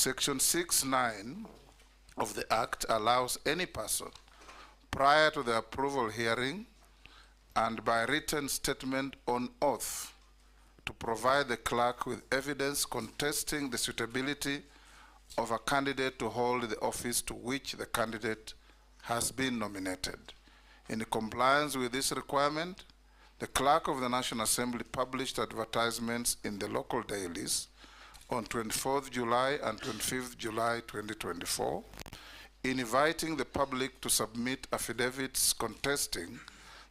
Section 6(9) of the Act allows any person, prior to the approval hearing and by written statement on oath, to provide the clerk with evidence contesting the suitability of a candidate to hold the office to which the candidate has been nominated. In compliance with this requirement, the clerk of the National Assembly published advertisements in the local dailies on 24th July and 25th July 2024, inviting the public to submit affidavits contesting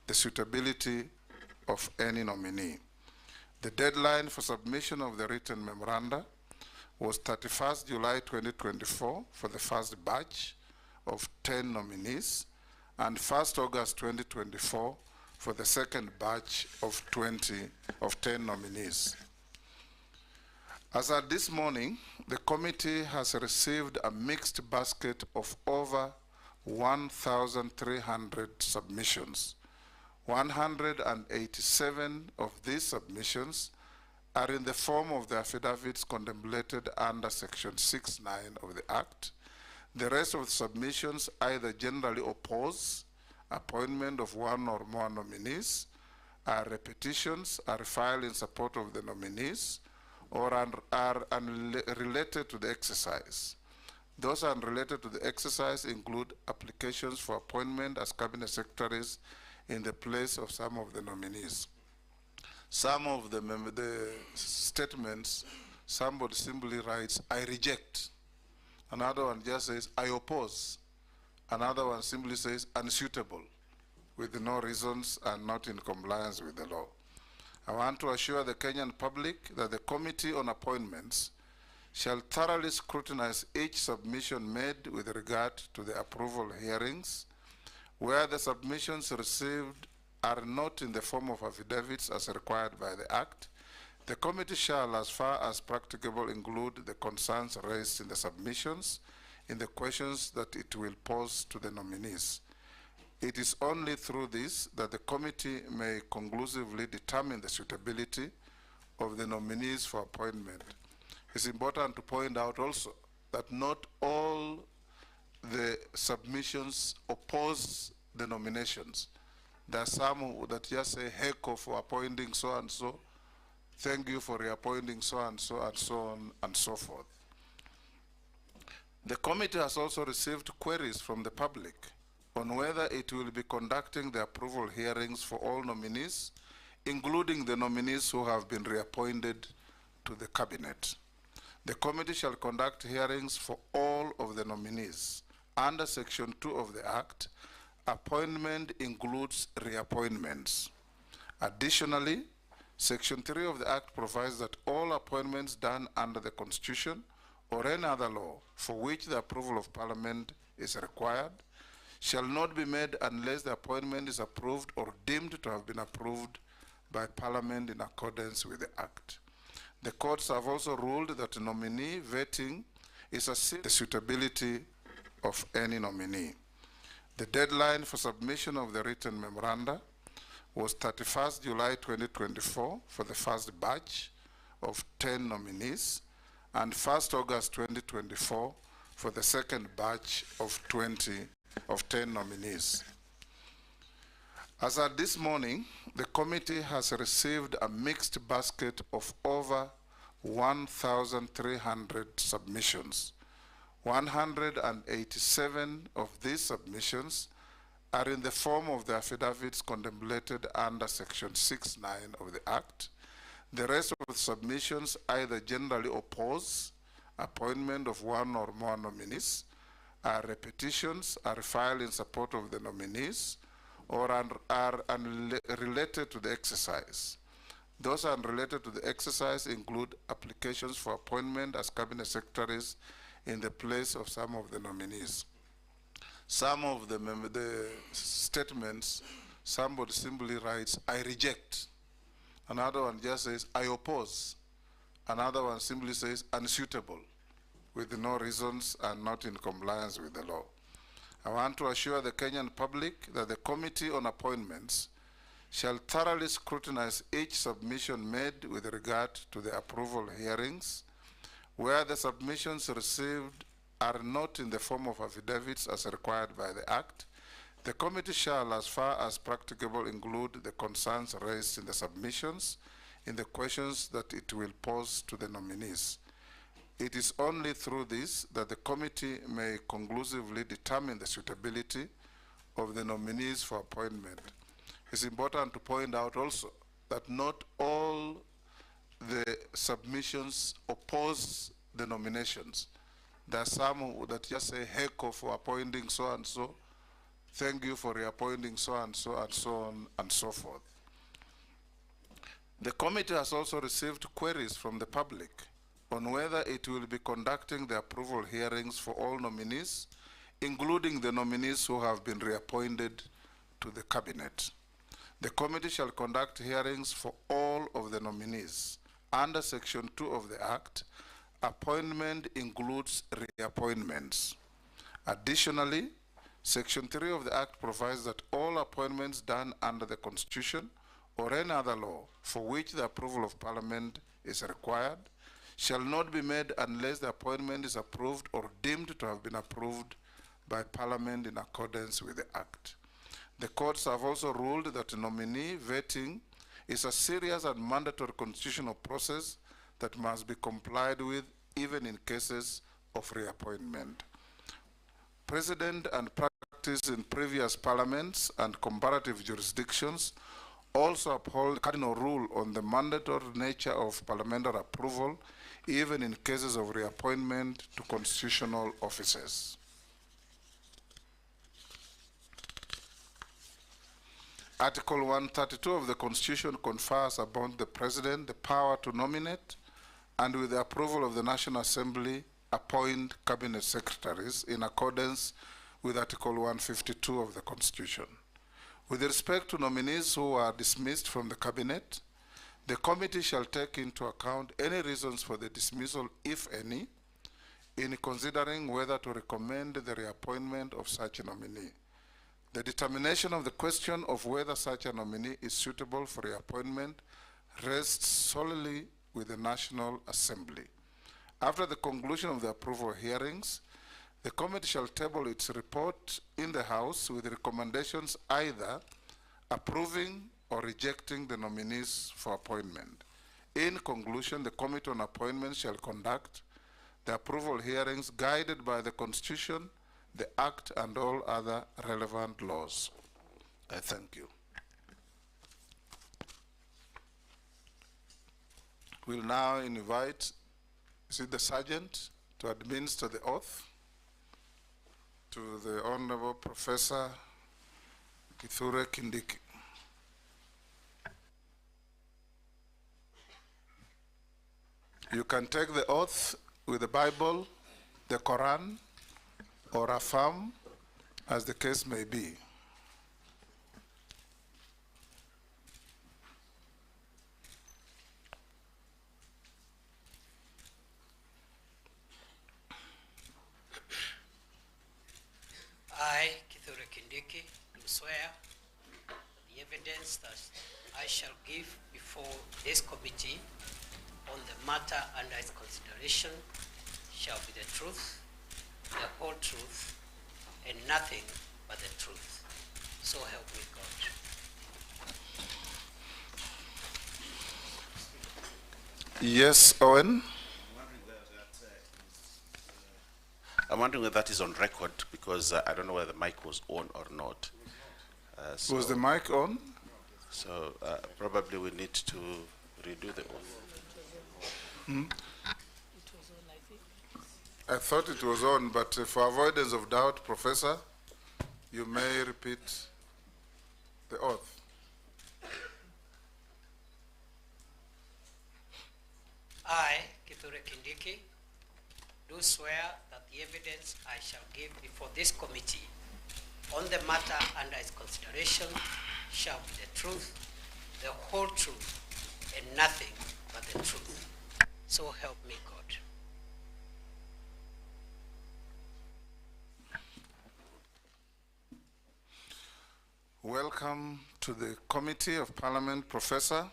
the suitability of any nominee. The deadline for submission of the written memoranda was 31st July 2024 for the first batch of 10 nominees and 1st August 2024 for the second batch of 10 nominees. As at this morning, the committee has received a mixed basket of over 1,300 submissions. 187 of these submissions are in the form of the affidavits contemplated under Section 6(9) of the Act. The rest of the submissions either generally oppose appointment of one or more nominees, are repetitions, are filed in support of the nominees, or are unrelated to the exercise. Those unrelated to the exercise include applications for appointment as cabinet secretaries in the place of some of the nominees. Some of the statements, somebody simply writes, I reject. Another one just says, I oppose. Another one simply says, unsuitable, with no reasons and not in compliance with the law. I want to assure the Kenyan public that the Committee on Appointments shall thoroughly scrutinize each submission made with regard to the approval hearings. Where the submissions received are not in the form of affidavits as required by the Act, the committee shall, as far as practicable, include the concerns raised in the submissions in the questions that it will pose to the nominees. It is only through this that the committee may conclusively determine the suitability of the nominees for appointment. It's important to point out also that not all the submissions oppose the nominations. There are some that just say heck for appointing so and so, thank you for reappointing so and so, and so on and so forth. The committee has also received queries from the public on whether it will be conducting the approval hearings for all nominees, including the nominees who have been reappointed to the cabinet. The committee shall conduct hearings for all of the nominees. Under Section 2 of the Act, appointment includes reappointments. Additionally, Section 3 of the Act provides that all appointments done under the Constitution or any other law for which the approval of Parliament is required shall not be made unless the appointment is approved or deemed to have been approved by Parliament in accordance with the Act. The courts have also ruled that nominee vetting is the suitability of any nominee. The deadline for submission of the written memoranda was 31st July 2024 for the first batch of 10 nominees and 1st August 2024 for the second batch of 10 nominees. As at this morning, the committee has received a mixed basket of over 1,300 submissions. 187 of these submissions are in the form of the affidavits contemplated under Section 6(9) of the Act. The rest of the submissions either generally oppose appointment of one or more nominees, are repetitions, are filed in support of the nominees, or are unrelated to the exercise. Those unrelated to the exercise include applications for appointment as cabinet secretaries in the place of some of the nominees. Some of the statements, somebody simply writes, I reject. Another one just says, I oppose. Another one simply says, unsuitable, with no reasons and not in compliance with the law. I want to assure the Kenyan public that the Committee on Appointments shall thoroughly scrutinize each submission made with regard to the approval hearings. Where the submissions received are not in the form of affidavits as required by the Act, the committee shall, as far as practicable, include the concerns raised in the submissions in the questions that it will pose to the nominees. It is only through this that the committee may conclusively determine the suitability of the nominees for appointment. It's important to point out also that not all the submissions oppose the nominations. There are some that just say heck for appointing so and so, thank you for reappointing so and so, and so on and so forth. The committee has also received queries from the public on whether it will be conducting the approval hearings for all nominees, including the nominees who have been reappointed to the cabinet. The committee shall conduct hearings for all of the nominees. Under Section 2 of the Act, appointment includes reappointments. Additionally, Section 3 of the Act provides that all appointments done under the Constitution or any other law for which the approval of Parliament is required shall not be made unless the appointment is approved or deemed to have been approved by Parliament in accordance with the Act. The courts have also ruled that nominee vetting is a serious and mandatory constitutional process that must be complied with even in cases of reappointment. Precedent and practice in previous parliaments and comparative jurisdictions also uphold the cardinal rule on the mandatory nature of parliamentary approval, even in cases of reappointment to constitutional offices. Article 132 of the Constitution confers upon the President the power to nominate and, with the approval of the National Assembly, appoint cabinet secretaries in accordance with Article 152 of the Constitution. With respect to nominees who are dismissed from the cabinet, the committee shall take into account any reasons for the dismissal, if any, in considering whether to recommend the reappointment of such a nominee. The determination of the question of whether such a nominee is suitable for reappointment rests solely with the National Assembly. After the conclusion of the approval hearings, the committee shall table its report in the House with recommendations either approving or rejecting the nominees for appointment. In conclusion, the Committee on Appointments shall conduct the approval hearings guided by the Constitution, the Act, and all other relevant laws. I thank you. We'll now invite, the Sergeant to administer the oath to the Honorable Professor Kindiki. You can take the oath with the Bible, the Quran, or affirm, as the case may be. I, Kindiki, do swear the evidence that I shall give before this committee on the matter under its consideration shall be the truth, the whole truth, and nothing but the truth. So help me God. Yes, Owen? I'm wondering whether that is on record, because I don't know whether the mic was on or not. Was the mic on? So probably we need to redo the oath. I thought it was on, but for avoidance of doubt, Professor, you may repeat the oath. I, Kindiki, do swear that the evidence I shall give before this committee on the matter under its consideration shall be the truth, the whole truth, and nothing but the truth. So help me God. Welcome to the Committee of Parliament, Professor.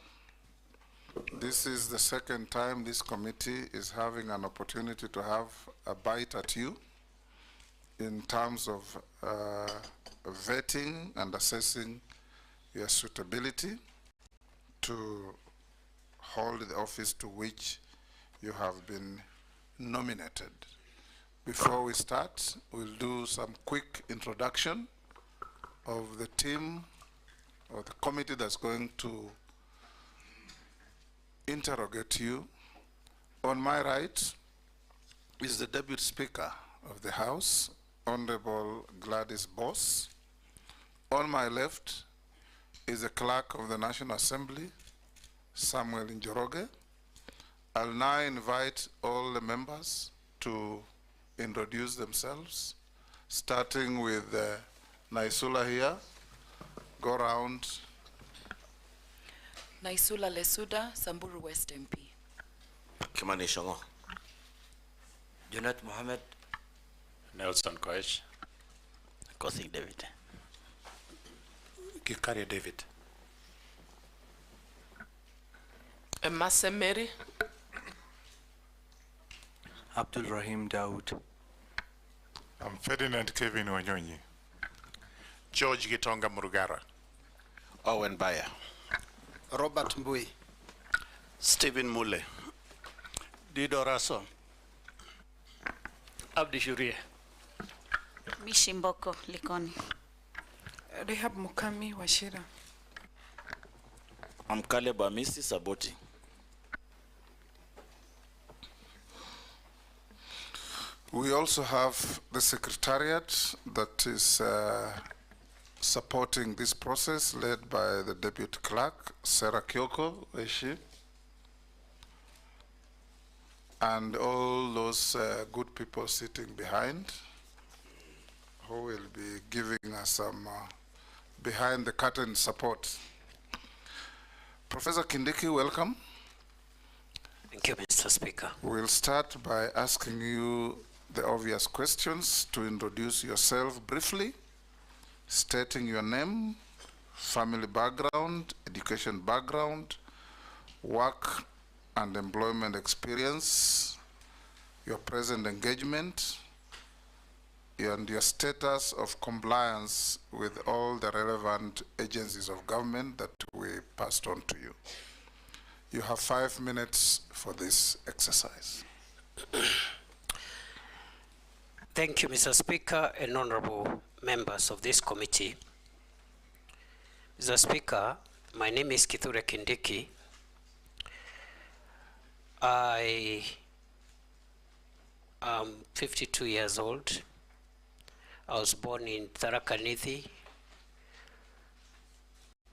This is the second time this committee is having an opportunity to have a bite at you in terms of vetting and assessing your suitability to hold the office to which you have been nominated. Before we start, we'll do some quick introduction of the team or the committee that's going to interrogate you. On my right is the Deputy Speaker of the House, Honorable Gladys Boss. On my left is the Clerk of the National Assembly, Samuel Njoroge. I'll now invite all the members to introduce themselves, starting with Naisula here. Go around. Naisula Lesuda, Samburu West MP. Kimani Shongo. Junet Mohammed. Nelson Koech. Kothing David. Kikari David. Emase Mary. Abdul Rahim Daoud. I'm Ferdinand Kevin Wanyonyi. George Gitonga Murugara. Owen Bayer. Robert Mbui. Stephen Mule. Dido Raso. Abdi Shurie. Mishimboko Likoni. Rehab Mukami Washira. I'm Caleb Amisi Saboti. We also have the Secretariat that is supporting this process, led by the Deputy Clerk, Sarah Kyoko, where is she? And all those good people sitting behind, who will be giving us some behind the curtain support. Professor Kindiki, welcome. Thank you, Mr. Speaker. We'll start by asking you the obvious questions to introduce yourself briefly, stating your name, family background, education background, work and employment experience, your present engagement, and your status of compliance with all the relevant agencies of government that we passed on to you. You have 5 minutes for this exercise. Thank you, Mr. Speaker and honorable members of this committee. Mr. Speaker, my name is Kithure Kindiki. I am 52 years old. I was born in Tharaka Nithi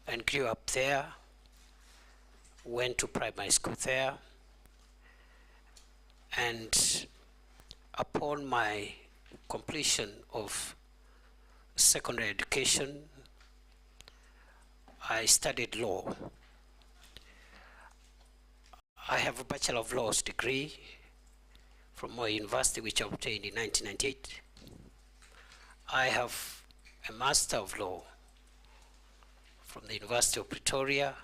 and grew up there, went to primary school there, and upon my completion of secondary education, I studied law. I have a Bachelor of Laws degree from Moi University, which I obtained in 1998. I have a Master of Law from the University of Pretoria,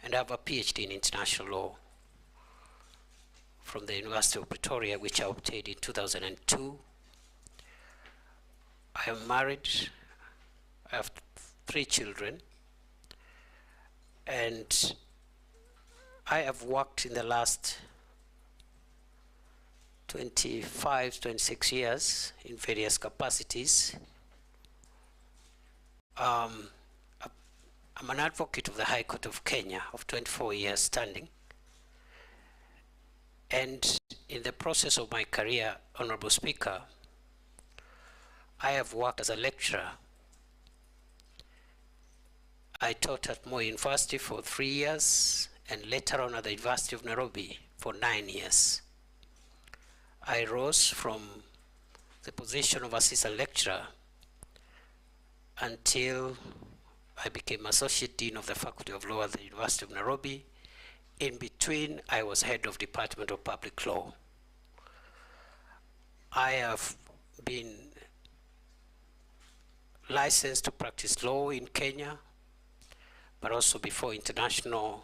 and I have a PhD in International Law from the University of Pretoria, which I obtained in 2002. I am married, I have 3 children, and I have worked in the last 26 years in various capacities. I'm an advocate of the High Court of Kenya of 24 years standing. And in the process of my career, Honorable Speaker, I have worked as a lecturer. I taught at Moi University for 3 years and later on at the University of Nairobi for 9 years. I rose from the position of assistant lecturer until I became Associate Dean of the Faculty of Law at the University of Nairobi. In between, I was head of Department of Public Law. I have been licensed to practice law in Kenya, but also before international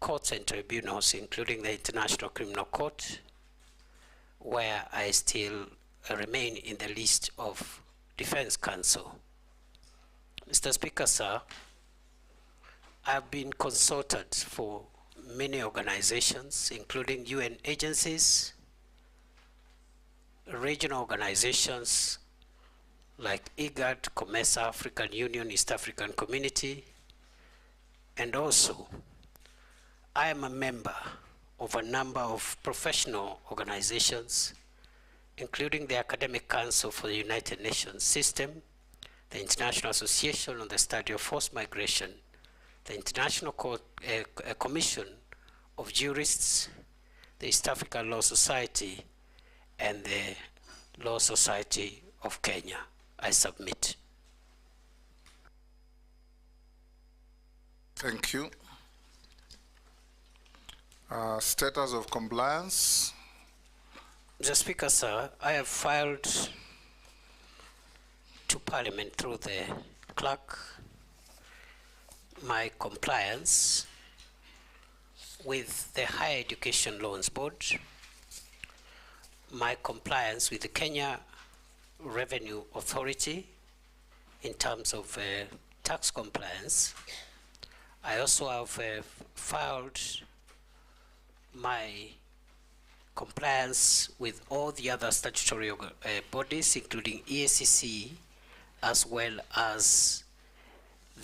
courts and tribunals, including the International Criminal Court, where I still remain in the list of Defense Counsel. Mr. Speaker, sir, I've been consulted for many organizations, including UN agencies, regional organizations like IGAD, COMESA, African Union, East African Community, and also I am a member of a number of professional organizations, including the Academic Council for the United Nations System, the International Association on the Study of Forced Migration, the International Commission of Jurists, the East African Law Society, and the Law Society of Kenya. I submit. Thank you. Status of compliance. Mr. Speaker, sir, I have filed to Parliament through the clerk my compliance with the Higher Education Loans Board, my compliance with the Kenya Revenue Authority in terms of tax compliance. I also have filed my compliance with all the other statutory bodies, including EACC, as well as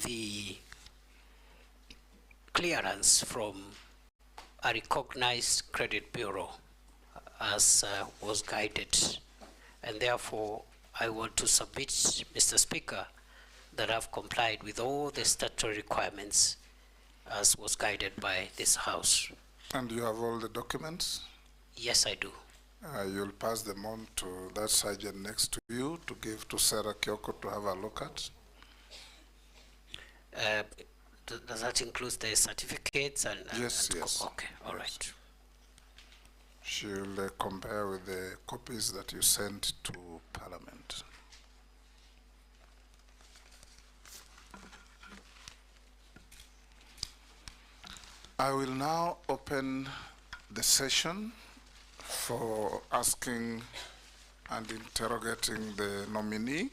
the clearance from a recognized credit bureau, as was guided. And therefore, I want to submit, Mr. Speaker, that I've complied with all the statutory requirements as was guided by this House. And you have all the documents? Yes, I do. You'll pass them on to that sergeant next to you to give to Sarah Kyoko to have a look at? Does that include the certificates? Yes, yes. Okay, all right. She'll compare with the copies that you sent to Parliament. I will now open the session for asking and interrogating the nominee.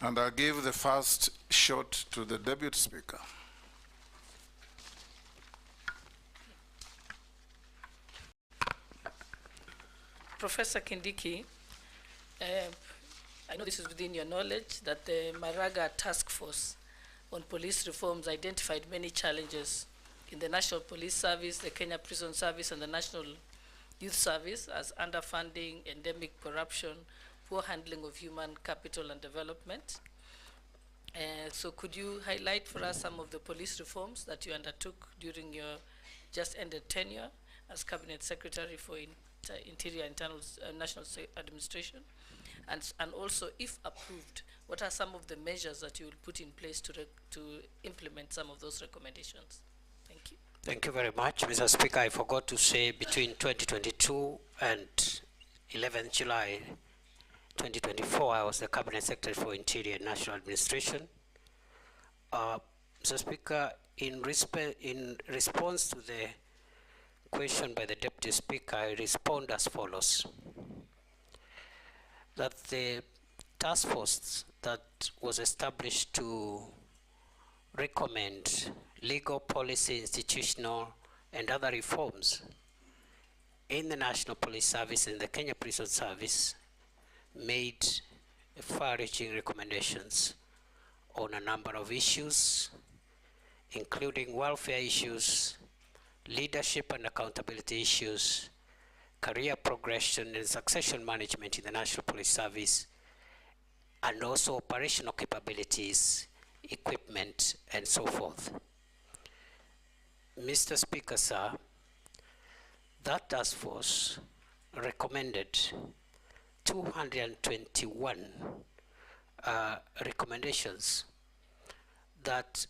And I'll give the first shot to the Deputy Speaker. Professor Kindiki, I know this is within your knowledge that the Maraga Task Force on Police Reforms identified many challenges in the National Police Service, the Kenya Prison Service, and the National Youth Service as underfunding, endemic corruption, poor handling of human capital and development. So could you highlight for us some of the police reforms that you undertook during your just ended tenure as Cabinet Secretary for Interior Internal National Administration? And also, if approved, what are some of the measures that you will put in place to implement some of those recommendations? Thank you. Thank you very much, Mr. Speaker. I forgot to say between 2022 and 11th July 2024, I was the Cabinet Secretary for Interior and National Administration. Mr. Speaker, in response to the question by the Deputy Speaker, I respond as follows. That the task force that was established to recommend legal, policy, institutional, and other reforms in the National Police Service and the Kenya Prison Service made far-reaching recommendations on a number of issues, including welfare issues, leadership and accountability issues, career progression and succession management in the National Police Service, and also operational capabilities, equipment, and so forth. Mr. Speaker, sir, that task force recommended 221 recommendations that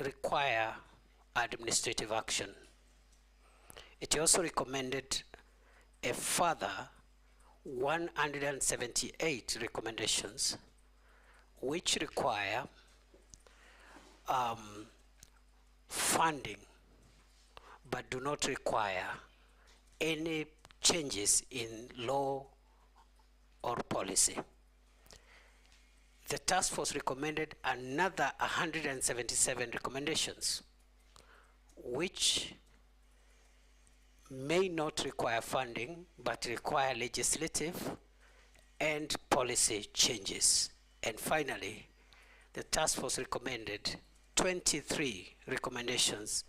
require administrative action. It also recommended a further 178 recommendations which require funding but do not require any changes in law or policy. The task force recommended another 177 recommendations, which may not require funding, but require legislative and policy changes. And finally, the task force recommended 23 recommendations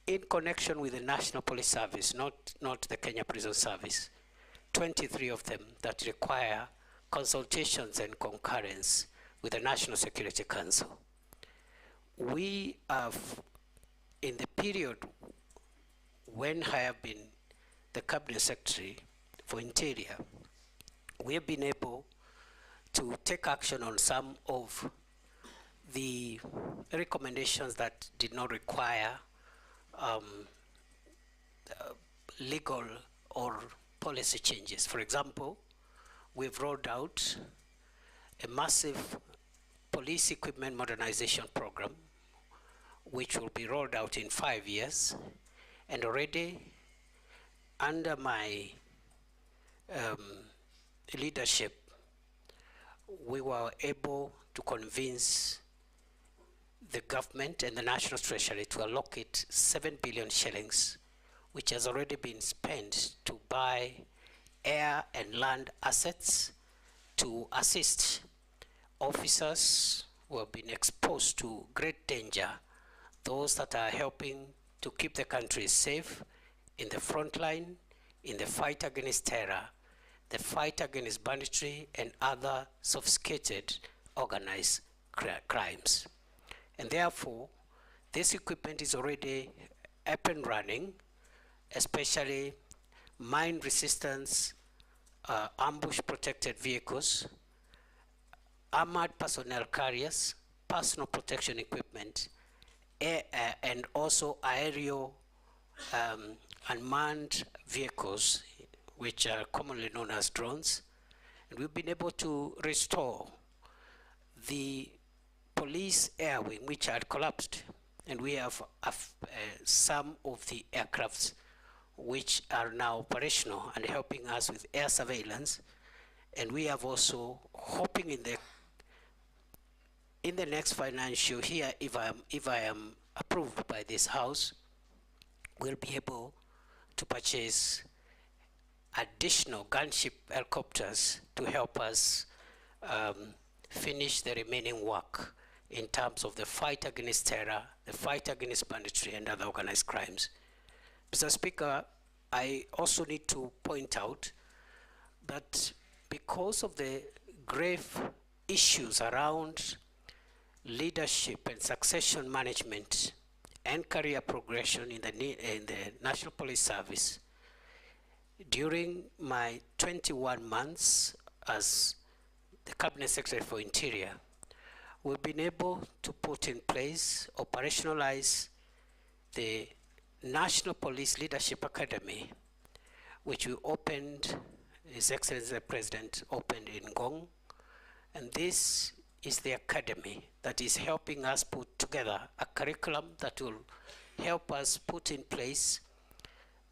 in connection with the National Police Service, not the Kenya Prison Service. 23 of them that require consultations and concurrence with the National Security Council. We have, in the period when I have been the Cabinet Secretary for Interior, we have been able to take action on some of the recommendations that did not require legal or policy changes. For example, we've rolled out a massive police equipment modernization program, which will be rolled out in 5 years. And already under my leadership, we were able to convince the government and the National Treasury to allocate 7 billion shillings, which has already been spent to buy air and land assets to assist officers who have been exposed to great danger, those that are helping to keep the country safe in the front line, in the fight against terror, the fight against banditry and other sophisticated organized crimes. And therefore, this equipment is already up and running, especially mine resistance, ambush protected vehicles, armored personnel carriers, personal protection equipment, and also aerial unmanned vehicles, which are commonly known as drones. And we've been able to restore the police air wing, which had collapsed. And we have some of the aircrafts which are now operational and helping us with air surveillance. And we have also hoping in the next financial year, if I am approved by this House, we'll be able to purchase additional gunship helicopters to help us finish the remaining work in terms of the fight against terror, the fight against banditry and other organized crimes. Mr. Speaker, I also need to point out that because of the grave issues around leadership and succession management and career progression in the National Police Service, during my 21 months as the Cabinet Secretary for Interior, we've been able to put in place, operationalize the National Police Leadership Academy, which we opened, His Excellency the President opened in Ngong. And this is the academy that is helping us put together a curriculum that will help us put in place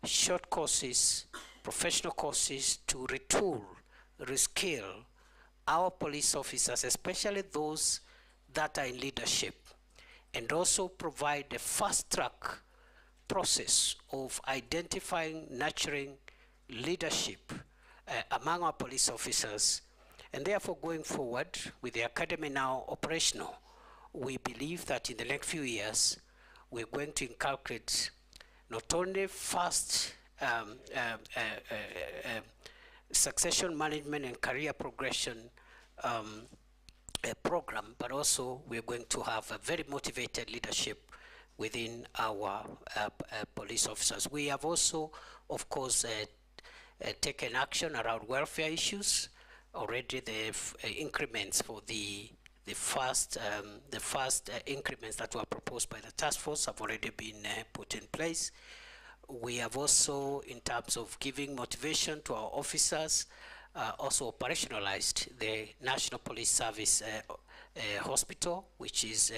short courses, professional courses to retool, reskill our police officers, especially those that are in leadership, and also provide a fast-track process of identifying, nurturing leadership among our police officers. And therefore, going forward, with the academy now operational, we believe that in the next few years, we're going to inculcate not only fast succession management and career progression program, but also we're going to have a very motivated leadership within our police officers. We have also, of course, taken action around welfare issues. Already the increments for the first increments that were proposed by the task force have already been put in place. We have also, in terms of giving motivation to our officers, also operationalized the National Police Service Hospital, which is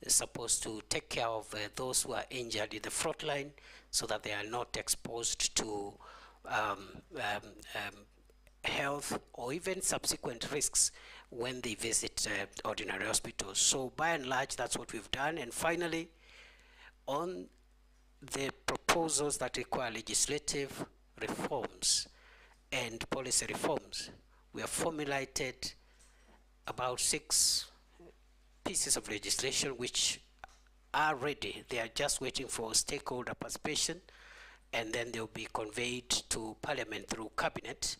supposed to take care of those who are injured in the front line so that they are not exposed to health or even subsequent risks when they visit ordinary hospitals. So by and large, that's what we've done. And finally, on the proposals that require legislative reforms and policy reforms, we have formulated about 6 pieces of legislation which are ready. They are just waiting for stakeholder participation, and then they'll be conveyed to Parliament through Cabinet.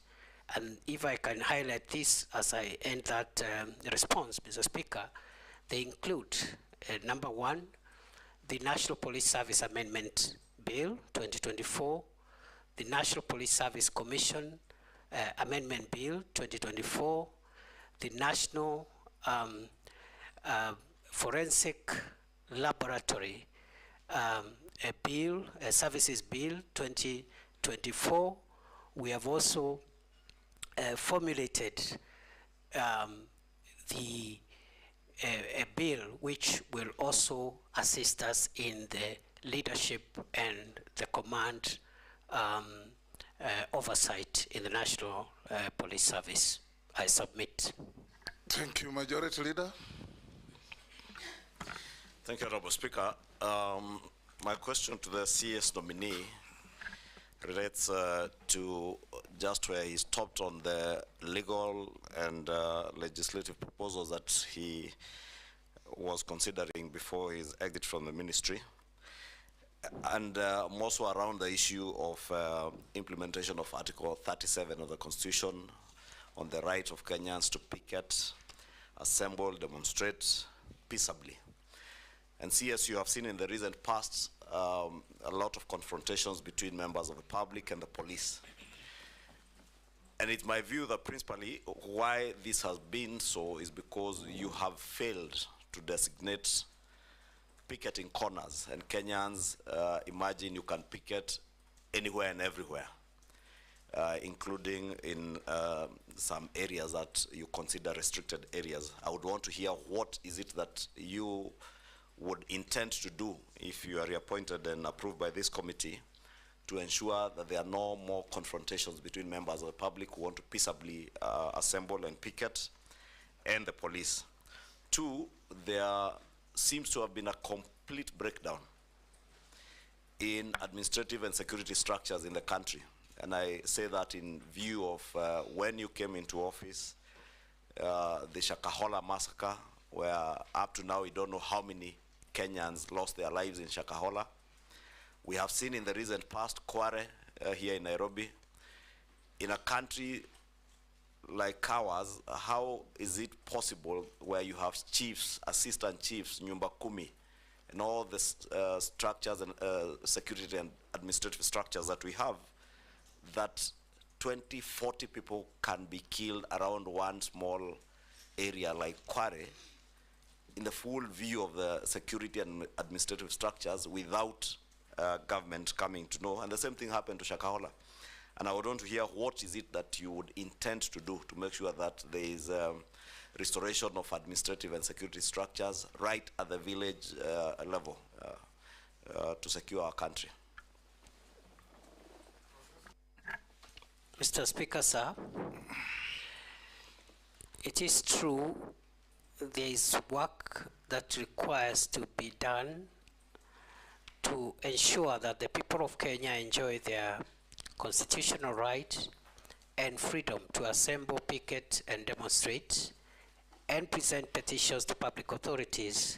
And if I can highlight this as I end that response, Mr. Speaker, they include number 1, the National Police Service Amendment Bill 2024, the National Police Service Commission Amendment Bill 2024, the National Forensic Laboratory Services Bill 2024. We have also formulated a bill which will also assist us in the leadership and the command oversight in the National Police Service. I submit. Thank you, Majority Leader. Thank you, Honorable Speaker. My question to the CS nominee relates to just where he stopped on the legal and legislative proposals that he was considering before his exit from the ministry, and more so around the issue of implementation of Article 37 of the Constitution on the right of Kenyans to picket, assemble, demonstrate peaceably. And CS, you have seen in the recent past a lot of confrontations between members of the public and the police. And it's my view that principally why this has been so is because you have failed to designate picketing corners. And Kenyans imagine you can picket anywhere and everywhere, including in some areas that you consider restricted areas. I would want to hear what is it that you would intend to do if you are reappointed and approved by this committee to ensure that there are no more confrontations between members of the public who want to peaceably assemble and picket and the police. 2, there seems to have been a complete breakdown in administrative and security structures in the country. And I say that in view of when you came into office, the Shakahola massacre, where up to now we don't know how many Kenyans lost their lives in Shakahola. We have seen in the recent past Kware here in Nairobi. In a country like ours, how is it possible where you have chiefs, assistant chiefs, nyumba kumi, and all the structures and security and administrative structures that we have, that 20, 40 people can be killed around one small area like Kware, in the full view of the security and administrative structures without government coming to know. And the same thing happened to Shakahola. And I would want to hear what is it that you would intend to do to make sure that there is restoration of administrative and security structures right at the village level to secure our country. Mr. Speaker, sir, it is true there is work that requires to be done to ensure that the people of Kenya enjoy their constitutional right and freedom to assemble, picket, and demonstrate, and present petitions to public authorities,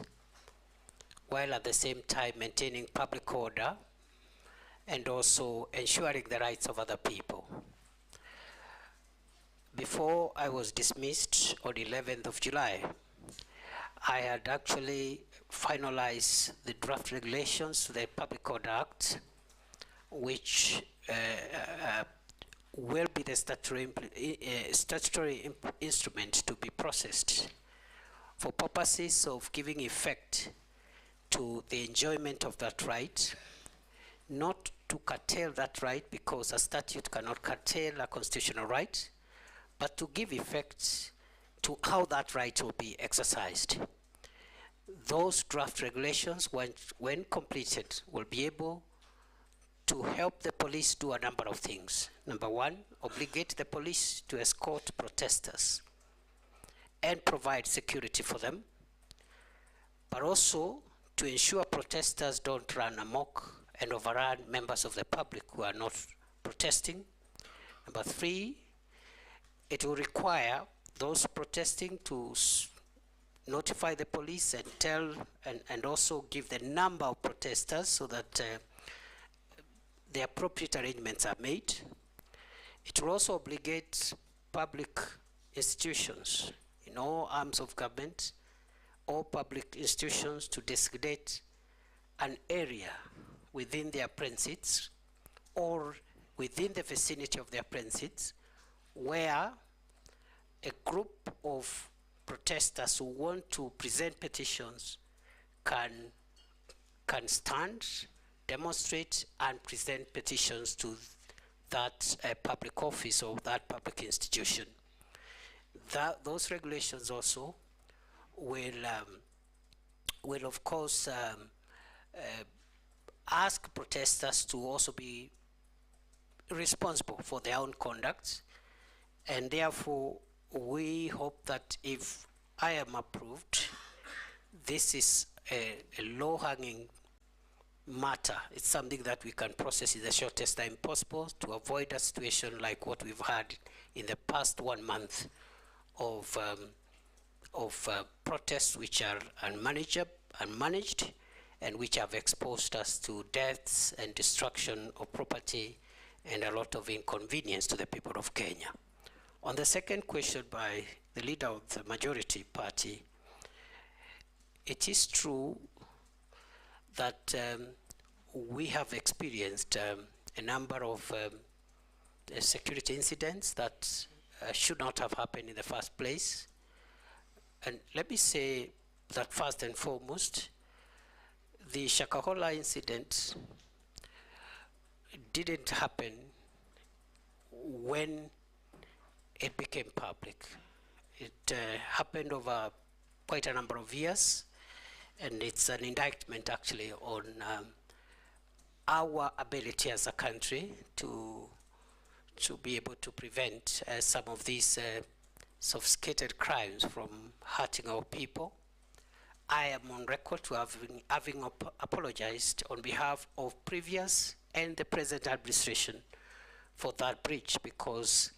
while at the same time maintaining public order and also ensuring the rights of other people. Before I was dismissed on 11th of July, I had actually finalized the draft regulations to the Public Order Act, which will be the statutory instrument to be processed for purposes of giving effect to the enjoyment of that right, not to curtail that right, because a statute cannot curtail a constitutional right, but to give effect to how that right will be exercised. those draft regulations, when completed, will be able to help the police do a number of things. Number one, obligate the police to escort protesters and provide security for them, but also to ensure protesters don't run amok and overrun members of the public who are not protesting. Number three, it will require those protesting to notify the police and tell and also give the number of protesters so that the appropriate arrangements are made. It will also obligate public institutions in all arms of government, all public institutions, to designate an area within their premises or within the vicinity of their premises where a group of protesters who want to present petitions can stand, demonstrate, and present petitions to that public office or that public institution. Those regulations also will of course ask protesters to also be responsible for their own conduct, and therefore we hope that if I am approved, this is a low-hanging matter. It's something that we can process in the shortest time possible to avoid a situation like what we've had in the past 1 month of protests which are unmanaged and which have exposed us to deaths and destruction of property and a lot of inconvenience to the people of Kenya. On the second question by the leader of the majority party, it is true that we have experienced a number of security incidents that should not have happened in the first place. And let me say that first and foremost, the Shakahola incident didn't happen when it became public. It happened over quite a number of years, and it's an indictment actually on our ability as a country to be able to prevent some of these sophisticated crimes from hurting our people. I am on record to having apologized on behalf of previous and the present administration for that breach, because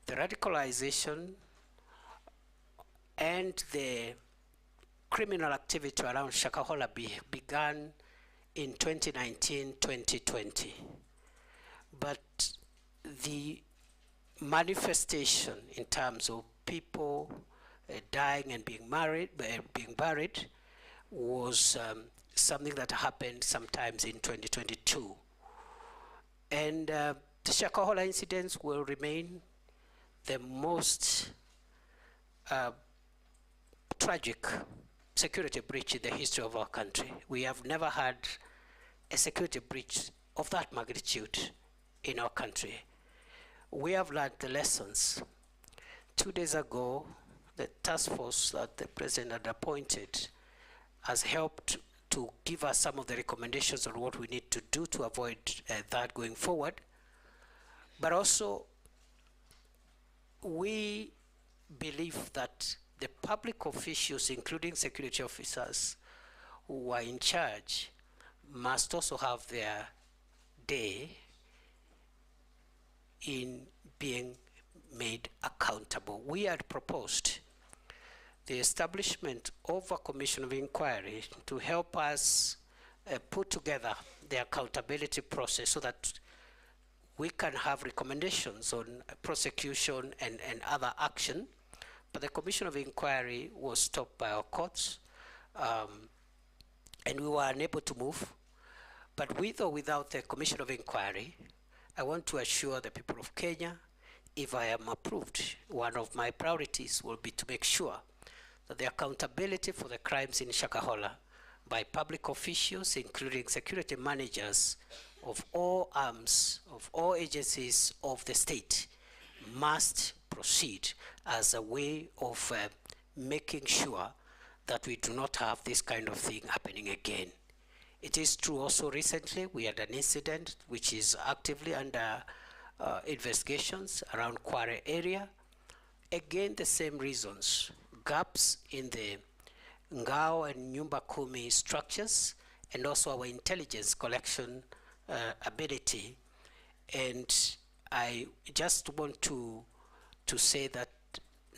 the radicalization and the criminal activity around Shakahola began in 2019-2020. But the manifestation in terms of people dying and being buried was something that happened sometimes in 2022. And the Shakahola incidents will remain the most tragic security breach in the history of our country. We have never had a security breach of that magnitude in our country. We have learned the lessons. 2 days ago, the task force that the president had appointed has helped to give us some of the recommendations on what we need to do to avoid that going forward. But also, we believe that the public officials, including security officers who are in charge, must also have their day in being made accountable. We had proposed the establishment of a commission of inquiry to help us put together the accountability process so that we can have recommendations on prosecution and other action. But the commission of inquiry was stopped by our courts, and we were unable to move. But with or without the commission of inquiry, I want to assure the people of Kenya, if I am approved, one of my priorities will be to make sure that the accountability for the crimes in Shakahola by public officials, including security managers of all arms, of all agencies of the state, must proceed as a way of making sure that we do not have this kind of thing happening again. It is true also recently we had an incident which is actively under investigations around Kware area. Again, the same reasons, gaps in the Ngao and Nyumba Kumi structures, and also our intelligence collection ability. And I just want to say that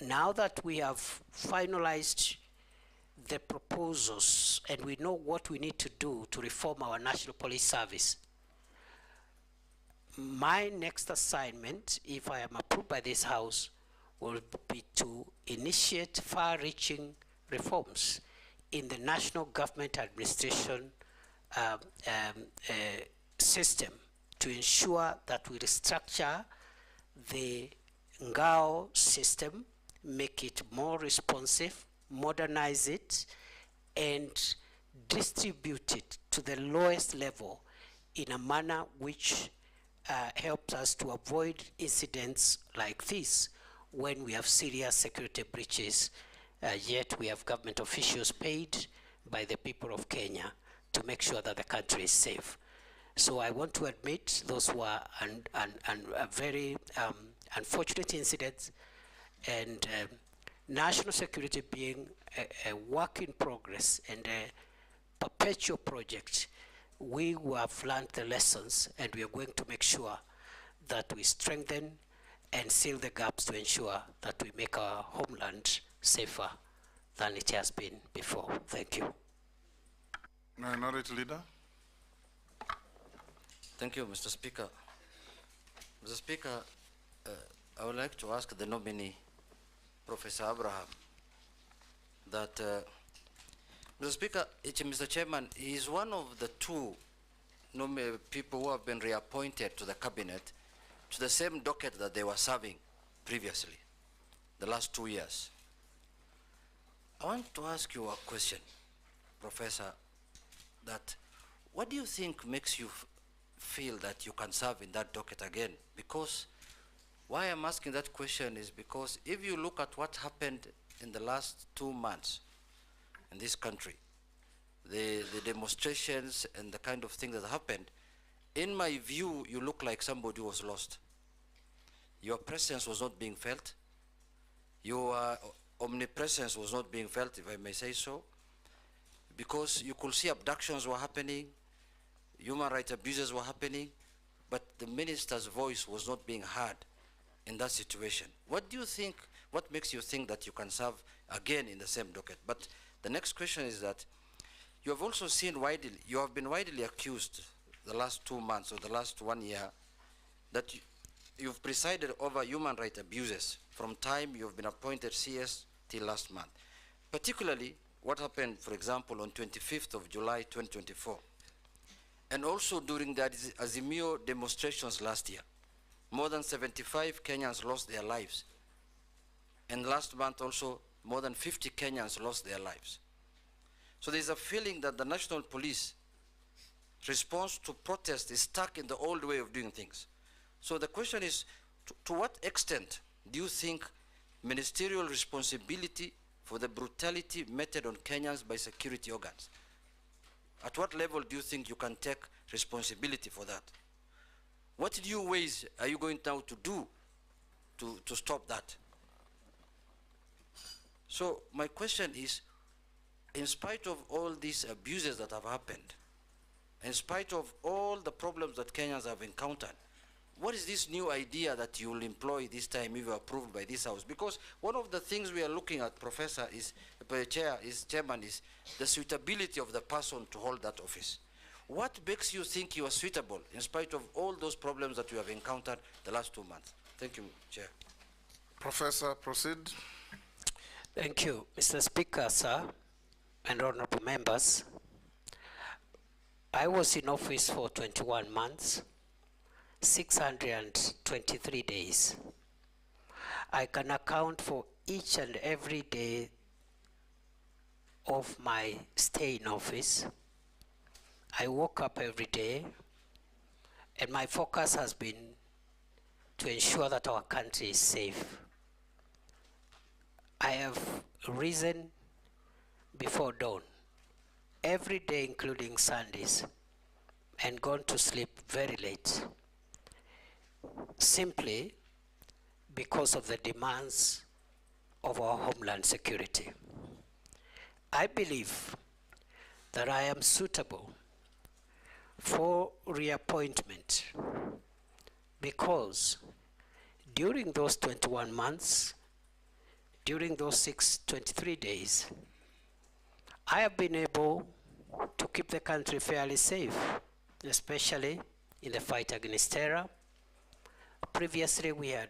now that we have finalized the proposals and we know what we need to do to reform our National Police Service, my next assignment, if I am approved by this House, will be to initiate far-reaching reforms in the national government administration system to ensure that we restructure the Ngao system, make it more responsive, modernize it, and distribute it to the lowest level in a manner which helps us to avoid incidents like this when we have serious security breaches, yet we have government officials paid by the people of Kenya to make sure that the country is safe. So I want to admit those were very unfortunate incidents, and national security being a work in progress and a perpetual project, we have learned the lessons, and we are going to make sure that we strengthen and seal the gaps to ensure that we make our homeland safer than it has been before. Thank you. Minority Leader. Thank you, Mr. Speaker. Mr. Speaker, I would like to ask the nominee, Professor Abraham, that, Mr. Speaker, Mr. Chairman, he is one of the two people who have been reappointed to the cabinet to the same docket that they were serving previously, the last 2 years. I want to ask you a question, Professor, that what do you think makes you feel that you can serve in that docket again? Because why I'm asking that question is because if you look at what happened in the last 2 months in this country, the demonstrations and the kind of things that happened, in my view, you look like somebody who was lost. Your presence was not being felt. Your omnipresence was not being felt, if I may say so, because you could see abductions were happening, human rights abuses were happening, but the minister's voice was not being heard in that situation. What do you think, what makes you think that you can serve again in the same docket? But the next question is that you have also seen widely, you have been widely accused the last 2 months or the last 1 year that you've presided over human rights abuses from time you've been appointed CS till last month. Particularly what happened, for example, on 25th of July 2024. And also during the Azimio demonstrations last year. More than 75 Kenyans lost their lives. And last month also, more than 50 Kenyans lost their lives. So there's a feeling that the National Police response to protest is stuck in the old way of doing things. So the question is, to what extent do you think ministerial responsibility for the brutality meted on Kenyans by security organs? At what level do you think you can take responsibility for that? What new ways are you going now to do to stop that? So my question is, in spite of all these abuses that have happened, in spite of all the problems that Kenyans have encountered, what is this new idea that you will employ this time if you are approved by this House? Because one of the things we are looking at, Professor, Chairman, is the suitability of the person to hold that office. What makes you think you are suitable in spite of all those problems that you have encountered the last 2 months? Thank you, Chair. Professor, proceed. Thank you, Mr. Speaker, sir, and honorable members. I was in office for 21 months, 623 days. I can account for each and every day of my stay in office. I woke up every day, and my focus has been to ensure that our country is safe. I have risen before dawn, every day including Sundays, and gone to sleep very late, simply because of the demands of our homeland security. I believe that I am suitable for reappointment because during those 21 months, during those 23 days, I have been able to keep the country fairly safe, especially in the fight against terror. Previously, we had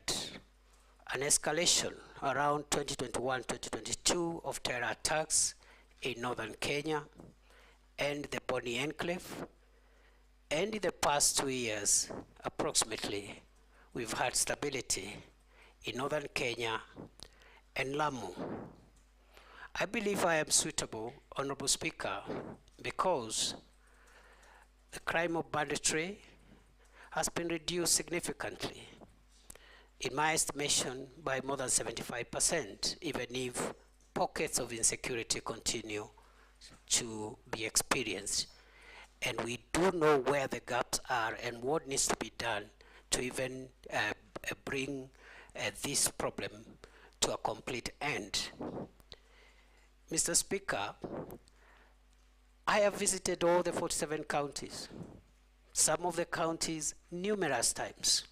an escalation around 2021-2022 of terror attacks in northern Kenya and the Boni Enclave. And in the past 2 years, approximately, we've had stability in northern Kenya and Lamu. I believe I am suitable, Honorable Speaker, because the crime of banditry has been reduced significantly, in my estimation, by more than 75%, even if pockets of insecurity continue to be experienced. And we do know where the gaps are and what needs to be done to even bring this problem to a complete end. Mr. Speaker, I have visited all the 47 counties, some of the counties numerous times.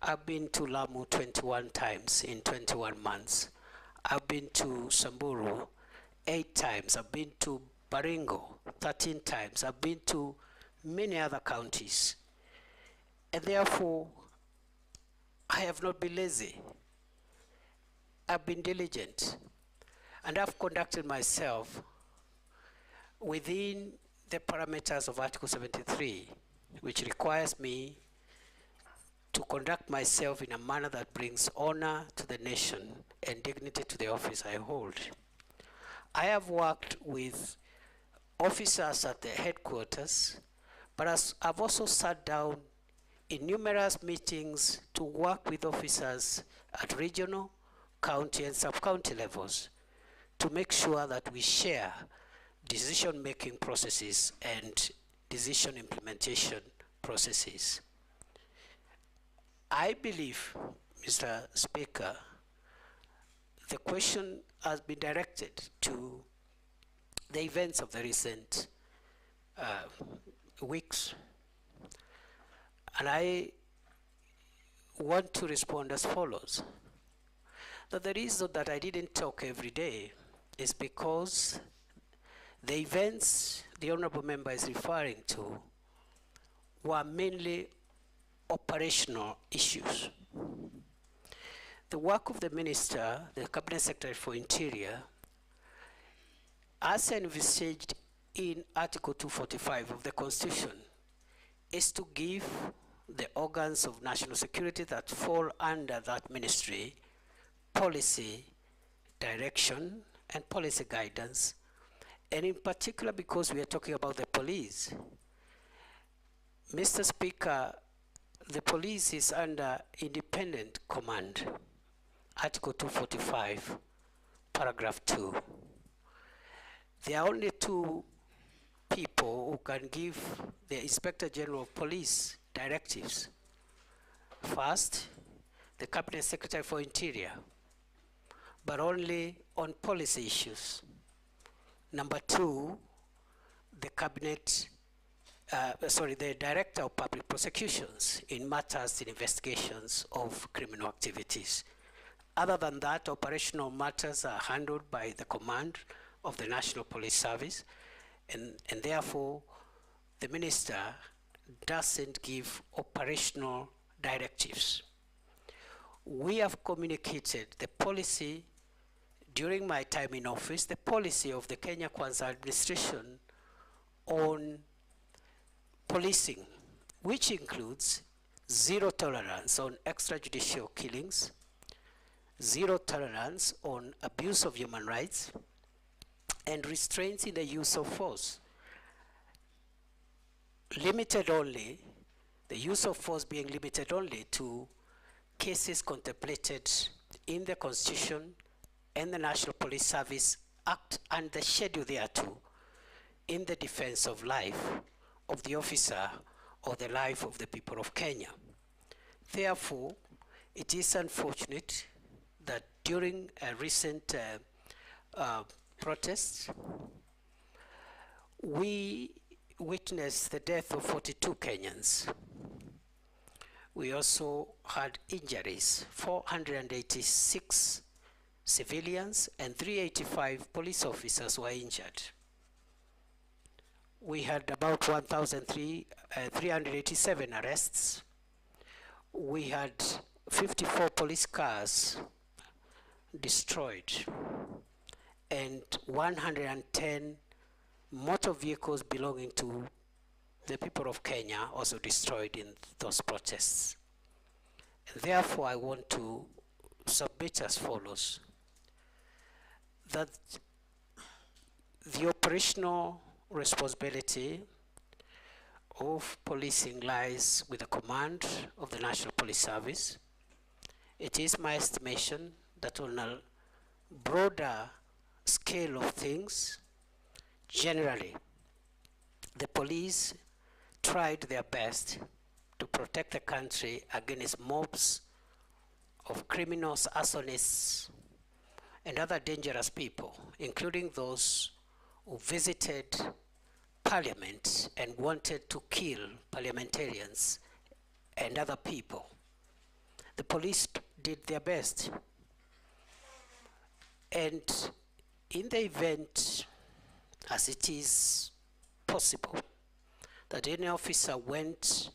I've been to Lamu 21 times in 21 months. I've been to Samburu 8 times. I've been to Baringo 13 times. I've been to many other counties. And therefore, I have not been lazy. I've been diligent. And I've conducted myself within the parameters of Article 73, which requires me to conduct myself in a manner that brings honor to the nation and dignity to the office I hold. I have worked with officers at the headquarters, but I've also sat down in numerous meetings to work with officers at regional, county, and sub-county levels to make sure that we share decision-making processes and decision implementation processes. I believe, Mr. Speaker, the question has been directed to the events of the recent weeks. And I want to respond as follows. That the reason that I didn't talk every day is because the events the Honorable Member is referring to were mainly operational issues. The work of the Minister, the Cabinet Secretary for Interior, as envisaged in Article 245 of the Constitution, is to give the organs of national security that fall under that ministry policy direction and policy guidance, and in particular because we are talking about the police. Mr. Speaker, the police is under independent command, Article 245, paragraph 2. There are only two people who can give the Inspector General of Police directives. First, the Cabinet Secretary for Interior, but only on policy issues. Number two, the the Director of Public Prosecutions in matters in investigations of criminal activities. Other than that, operational matters are handled by the command of the National Police Service, and therefore the Minister doesn't give operational directives. We have communicated the policy during my time in office, the policy of the Kenya Kwanza administration on policing, which includes zero tolerance on extrajudicial killings, zero tolerance on abuse of human rights, and restraints in the use of force. Limited only, the use of force being limited only to cases contemplated in the Constitution and the National Police Service act and the schedule thereto in the defense of life of the officer or the life of the people of Kenya. Therefore, it is unfortunate that during a recent protest, we witnessed the death of 42 Kenyans. We also had injuries, 486 civilians and 385 police officers were injured. We had about 1,387 arrests. We had 54 police cars destroyed and 110 motor vehicles belonging to the people of Kenya also destroyed in those protests. And therefore, I want to submit as follows: that the operational responsibility of policing lies with the command of the National Police Service. It is my estimation that on a broader scale of things, generally, the police tried their best to protect the country against mobs of criminals, arsonists, and other dangerous people, including those who visited Parliament and wanted to kill parliamentarians and other people. The police did their best. And in the event, as it is possible, that any officer went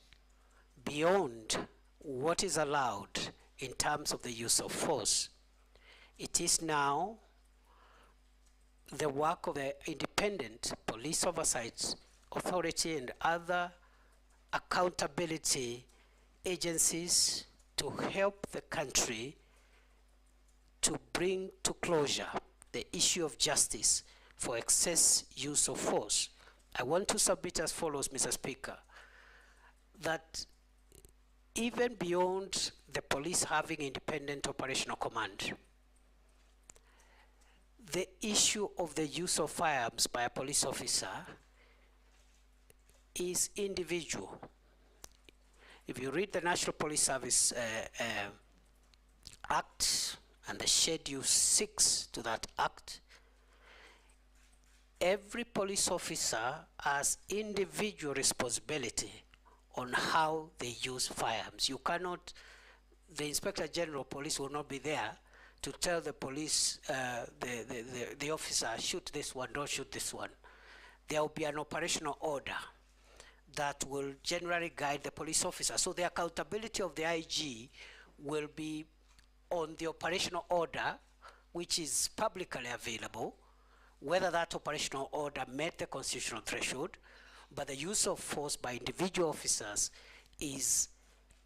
beyond what is allowed in terms of the use of force, it is now the work of the independent police oversight authority and other accountability agencies to help the country to bring to closure the issue of justice for excess use of force. I want to submit as follows, Mr. Speaker, that even beyond the police having independent operational command, the issue of the use of firearms by a police officer is individual. If you read the National Police Service Act and the Schedule 6 to that Act, every police officer has individual responsibility on how they use firearms. You cannot, the Inspector General of Police will not be there to tell the police, the officer, shoot this one, don't shoot this one. There will be an operational order that will generally guide the police officer. So the accountability of the IG will be on the operational order, which is publicly available, whether that operational order met the constitutional threshold, but the use of force by individual officers is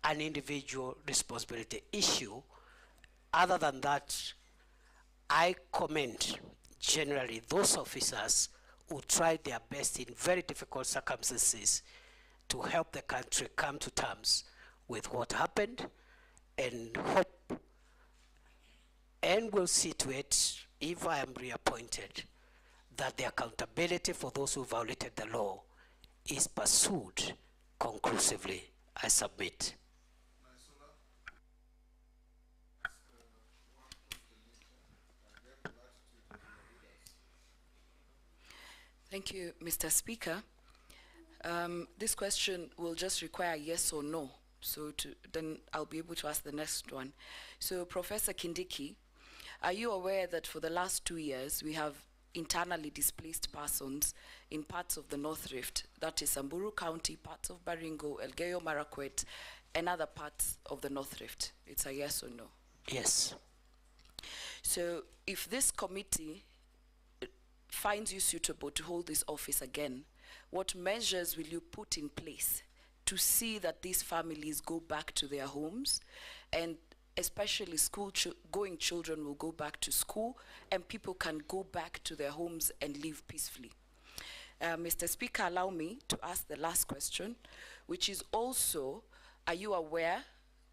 an individual responsibility issue. Other than that, I commend generally those officers who tried their best in very difficult circumstances to help the country come to terms with what happened, and hope and will see to it, if I am reappointed, that the accountability for those who violated the law is pursued conclusively. I submit. Thank you, Mr. Speaker. This question will just require yes or no. So then I'll be able to ask the next one. So Professor Kindiki, are you aware that for the last 2 years, we have internally displaced persons in parts of the North Rift, that is Samburu County, parts of Baringo, Elgeyo Marakwet, and other parts of the North Rift? It's a yes or no? Yes. So if this committee finds you suitable to hold this office again, what measures will you put in place to see that these families go back to their homes, and especially going children will go back to school and people can go back to their homes and live peacefully? Mr. Speaker, allow me to ask the last question, which is also, are you aware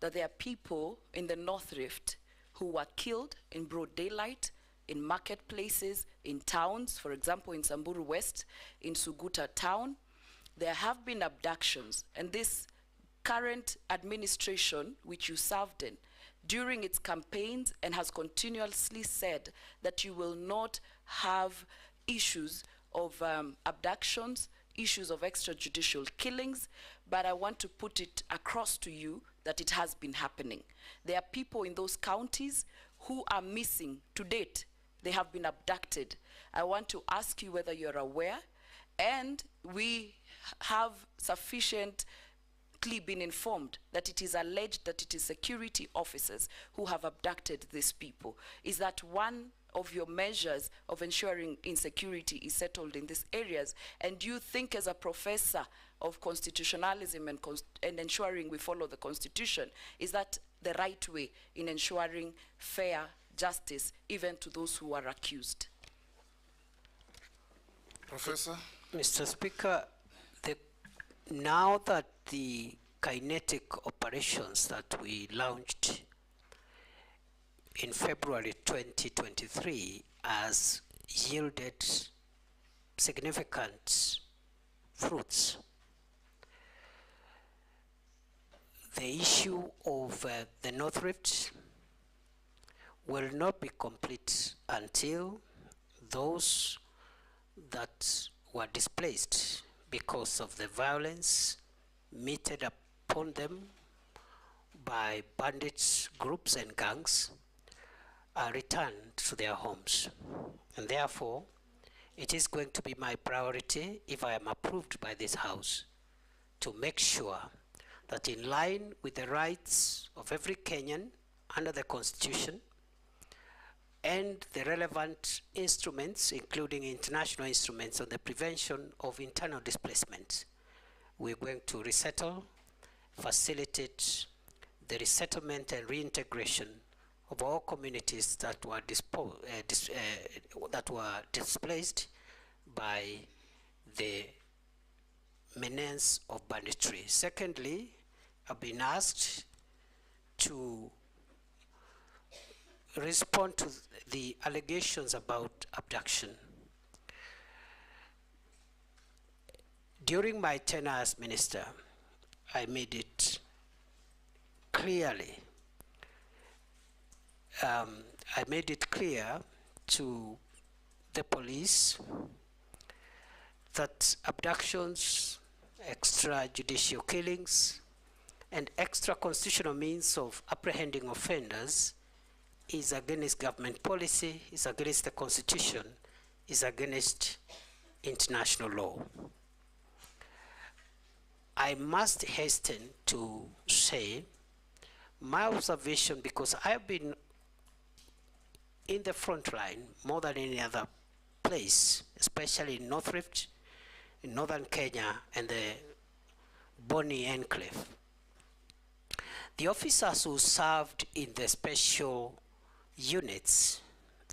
that there are people in the North Rift who were killed in broad daylight in marketplaces, in towns, for example, in Samburu West, in Suguta town. There have been abductions, and this current administration, which you served in, during its campaigns and has continuously said that you will not have issues of abductions, issues of extrajudicial killings, but I want to put it across to you that it has been happening. There are people in those counties who are missing to date. They have been abducted. I want to ask you whether you're aware, and we have sufficiently been informed that it is alleged that it is security officers who have abducted these people. Is that one of your measures of ensuring insecurity is settled in these areas? And do you think, as a professor of constitutionalism and ensuring we follow the Constitution, is that the right way in ensuring fair justice even to those who are accused? Professor? Mr. Speaker, now that the kinetic operations that we launched in February 2023 has yielded significant fruits, the issue of the North Rift will not be complete until those that were displaced because of the violence meted upon them by bandits, groups and gangs are returned to their homes. And therefore, it is going to be my priority, if I am approved by this House, to make sure that in line with the rights of every Kenyan under the Constitution and the relevant instruments, including international instruments on the prevention of internal displacement, we're going to resettle, facilitate the resettlement and reintegration of all communities that were displaced by the menace of banditry. Secondly, I've been asked to respond to the allegations about abduction. During my tenure as minister, I made it clearly, clear to the police that abductions, extrajudicial killings, and extra-constitutional means of apprehending offenders is against government policy, is against the Constitution, is against international law. I must hasten to say my observation, because I've been in the front line more than any other place, especially in North Rift, in northern Kenya, and the Boni Enclave. The officers who served in the special units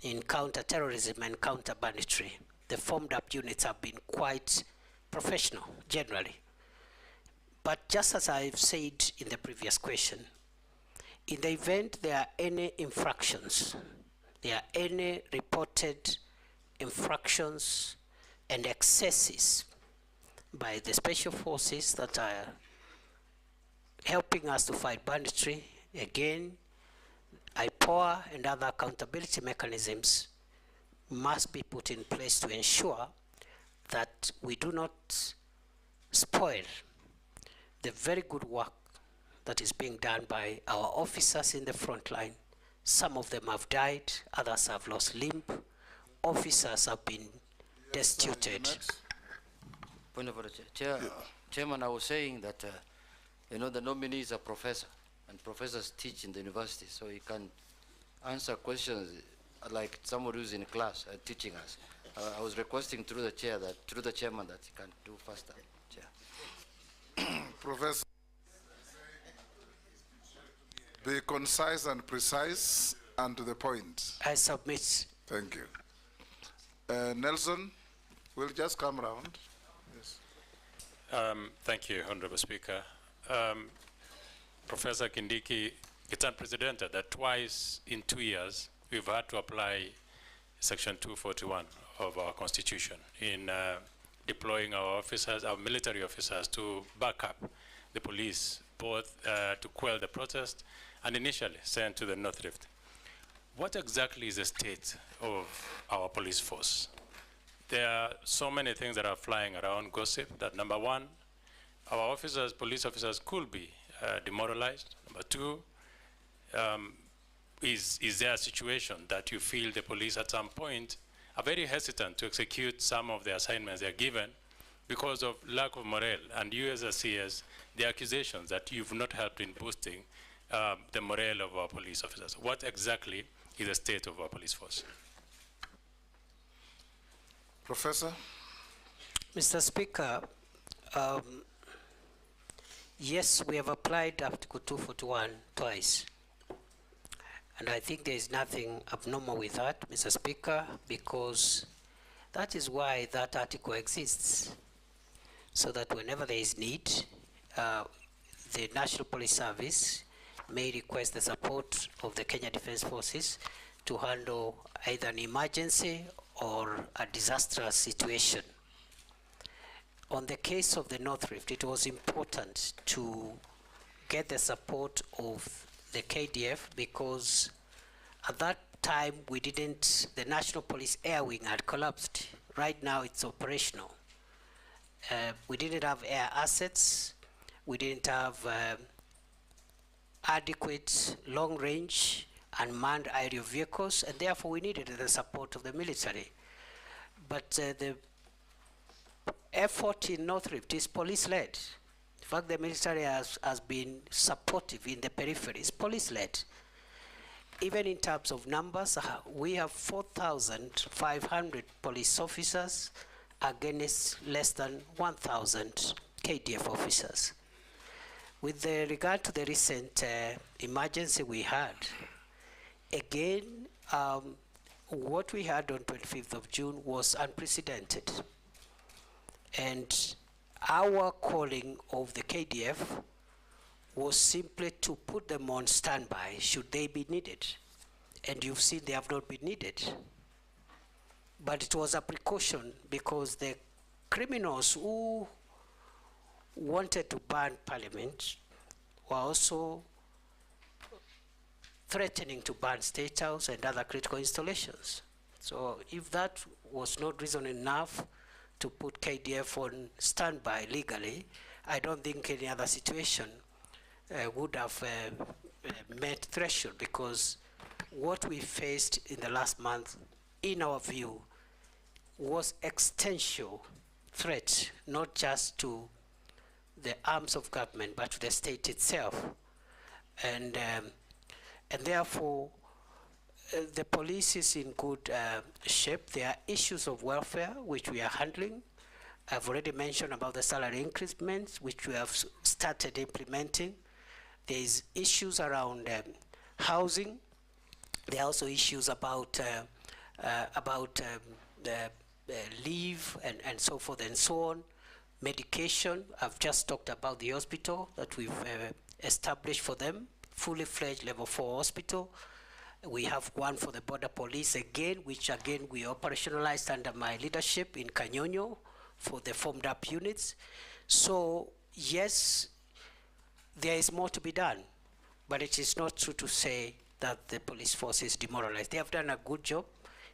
in counter-terrorism and counter-banditry, the formed up units, have been quite professional, generally. But just as I've said in the previous question, in the event there are any infractions, there are any reported infractions and excesses by the special forces that are helping us to fight banditry, again, IPOA and other accountability mechanisms must be put in place to ensure that we do not spoil the very good work that is being done by our officers in the front line. Some of them have died, others have lost limb, officers have been destituted. Point of order, Chairman, I was saying that, you know, the nominee is a professor, and professors teach in the university, so he can answer questions like somebody who's in class teaching us. I was requesting through the chair that, through the chairman, that he can do faster. Chair. Professor, be concise and precise and to the point. I submit. Thank you. Nelson, we'll just come around. Yes. Thank you, Honorable Speaker. Professor Kindiki, it's unprecedented that twice in 2 years we've had to apply Section 241 of our Constitution in deploying our officers, our military officers, to back up the police, both to quell the protest and initially sent to the North Rift. What exactly is the state of our police force? There are so many things that are flying around gossip that, number one, our officers, police officers could be demoralized. Number two, is there a situation that you feel the police at some point are very hesitant to execute some of the assignments they're given because of lack of morale? And you as a CS, the accusations that you've not helped in boosting the morale of our police officers. What exactly is the state of our police force? Professor? Mr. Speaker, yes, we have applied Article 241 twice. And I think there is nothing abnormal with that, Mr. Speaker, because that is why that article exists. So that whenever there is need, the National Police Service may request the support of the Kenya Defence Forces to handle either an emergency or a disastrous situation. On the case of the North Rift, it was important to get the support of the KDF because at that time the National Police Air Wing had collapsed. Right now it's operational. We didn't have air assets, we didn't have adequate long-range unmanned aerial vehicles, and therefore we needed the support of the military. But the effort in North Rift is police-led. In fact, the military has been supportive in the periphery. It's police-led. Even in terms of numbers, we have 4,500 police officers against less than 1,000 KDF officers. With regard to the recent emergency we had, again, what we had on 25th of June was unprecedented. And our calling of the KDF was simply to put them on standby should they be needed. And you've seen they have not been needed. But it was a precaution because the criminals who wanted to burn Parliament were also threatening to burn State House and other critical installations. So if that was not reason enough to put KDF on standby legally, I don't think any other situation would have met threshold, because what we faced in the last month, in our view, was existential threat, not just to the arms of government, but to the state itself. And therefore, the police is in good shape. There are issues of welfare, which we are handling. I've already mentioned about the salary increments, which we have started implementing. There's issues around housing. There are also issues about leave and so forth and so on. Medication, I've just talked about the hospital that we've established for them, fully fledged level 4 hospital. We have one for the border police again, which again we operationalized under my leadership in Kanyonyo for the formed up units. So yes, there is more to be done, but it is not true to say that the police force is demoralized. They have done a good job,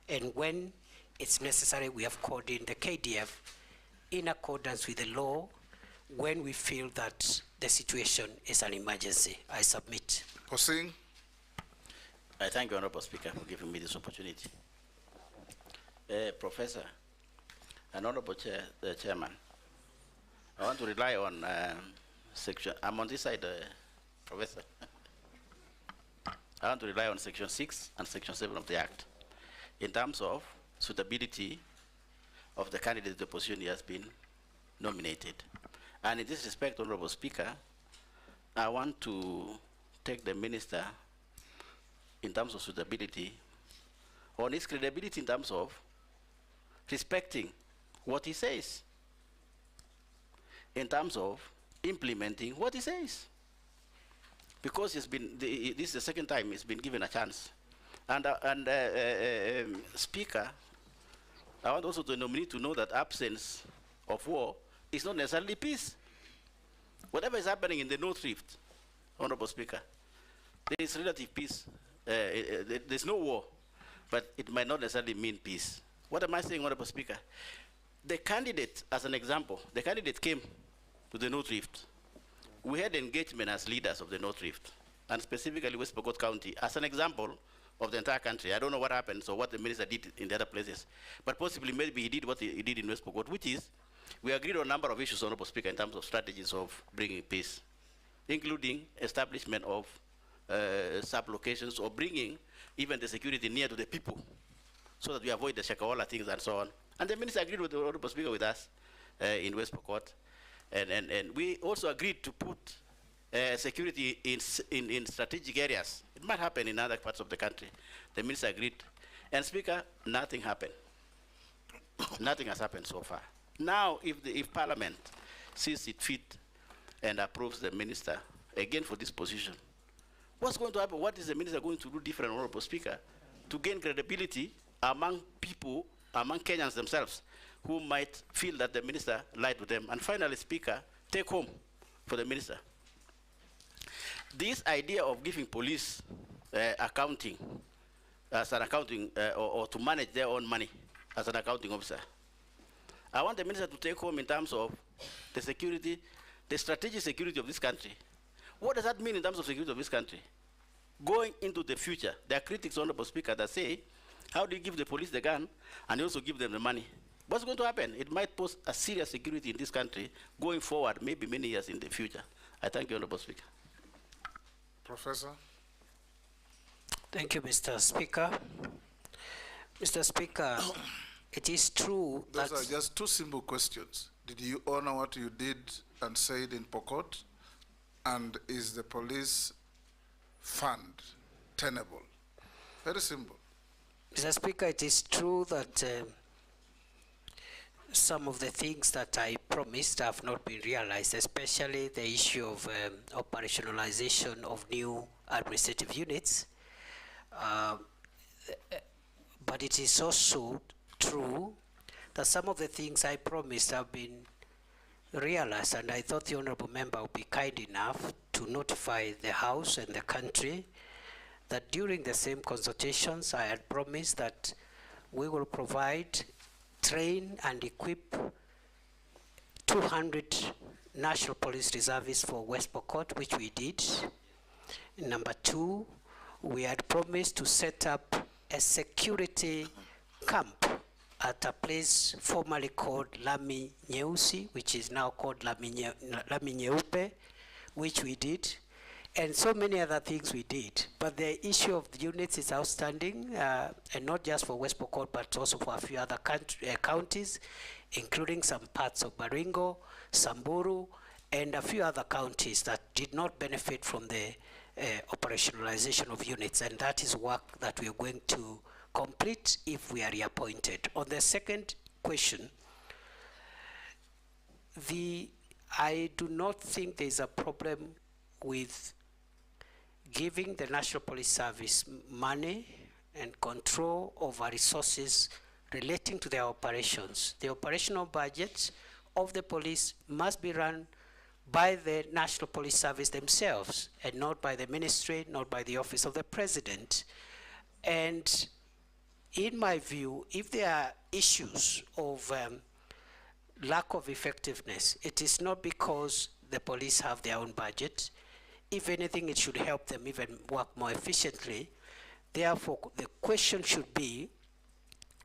and when it's necessary, we have called in the KDF in accordance with the law when we feel that the situation is an emergency. I submit. Hosing. I thank you, Honorable Speaker, for giving me this opportunity. Professor, and Honorable Chairman, I want to rely on section, I'm on this side, Professor. I want to rely on Section 6 and Section 7 of the Act in terms of suitability of the candidate to the position he has been nominated. And in this respect, Honorable Speaker, I want to take the Minister in terms of suitability on his credibility in terms of respecting what he says, in terms of implementing what he says. Because this is the second time he's been given a chance. And Speaker, I want also the nominee to know that absence of war is not necessarily peace. Whatever is happening in the North Rift, Honorable Speaker, there is relative peace. There's no war, but it might not necessarily mean peace. What am I saying, Honorable Speaker? The candidate, as an example, the candidate came to the North Rift. We had engagement as leaders of the North Rift, and specifically West Pokot County, as an example of the entire country. I don't know what happened, so what the minister did in the other places, but possibly maybe he did what he did in West Pokot, which is, we agreed on a number of issues, Honorable Speaker, in terms of strategies of bringing peace, including establishment of sub-locations or bringing even the security near to the people so that we avoid the Shakaola things and so on. And the minister agreed with the Honorable Speaker with us in West Pokot. And we also agreed to put security in strategic areas. It might happen in other parts of the country. The minister agreed. And Speaker, nothing happened. Nothing has happened so far. Now, if Parliament sees it fit and approves the minister again for this position, what's going to happen? What is the minister going to do different, Honorable Speaker, to gain credibility among people, among Kenyans themselves, who might feel that the minister lied to them? And finally, Speaker, take home for the minister. This idea of giving police accounting, as an accounting, or to manage their own money as an accounting officer, I want the minister to take home in terms of the security, the strategic security of this country. What does that mean in terms of security of this country? Going into the future, there are critics, Honorable Speaker, that say, how do you give the police the gun and you also give them the money? What's going to happen? It might pose a serious security in this country going forward, maybe many years in the future. I thank you, Honorable Speaker. Professor. Thank you, Mr. Speaker. Mr. Speaker, it is true that... Those are just two simple questions. Did you honor what you did and said in Pokot? And is the police fund tenable? Very simple. Mr. Speaker, it is true that some of the things that I promised have not been realized, especially the issue of operationalization of new administrative units. But it is also true that some of the things I promised have been realized, and I thought the honorable member would be kind enough to notify the House and the country that during the same consultations I had promised that we will provide, train and equip 200 National Police Reservists for West Pokot, which we did. Number two, we had promised to set up a security camp at a place formerly called Lami Nyeusi, which is now called Lami Nyeupe, which we did, and so many other things we did. But the issue of the units is outstanding, and not just for West Pokot, but also for a few other counties, including some parts of Baringo, Samburu, and a few other counties that did not benefit from the operationalization of units, and that is work that we are going to complete if we are reappointed. On the second question, I do not think there is a problem with giving the National Police Service money and control over resources relating to their operations. The operational budgets of the police must be run by the National Police Service themselves, and not by the ministry, not by the Office of the President. And in my view, if there are issues of lack of effectiveness, it is not because the police have their own budget. If anything, it should help them even work more efficiently. Therefore, the question should be,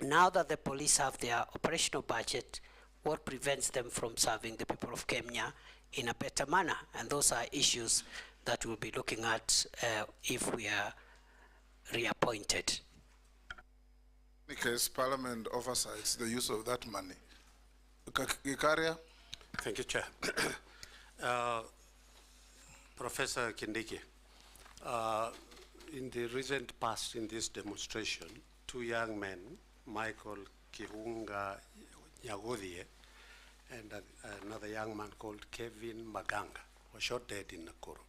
now that the police have their operational budget, what prevents them from serving the people of Kenya in a better manner? And those are issues that we'll be looking at if we are reappointed. In any case, Parliament oversights the use of that money. Gikaria? Thank you, Chair. Professor Kindiki, in the recent past in this demonstration, two young men, Michael Kihunga Nyagodhie and another young man called Kevin Maganga, were shot dead in Nakuru.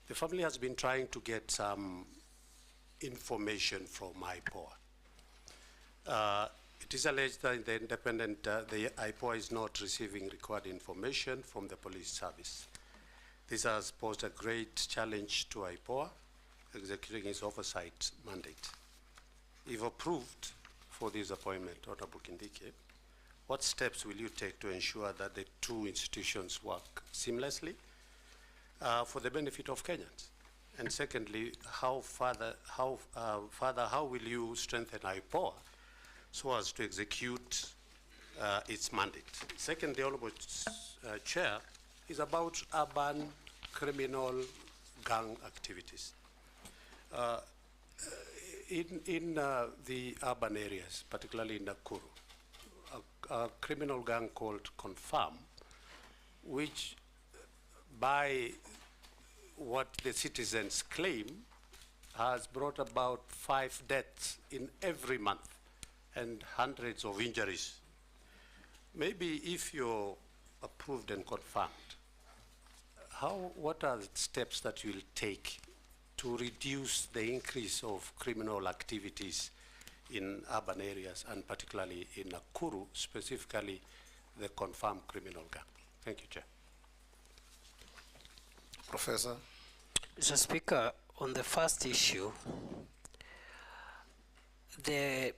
The family has been trying to get some information from IPOA. It is alleged that the IPOA is not receiving required information from the police service. This has posed a great challenge to IPOA executing its oversight mandate. If approved for this appointment, Honorable Kindiki, what steps will you take to ensure that the two institutions work seamlessly for the benefit of Kenyans? And secondly, how will you strengthen IPOA so as to execute its mandate? Second, the Honorable Chair, is about urban criminal gang activities. In the urban areas, particularly in Nakuru, a criminal gang called Confirm, which by what the citizens claim has brought about 5 deaths in every month and hundreds of injuries. Maybe if you're approved and confirmed, what are the steps that you'll take to reduce the increase of criminal activities in urban areas, and particularly in Nakuru, specifically the confirmed criminal gang? Thank you, Chair. Professor. Mr. Speaker, on the first issue, the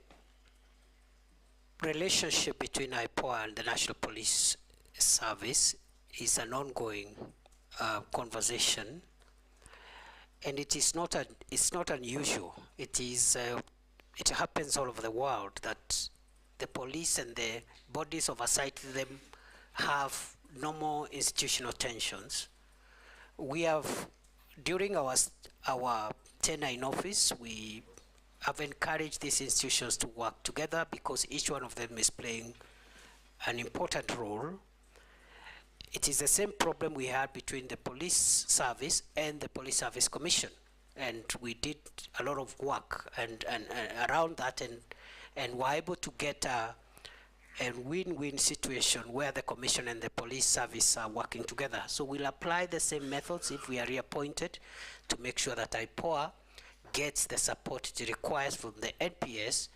relationship between IPOA and the National Police Service is an ongoing conversation, and it's not unusual. It happens all over the world that the police and the bodies oversight them have normal institutional tensions. We have, during our tenure in office, we have encouraged these institutions to work together because each one of them is playing an important role. It is the same problem we had between the police service and the Police Service Commission, and we did a lot of work and around that, and were able to get a win-win situation where the Commission and the police service are working together. So we'll apply the same methods if we are reappointed to make sure that IPOA gets the support it requires from the NPS,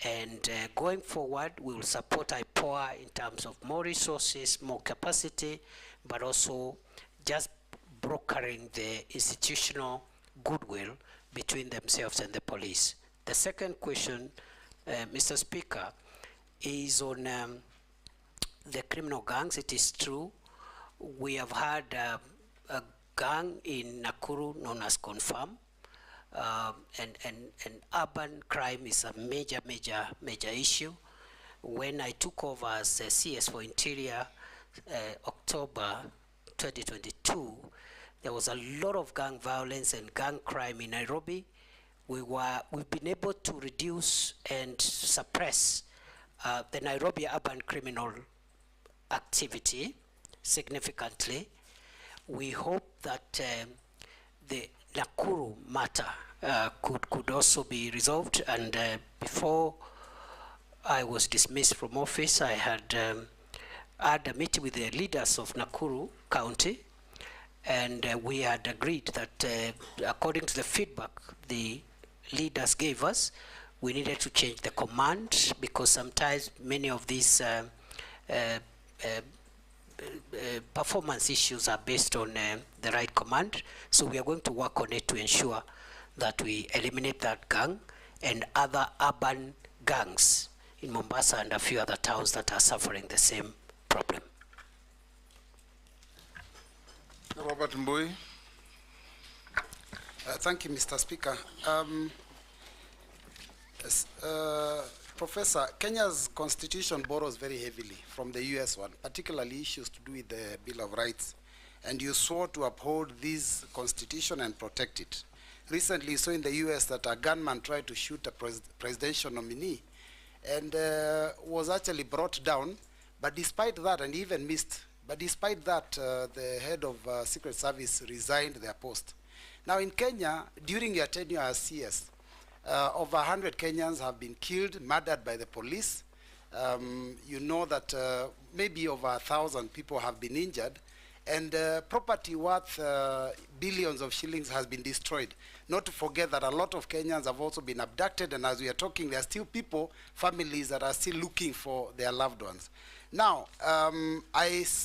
and going forward we will support IPOA in terms of more resources, more capacity, but also just brokering the institutional goodwill between themselves and the police. The second question, Mr. Speaker, is on the criminal gangs. It is true, we have had a gang in Nakuru known as Confirm, and urban crime is a major issue. When I took over as CS for Interior, October 2022, there was a lot of gang violence and gang crime in Nairobi. We've been able to reduce and suppress the Nairobi urban criminal activity significantly. We hope that the Nakuru matter could also be resolved, and before I was dismissed from office, I had had a meeting with the leaders of Nakuru County, and we had agreed that according to the feedback the leaders gave us, we needed to change the command, because sometimes many of these performance issues are based on the right command. So we are going to work on it to ensure that we eliminate that gang and other urban gangs in Mombasa and a few other towns that are suffering the same problem. Robert Mbui. Thank you, Mr. Speaker. Professor, Kenya's constitution borrows very heavily from the US one, particularly issues to do with the Bill of Rights. And you swore to uphold this constitution and protect it. Recently, you saw in the US that a gunman tried to shoot a presidential nominee and was actually brought down, but despite that, and even missed, but despite that, the head of Secret Service resigned their post. Now in Kenya, during your tenure as CS, over 100 Kenyans have been killed, murdered by the police. You know that maybe over 1,000 people have been injured, And property worth billions of shillings has been destroyed. Not to forget that a lot of Kenyans have also been abducted, and as we are talking, there are still people, families that are still looking for their loved ones. Now,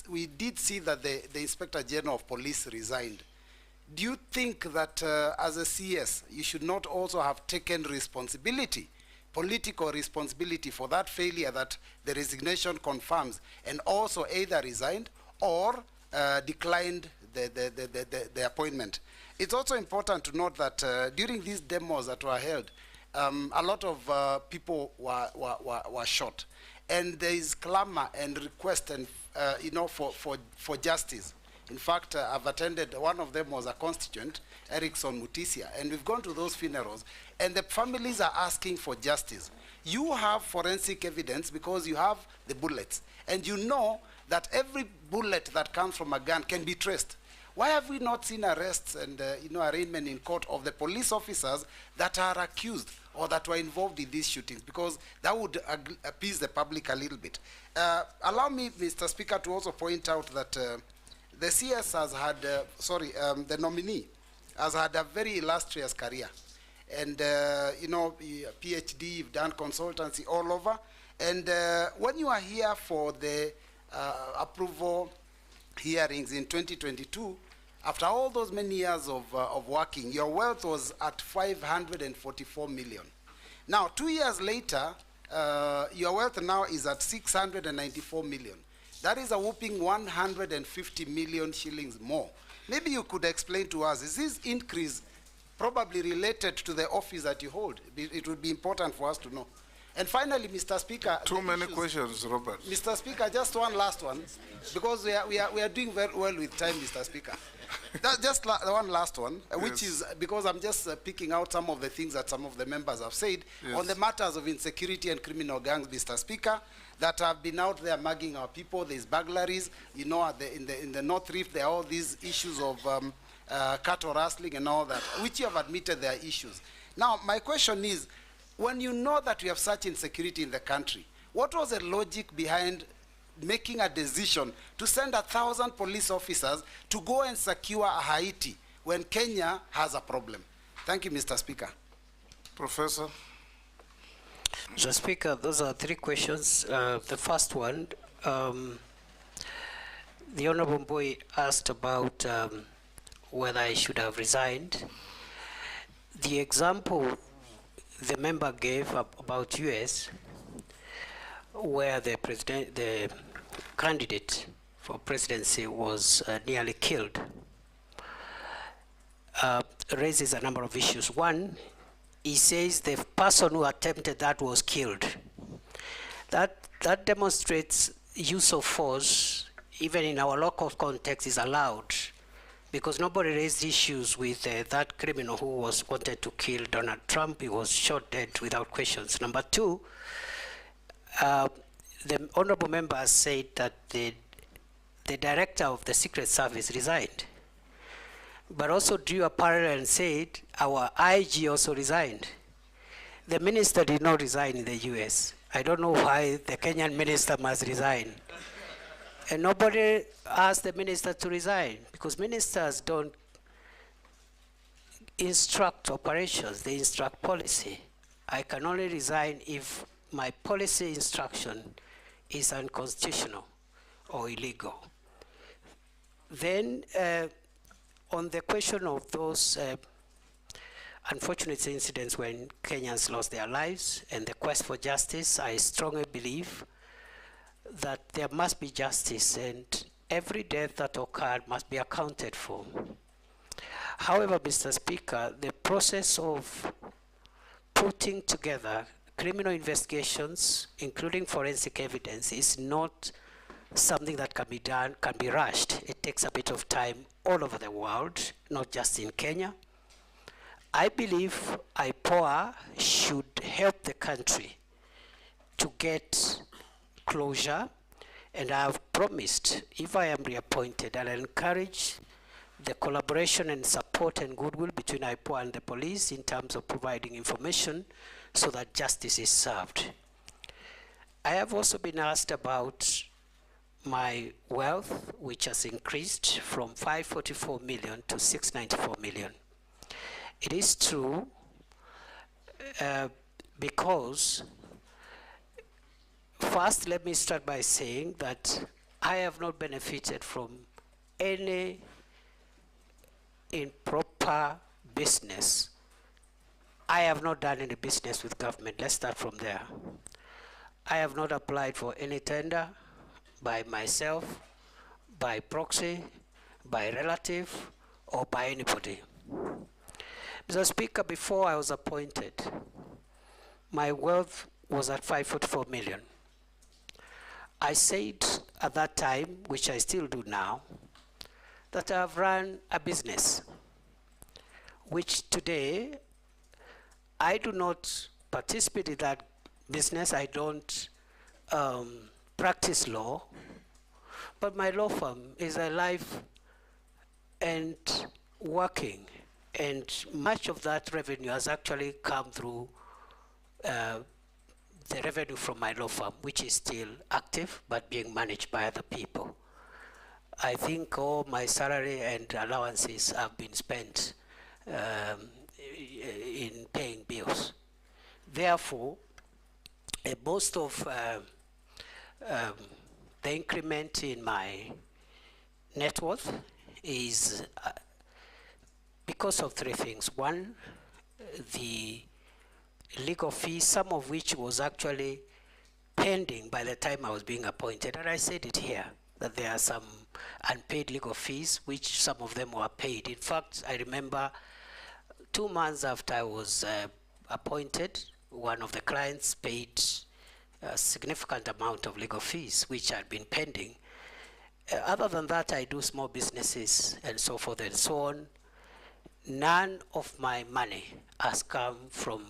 we did see that the Inspector General of Police resigned. Do you think that as a CS, you should not also have taken responsibility, political responsibility for that failure that the resignation confirms, and also either resigned or declined the appointment? It's also important to note that during these demos that were held, a lot of people were shot. And there is clamor and request and, for justice. In fact, I've attended, one of them was a constituent, Erickson Mutisia, and we've gone to those funerals, and the families are asking for justice. You have forensic evidence because you have the bullets, and you know that every bullet that comes from a gun can be traced. Why have we not seen arrests and arraignment in court of the police officers that are accused or that were involved in these shootings? Because that would appease the public a little bit. Allow me, Mr. Speaker, to also point out that the CS has had, the nominee has had a very illustrious career. And, PhD, you've done consultancy all over. And when you are here for the approval hearings in 2022, after all those many years of working, your wealth was at 544 million. Now, 2 years later, your wealth now is at 694 million. That is a whopping 150 million shillings more. Maybe you could explain to us, is this increase probably related to the office that you hold? It would be important for us to know. And finally, Mr. Speaker, too many questions, Robert. Mr. Speaker, just one last one, because we are doing very well with time, Mr. Speaker. Just one last one, which is because I'm just picking out some of the things that some of the members have said on the matters of insecurity and criminal gangs, Mr. Speaker, that have been out there mugging our people. There's burglaries, in the North Rift, there are all these issues of cattle rustling and all that, which you have admitted there are issues. Now, my question is, when you know that we have such insecurity in the country, what was the logic behind making a decision to send 1,000 police officers to go and secure Haiti when Kenya has a problem? Thank you, Mr. Speaker. Professor. Mr. Speaker, those are three questions. The first one, the Honorable Boy asked about whether I should have resigned. The example the member gave about US, where the candidate for presidency was nearly killed, raises a number of issues. One, he says the person who attempted that was killed. That demonstrates use of force, even in our local context, is allowed, because nobody raised issues with that criminal who was wanted to kill Donald Trump. He was shot dead without questions. Number two, the honorable member has said that the director of the Secret Service resigned, but also drew a parallel and said our IG also resigned. The minister did not resign in the US. I don't know why the Kenyan minister must resign. And nobody asked the minister to resign, because ministers don't instruct operations, they instruct policy. I can only resign if my policy instruction is unconstitutional or illegal. Then on the question of those unfortunate incidents when Kenyans lost their lives and the quest for justice, I strongly believe that there must be justice, and every death that occurred must be accounted for. However, Mr. Speaker, the process of putting together criminal investigations, including forensic evidence, is not something that can be done, can be rushed. It takes a bit of time all over the world, not just in Kenya. I believe IPOA should help the country to get closure, and I have promised, if I am reappointed, I'll encourage the collaboration and support and goodwill between IPOA and the police in terms of providing information so that justice is served. I have also been asked about my wealth, which has increased from 544 million to 694 million. It is true because, first, let me start by saying that I have not benefited from any improper business. I have not done any business with government. Let's start from there. I have not applied for any tender by myself, by proxy, by relative, or by anybody. Mr. Speaker, before I was appointed, my wealth was at 544 million. I said at that time, which I still do now, that I have run a business, which today I do not participate in that business. I don't practice law, but my law firm is alive and working, and much of that revenue has actually come through the revenue from my law firm, which is still active but being managed by other people. I think all my salary and allowances have been spent in paying bills. Therefore, most of the increment in my net worth is because of three things. One, the legal fees, some of which was actually pending by the time I was being appointed, and I said it here, that there are some unpaid legal fees, which some of them were paid. In fact, I remember 2 months after I was appointed, one of the clients paid a significant amount of legal fees, which had been pending. Other than that, I do small businesses and so forth and so on. None of my money has come from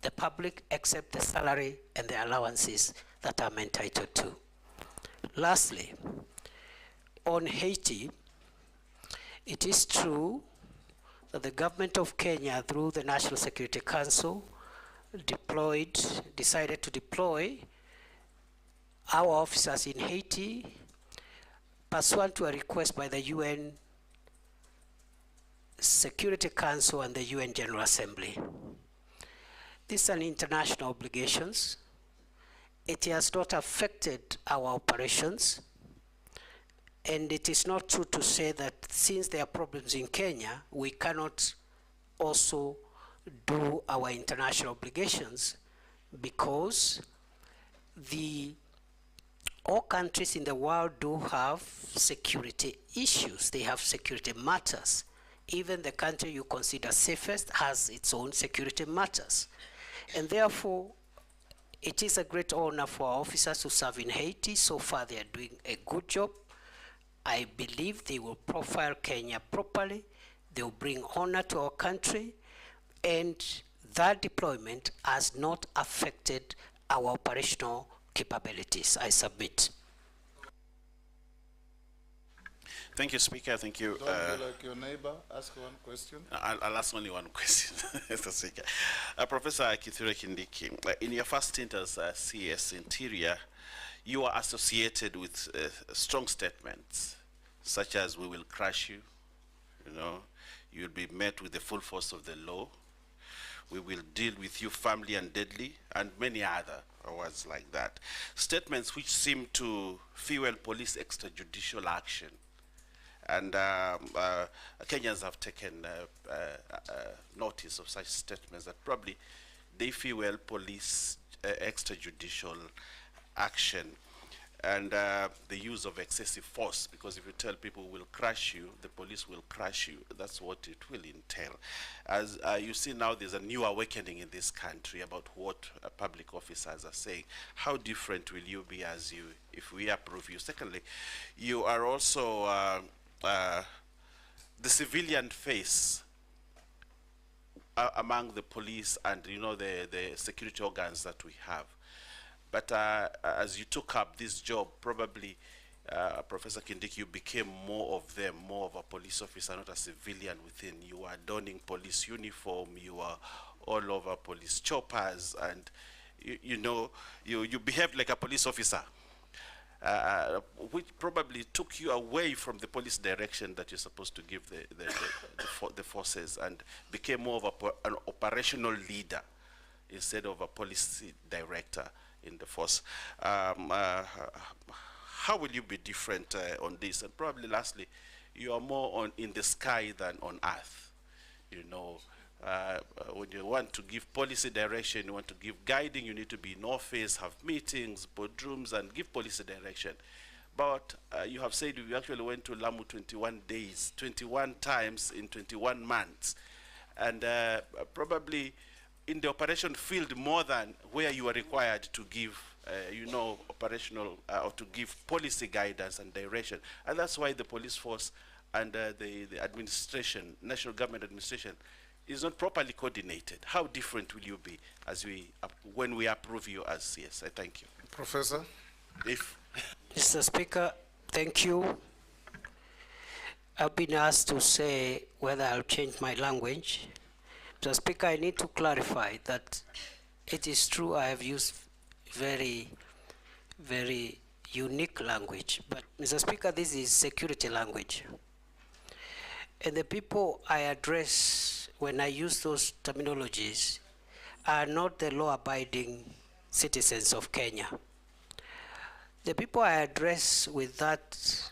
the public except the salary and the allowances that I'm entitled to. Lastly, on Haiti, it is true that the government of Kenya, through the National Security Council, decided to deploy our officers in Haiti pursuant to a request by the UN Security Council and the UN General Assembly. These are international obligations. It has not affected our operations, and it is not true to say that since there are problems in Kenya, we cannot also do our international obligations, because all countries in the world do have security issues. They have security matters. Even the country you consider safest has its own security matters. And therefore, it is a great honor for our officers to serve in Haiti. So far, they are doing a good job. I believe they will profile Kenya properly. They will bring honor to our country. And that deployment has not affected our operational capabilities. I submit. Thank you, Speaker. Thank you. Don't be like your neighbor. Ask one question. I'll ask only one question, Mr. Speaker. Professor Kindiki, in your first stint as CS Interior, you are associated with strong statements, such as "we will crush you," you'll be met with the full force of the law, "we will deal with you firmly and deadly," and many other words like that. Statements which seem to fuel police extrajudicial action. And Kenyans have taken notice of such statements that probably they fuel police extrajudicial action, and the use of excessive force, because if you tell people we'll crush you, the police will crush you. That's what it will entail. As you see now, there's a new awakening in this country about what public officers are saying. How different will you be if we approve you? Secondly, you are also the civilian face among the police and the security organs that we have. But as you took up this job, probably Professor Kindiki, you became more of them, more of a police officer, not a civilian within. You are donning police uniform, you are all over police choppers, and you behave like a police officer. which probably took you away from the police direction that you're supposed to give the forces, and became more of an operational leader instead of a policy director in the force. How will you be different on this? And probably lastly, you are more in the sky than on earth. You know, when you want to give policy direction, you want to give guiding, you need to be in office, have meetings, boardrooms, and give policy direction. But you have said you actually went to Lamu 21 days, 21 times in 21 months. And probably in the operation field more than where you are required to give you know, operational or to give policy guidance and direction. And that's why the police force and the administration, national government administration, is not properly coordinated. How different will you be as when we approve you as CS? I thank you. Professor? Mr. Speaker, thank you. I've been asked to say whether I'll change my language. Mr. Speaker, I need to clarify that it is true I have used very, very unique language. But Mr. Speaker, this is security language. And the people I address when I use those terminologies are not the law-abiding citizens of Kenya. The people I address with that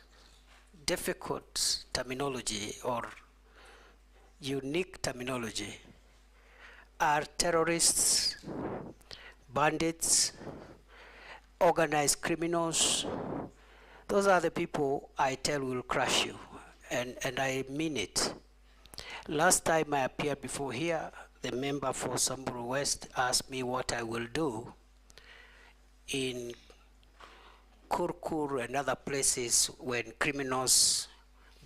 difficult terminology or unique terminology are terrorists, bandits, organized criminals. Those are the people I tell will crush you, and I mean it. Last time I appeared before here, the member for Samburu West asked me what I will do in Kurkur and other places when criminals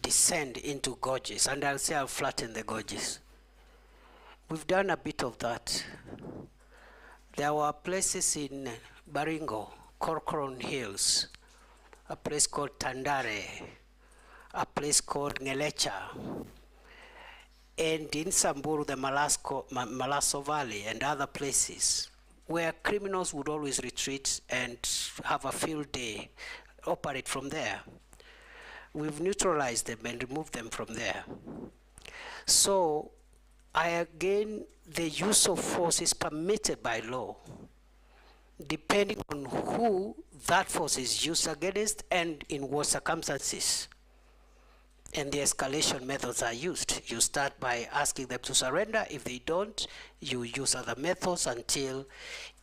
descend into gorges, and I'll say I'll flatten the gorges. We've done a bit of that. There were places in Baringo, Corcoran Hills, a place called Tandare, a place called Ngelecha, and in Samburu, the Malaso Valley and other places where criminals would always retreat and have a field day, operate from there. We've neutralized them and removed them from there. So, again, the use of force is permitted by law, depending on who that force is used against and in what circumstances. And the escalation methods are used. You start by asking them to surrender. If they don't, you use other methods until,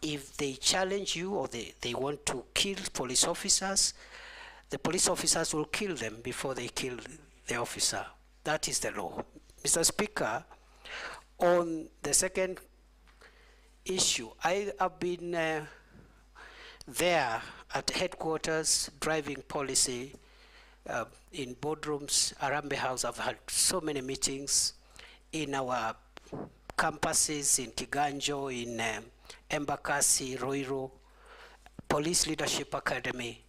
if they challenge you or they want to kill police officers, the police officers will kill them before they kill the officer. That is the law. Mr. Speaker, on the second issue, I have been there at headquarters driving policy in boardrooms. Arambe House, I've had so many meetings in our campuses in Kiganjo, in Embakasi, Roiro, Police Leadership Academy.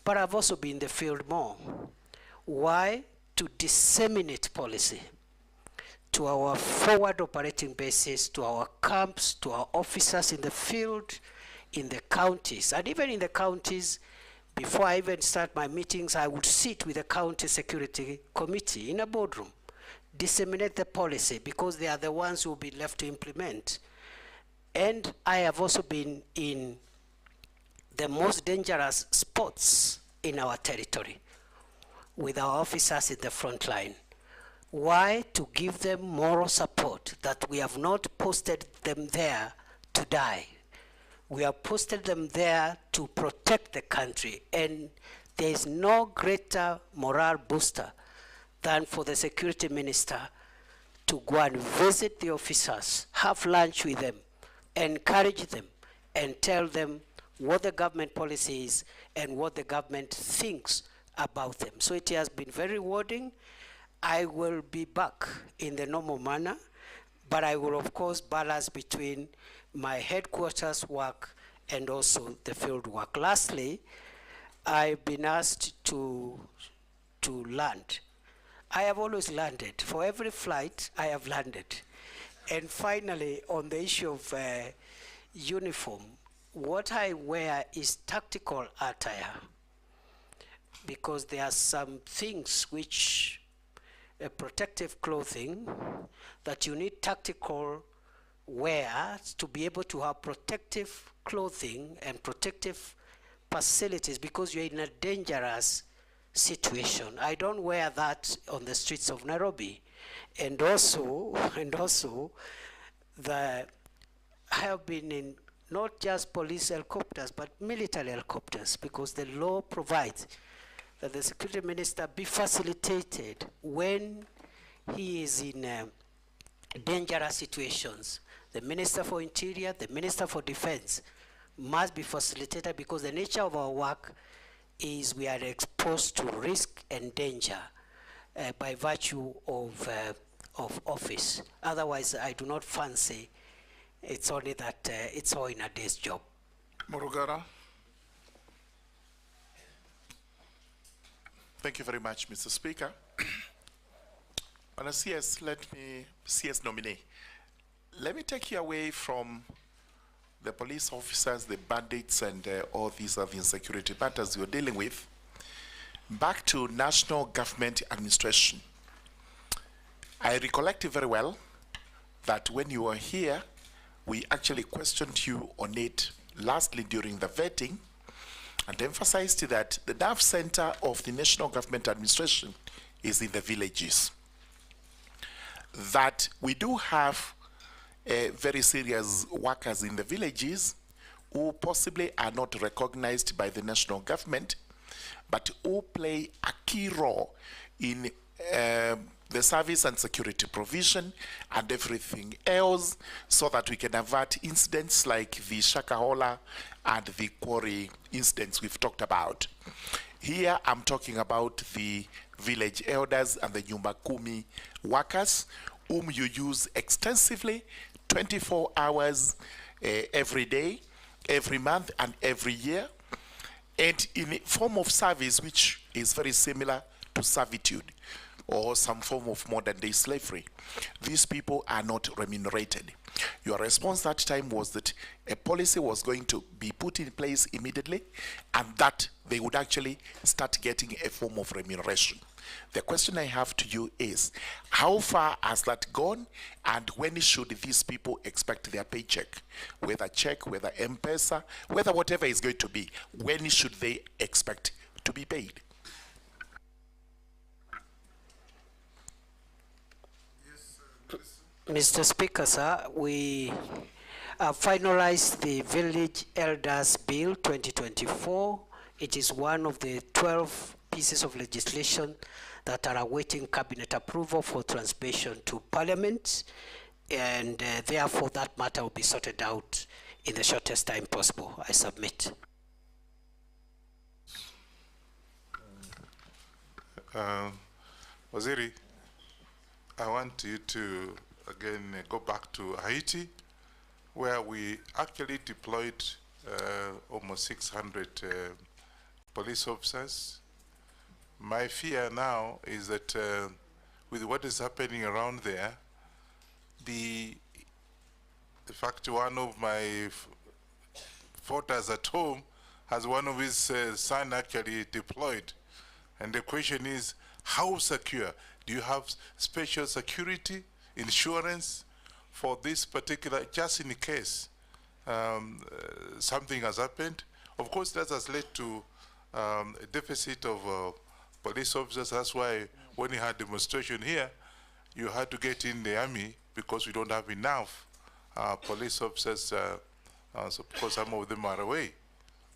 But I've also been in the field more. Why? To disseminate policy to our forward operating bases, to our camps, to our officers in the field, in the counties. And even in the counties, before I even start my meetings, I would sit with the county security committee in a boardroom, disseminate the policy, because they are the ones who will be left to implement. And I have also been in the most dangerous spots in our territory with our officers in the front line. Why? To give them moral support, that we have not posted them there to die. We have posted them there to protect the country, and there is no greater morale booster than for the security minister to go and visit the officers, have lunch with them, encourage them, and tell them what the government policy is and what the government thinks about them. So it has been very rewarding. I will be back in the normal manner, but I will of course balance between my headquarters work and also the field work. Lastly, I've been asked to land. I have always landed. For every flight, I have landed. And finally, on the issue of uniform, what I wear is tactical attire. because there are some things which protective clothing that you need tactical wear to be able to have protective clothing and protective facilities because you're in a dangerous situation. I don't wear that on the streets of Nairobi. And also, I have been in not just police helicopters, but military helicopters, because the law provides that the security minister be facilitated when he is in dangerous situations. The Minister for Interior, the Minister for Defense must be facilitated because the nature of our work is we are exposed to risk and danger by virtue of office. Otherwise, I do not fancy it's only that it's all in a day's job. Murugara. Thank you very much, Mr. Speaker. On a CS nominee, let me take you away from the police officers, the bandits, and all these other insecurity matters you're dealing with, back to national government administration. I recollect very well that when you were here, we actually questioned you on it lastly during the vetting and emphasized that the nerve center of the national government administration is in the villages. That we do have very serious workers in the villages who possibly are not recognized by the national government, but who play a key role in the service and security provision and everything else, so that we can avert incidents like the Shakahola and the quarry incidents we've talked about. Here I'm talking about the village elders and the Nyumba Kumi workers, whom you use extensively 24 hours every day, every month, and every year, and in a form of service which is very similar to servitude or some form of modern day slavery. These people are not remunerated. Your response that time was that a policy was going to be put in place immediately and that they would actually start getting a form of remuneration. The question I have to you is, how far has that gone, and when should these people expect their paycheck? Whether check, whether M-Pesa, whether whatever is going to be, when should they expect to be paid? Mr. Speaker, sir, we have finalized the Village Elders Bill 2024. It is one of the 12 pieces of legislation that are awaiting cabinet approval for transmission to Parliament, and therefore that matter will be sorted out in the shortest time possible. I submit. Waziri, I want you to again go back to Haiti, where we actually deployed almost 600 police officers. My fear now is that with what is happening around there, the fact one of my voters at home has one of his son actually deployed. And the question is, how secure? Do you have special security, insurance for this particular, just in case something has happened? Of course, that has led to a deficit of police officers. That's why when you had demonstration here, you had to get in the army because we don't have enough police officers, so because some of them are away.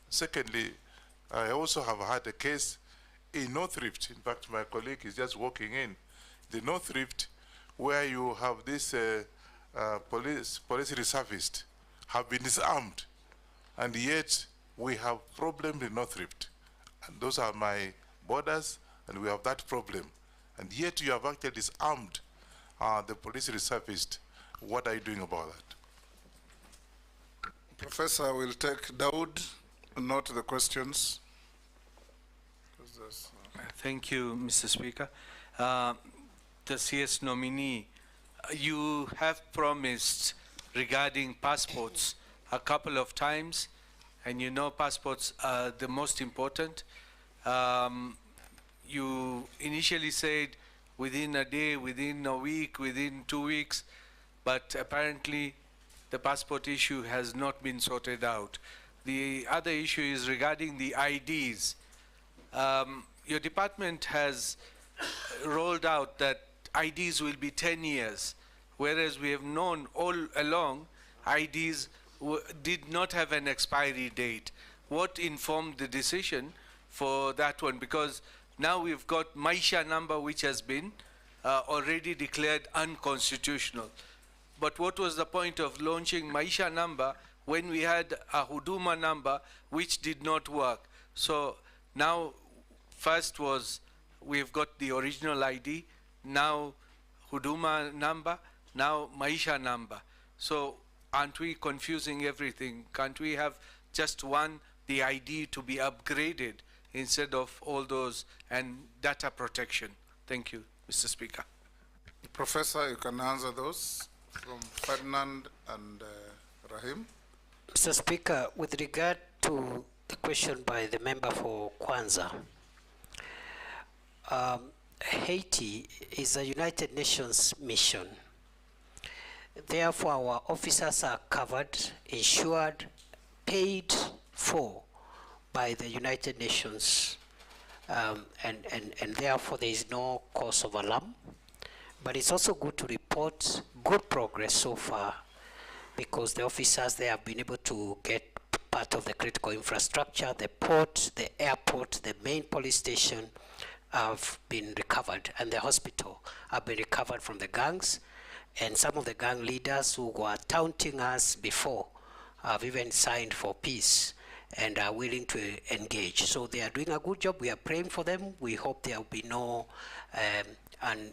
Secondly, I also have had a case in North Rift. In fact, my colleague is just walking in. The North Rift, where you have this police reservists have been disarmed, and yet we have problems in North Rift. And those are my borders, and we have that problem. And yet you have actually disarmed the police reservists. What are you doing about that? Professor will take Daoud, note the questions. Thank you, Mr. Speaker. The CS nominee, you have promised regarding passports a couple of times, and you know passports are the most important. You initially said within a day, within a week, within 2 weeks, but apparently the passport issue has not been sorted out. The other issue is regarding the IDs. Your department has rolled out that IDs will be 10 years, whereas we have known all along IDs did not have an expiry date. What informed the decision for that one? Because now we've got Maisha number, which has been already declared unconstitutional. But what was the point of launching Maisha number when we had a Huduma number which did not work? So now, first was we've got the original ID, now Huduma number, now Maisha number. So aren't we confusing everything? Can't we have just one, the ID to be upgraded instead of all those, and data protection? Thank you, Mr. Speaker. Professor, you can answer those from Ferdinand and Rahim. Mr. Speaker, with regard to the question by the member for Kwanza, Haiti is a United Nations mission. Therefore, our officers are covered, insured, paid for by the United Nations, and therefore there is no cause of alarm. But it's also good to report good progress so far, because the officers, they have been able to get part of the critical infrastructure, the port, the airport, the main police station have been recovered, and the hospital have been recovered from the gangs. And some of the gang leaders who were taunting us before have even signed for peace and are willing to engage. So they are doing a good job. We are praying for them. We hope there will be no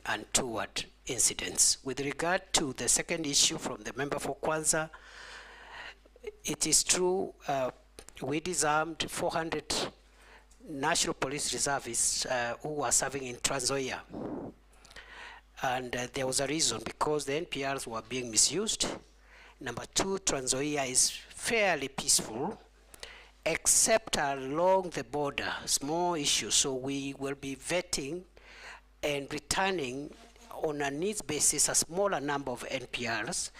untoward incidents. With regard to the second issue from the member for Kwanza, it is true we disarmed 400 National Police Reservists who were serving in Trans Nzoia. And there was a reason, because the NPRs were being misused. Number two, Trans Nzoia is fairly peaceful, except along the border, small issues. So we will be vetting and returning on a needs basis a smaller number of NPRs,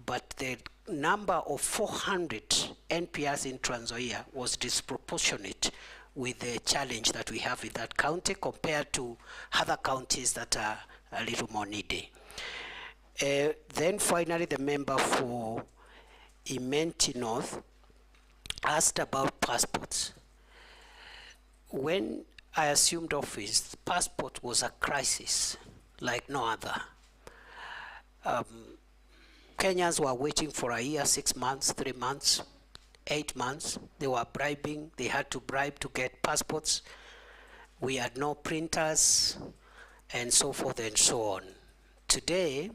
but the number of 400 NPRs in Trans Nzoia was disproportionate with the challenge that we have in that county compared to other counties that are a little more needy. Then finally, the member for Imenti North asked about passports. When I assumed office, passport was a crisis like no other. Kenyans were waiting for a year, 6 months, 3 months, 8 months. They were bribing. They had to bribe to get passports. We had no printers, and so forth and so on. Today,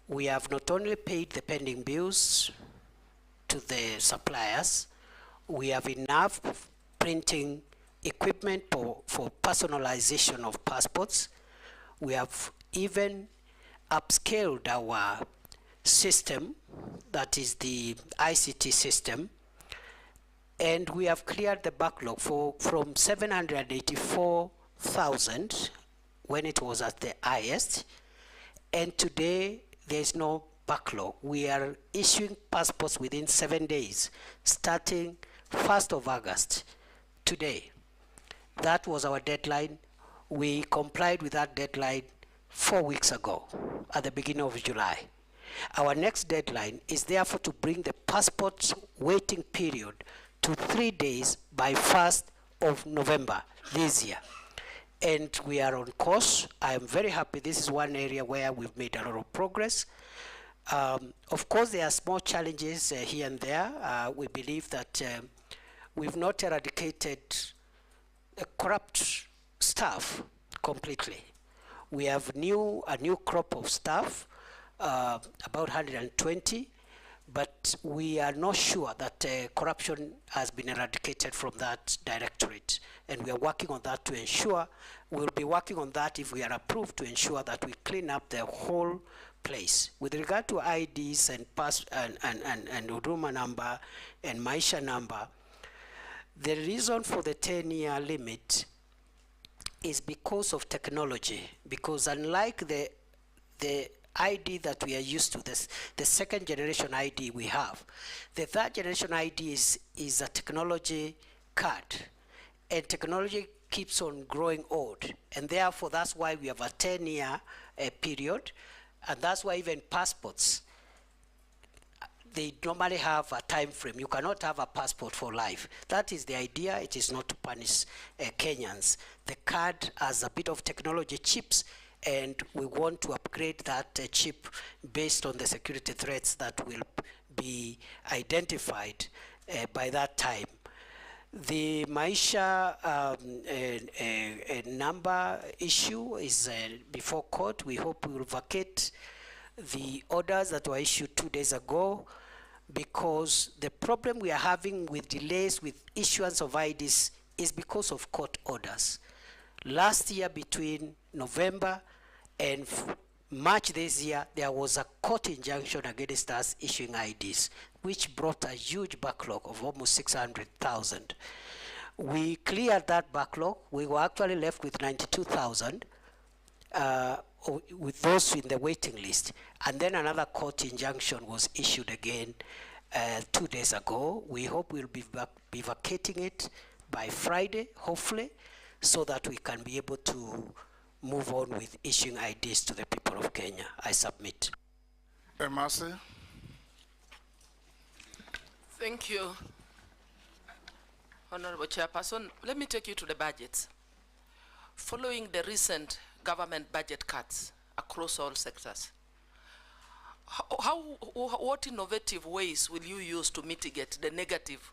we have not only paid the pending bills to the suppliers, we have enough printing equipment for personalization of passports. We have even upscaled our system, that is the ICT system, and we have cleared the backlog from 784,000 when it was at the highest, and today there is no backlog. We are issuing passports within 7 days, starting 1st of August, today. That was our deadline. We complied with that deadline 4 weeks ago, at the beginning of July. Our next deadline is therefore to bring the passport waiting period to 3 days by 1st of November this year. And we are on course. I am very happy. This is one area where we've made a lot of progress. Of course, there are small challenges here and there. We believe that we've not eradicated corrupt staff completely. We have a new crop of staff, about 120, but we are not sure that corruption has been eradicated from that directorate, and we are working on that to ensure, we'll be working on that if we are approved, to ensure that we clean up the whole place. With regard to IDs and Huduma number and Maisha number, The reason for the 10-year limit is because of technology, because unlike the ID that we are used to, the second generation ID we have, the third generation ID is a technology card, and technology keeps on growing old, and therefore that's why we have a 10-year period, and that's why even passports, they normally have a time frame. You cannot have a passport for life. That is the idea. It is not to punish Kenyans. The card has a bit of technology chips, and we want to upgrade that chip based on the security threats that will be identified by that time. The Maisha number issue is before court. We hope we will vacate the orders that were issued 2 days ago, because the problem we are having with delays with issuance of IDs is because of court orders. Last year, between November and March this year, there was a court injunction against us issuing IDs, which brought a huge backlog of almost 600,000. We cleared that backlog. We were actually left with 92,000 with those in the waiting list. And then another court injunction was issued again 2 days ago. We hope we'll be vacating it by Friday, hopefully, so that we can be able to move on with issuing IDs to the people of Kenya. I submit. Mercy. Thank you, Honorable Chairperson. Let me take you to the budgets. Following the recent government budget cuts across all sectors, what innovative ways will you use to mitigate the negative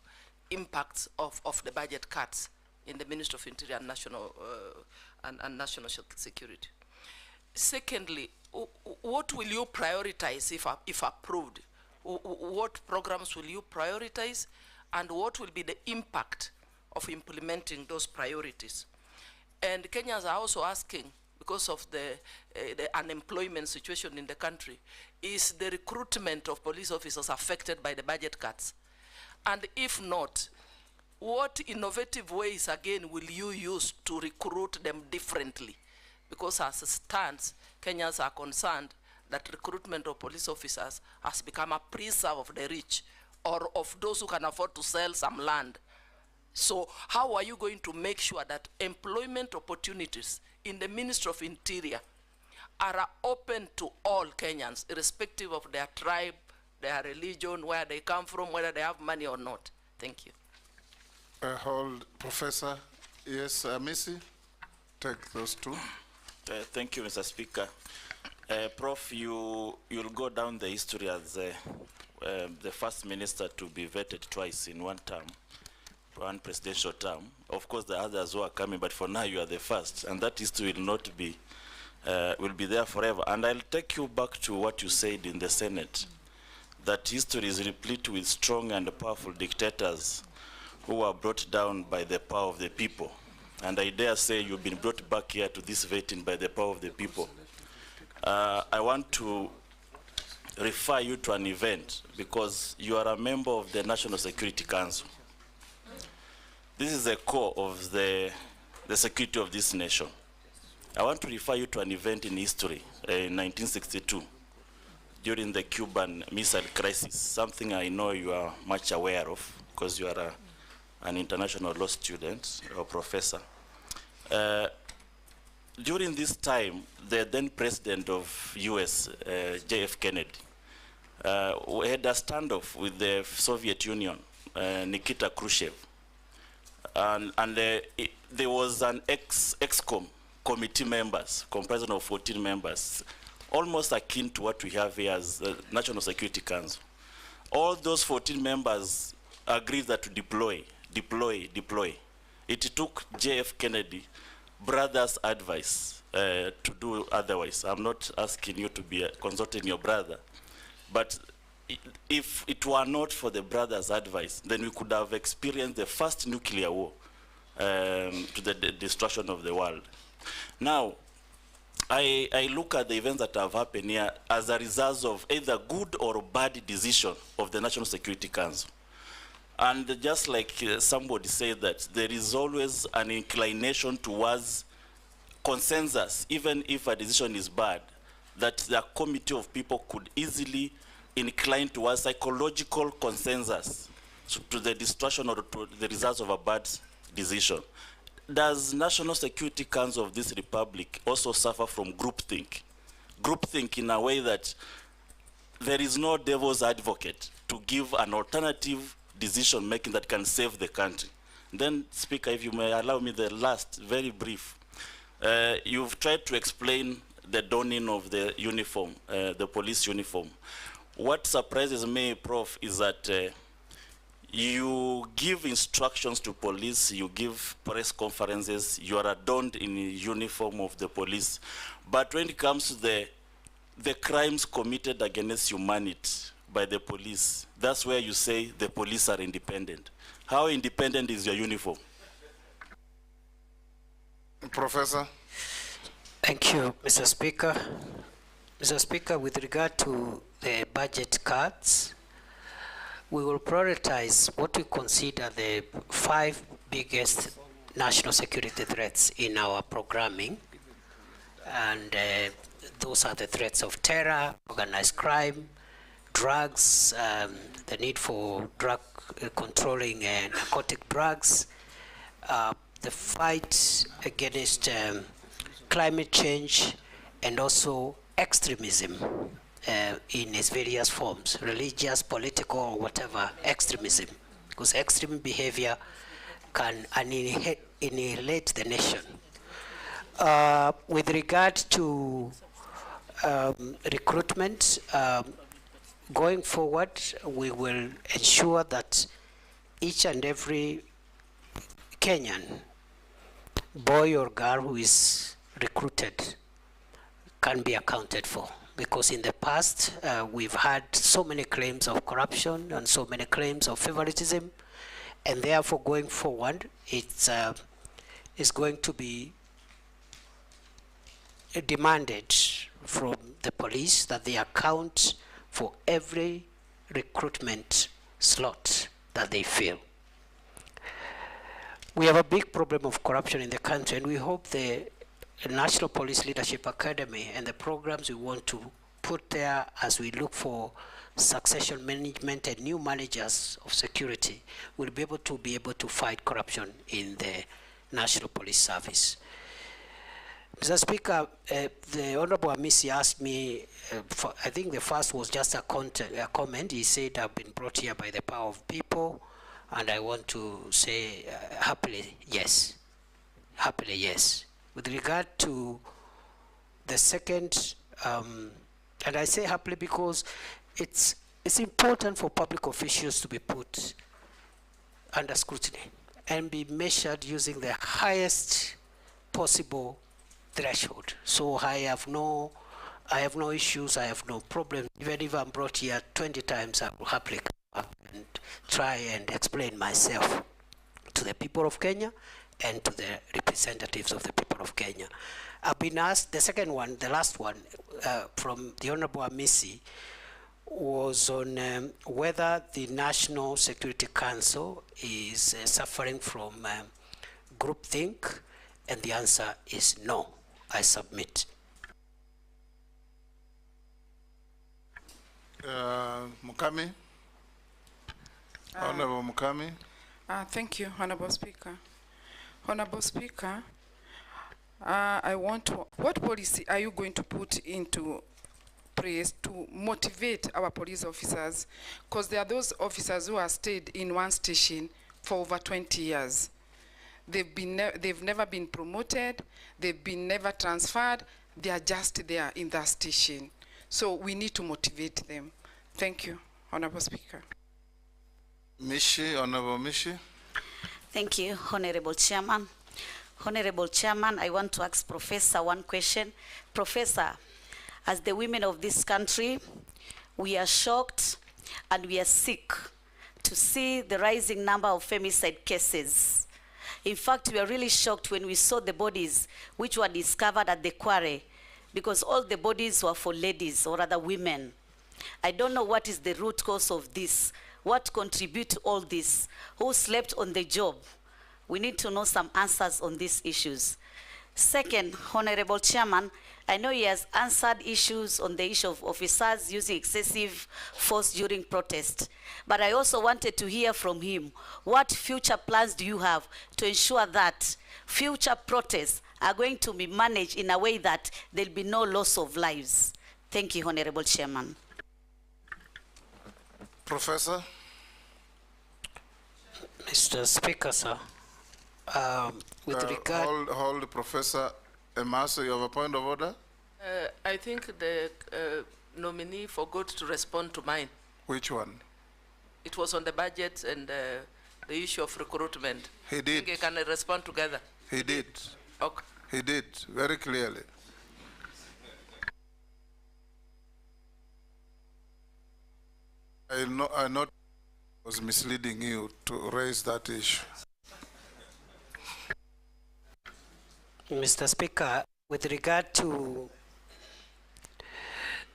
impacts of the budget cuts in the Ministry of Interior and National Security? Secondly, what will you prioritize if approved? What programs will you prioritize, and what will be the impact of implementing those priorities? And Kenyans are also asking, because of the unemployment situation in the country, is the recruitment of police officers affected by the budget cuts? And if not, what innovative ways, again, will you use to recruit them differently? Because as it stands, Kenyans are concerned that recruitment of police officers has become a preserve of the rich, or of those who can afford to sell some land. So how are you going to make sure that employment opportunities in the Ministry of Interior are open to all Kenyans, irrespective of their tribe, their religion, where they come from, whether they have money or not? Thank you. Hold, Professor. Yes, Missy, take those two. Thank you, Mr. Speaker. Prof, you'll go down the history as the first minister to be vetted twice in one term, one presidential term. Of course, the others who are coming, but for now you are the first, and that history will not be, will be there forever. And I'll take you back to what you said in the Senate, that history is replete with strong and powerful dictators who were brought down by the power of the people. And I dare say you've been brought back here to this vetting by the power of the people. I want to refer you to an event, because you are a member of the National Security Council. This is the core of the security of this nation. I want to refer you to an event in history in 1962, during the Cuban Missile Crisis, something I know you are much aware of, because you are an international law student or professor. During this time, the then president of US, J.F. Kennedy, had a standoff with the Soviet Union, Nikita Khrushchev. And there was an ex-com committee members, comprising of 14 members, almost akin to what we have here as the National Security Council. All those 14 members agreed that to deploy. It took J.F. Kennedy brother's advice to do otherwise. I'm not asking you to be consulting your brother, but if it were not for the brother's advice, then we could have experienced the first nuclear war to the destruction of the world. Now, I look at the events that have happened here as a result of either good or bad decision of the National Security Council. And just like somebody said that there is always an inclination towards consensus, even if a decision is bad, that the committee of people could easily incline towards psychological consensus to the destruction or to the results of a bad decision. Does National Security Council of this republic also suffer from groupthink? Groupthink in a way that there is no devil's advocate to give an alternative decision making that can save the country. Then, Speaker, if you may allow me the last, very brief. You've tried to explain the donning of the uniform, the police uniform. What surprises me, Prof, is that you give instructions to police, you give press conferences, you are adorned in the uniform of the police. But when it comes to the crimes committed against humanity by the police, that's where you say the police are independent. How independent is your uniform? Professor. Thank you, Mr. Speaker. Mr. Speaker, with regard to the budget cuts, we will prioritize what we consider the 5 biggest national security threats in our programming. And those are the threats of terror, organized crime, drugs, the need for drug controlling narcotic drugs, the fight against climate change, and also extremism in its various forms, religious, political, or whatever extremism, because extreme behavior can annihilate the nation. With regard to recruitment, going forward, we will ensure that each and every Kenyan, boy or girl who is recruited, can be accounted for. Because in the past, we've had so many claims of corruption and so many claims of favoritism, and therefore going forward, it's going to be demanded from the police that they account for every recruitment slot that they fill. We have a big problem of corruption in the country, and we hope the National Police Leadership Academy and the programs we want to put there as we look for succession management and new managers of security will be able to fight corruption in the National Police Service. Mr. Speaker, the Honorable Amisi asked me, I think the first was just a comment. He said, I've been brought here by the power of people, and I want to say happily, yes. Happily, yes. With regard to the second, and I say happily because it's important for public officials to be put under scrutiny and be measured using the highest possible threshold. So I have no issues, I have no problem. Even if I'm brought here 20 times, I will happily come up and try and explain myself to the people of Kenya and to the representatives of the people of Kenya. I've been asked, the second one, the last one, from the Honorable Amisi, was on whether the National Security Council is suffering from groupthink, and the answer is no. I submit. Mukami? Honorable Mukami? Thank you, Honorable Speaker. Honorable Speaker, what policy are you going to put into place to motivate our police officers? Because there are those officers who have stayed in one station for over 20 years. They've never been promoted, they've been never transferred, they are just there in that station. So we need to motivate them. Thank you, Honorable Speaker. Mishi, Honorable Mishi. Thank you, Honorable Chairman. Honorable Chairman, I want to ask Professor one question. Professor, as the women of this country, we are shocked and we are sick to see the rising number of femicide cases. In fact, we are really shocked when we saw the bodies which were discovered at the quarry, because all the bodies were for ladies or other women. I don't know what is the root cause of this. What contribute to all this? Who slept on the job? We need to know some answers on these issues. Second, Honorable Chairman, I know he has answered issues on the issue of officers using excessive force during protest, but I also wanted to hear from him, what future plans do you have to ensure that future protests are going to be managed in a way that there'll be no loss of lives? Thank you, Honorable Chairman. Professor? Mr. Speaker, sir, with regard... Hold, Professor Emaso, you have a point of order? I think the nominee forgot to respond to mine. Which one? It was on the budget and the issue of recruitment. He did. I think can respond together. He did. Okay. He did, very clearly. I know I was misleading you to raise that issue. Mr. Speaker, with regard to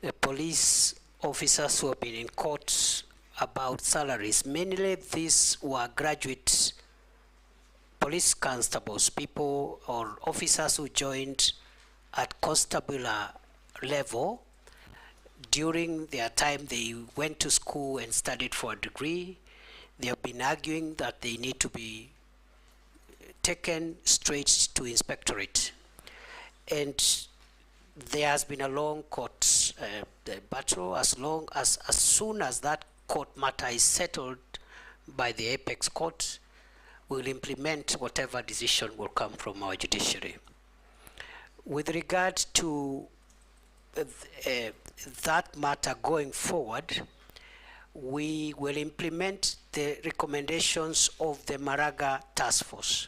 the police officers who have been in court about salaries, mainly these were graduate police constables, people or officers who joined at constable level. During their time, they went to school and studied for a degree. They have been arguing that they need to be taken straight to inspectorate. And there has been a long court battle. As soon as that court matter is settled by the apex court, we'll implement whatever decision will come from our judiciary. With regard to that matter going forward, we will implement the recommendations of the Maraga Task Force,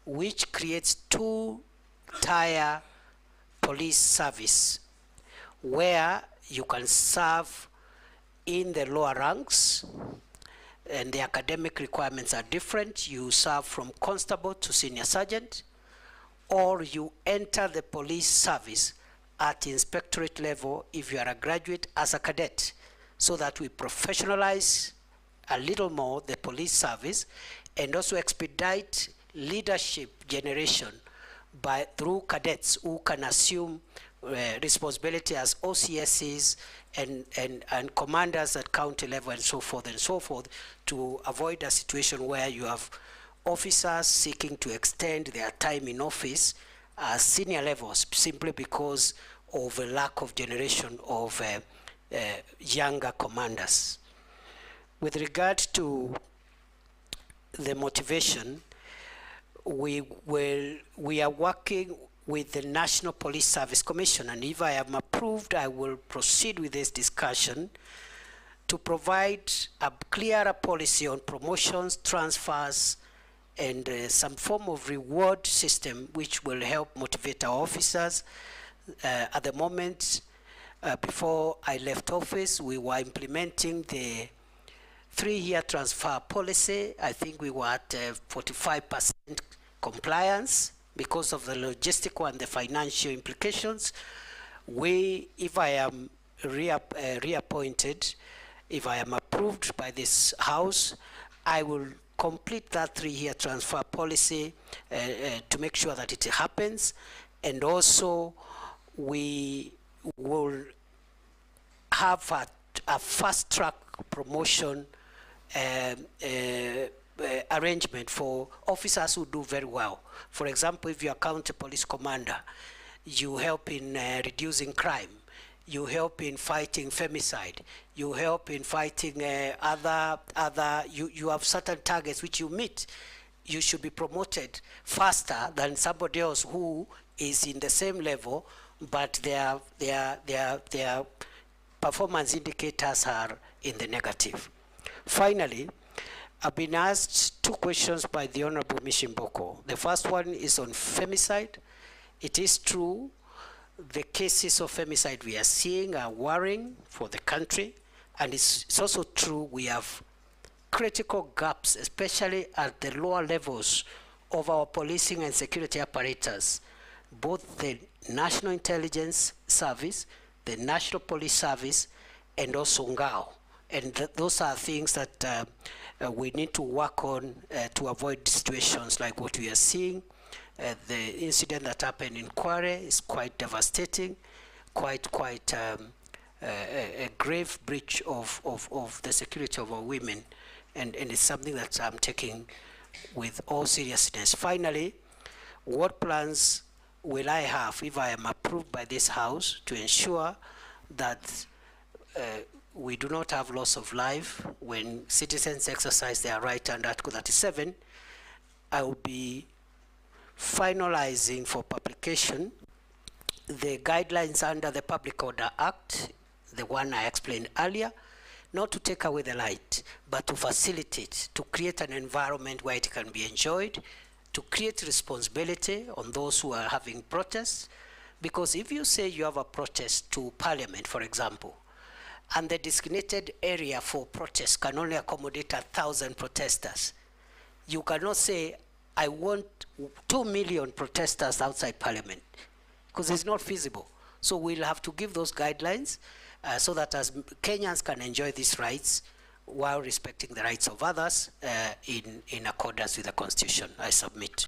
which creates two-tier police service where you can serve in the lower ranks, and the academic requirements are different. You serve from constable to senior sergeant, or you enter the police service at inspectorate level if you are a graduate as a cadet, so that we professionalize a little more the police service and also expedite leadership generation through cadets who can assume responsibility as OCSs and commanders at county level and so forth, to avoid a situation where you have officers seeking to extend their time in office at senior levels simply because of a lack of generation of younger commanders. With regard to the motivation, we are working with the National Police Service Commission, and if I am approved, I will proceed with this discussion to provide a clearer policy on promotions, transfers, and some form of reward system which will help motivate our officers. At the moment, before I left office, we were implementing the 3-year transfer policy. I think we were at 45% compliance because of the logistical and the financial implications. If I am reappointed, if I am approved by this House, I will complete that 3-year transfer policy to make sure that it happens. And also, we will have a fast-track promotion arrangement for officers who do very well. For example, if you're a county police commander, you help in reducing crime, you help in fighting femicide, you help in fighting you have certain targets which you meet. You should be promoted faster than somebody else who is in the same level, but their performance indicators are in the negative. Finally, I've been asked 2 questions by the Honorable Mishimboko. The first one is on femicide. It is true, the cases of femicide we are seeing are worrying for the country, and it's also true we have critical gaps, especially at the lower levels of our policing and security apparatus. Both the National Intelligence Service, the National Police Service, and also NGAO. And those are things that we need to work on to avoid situations like what we are seeing. The incident that happened in Kware is quite devastating, quite a grave breach of the security of our women, and it's something that I'm taking with all seriousness. Finally, what plans will I have if I am approved by this House to ensure that we do not have loss of life when citizens exercise their right under Article 37? I will be finalizing for publication the guidelines under the Public Order Act, the one I explained earlier, not to take away the light, but to facilitate, to create an environment where it can be enjoyed, to create responsibility on those who are having protests. Because if you say you have a protest to Parliament, for example, and the designated area for protest can only accommodate 1,000 protesters, you cannot say, I want 2 million protesters outside Parliament, because it's not feasible. So we'll have to give those guidelines so that as Kenyans can enjoy these rights while respecting the rights of others in accordance with the Constitution. I submit.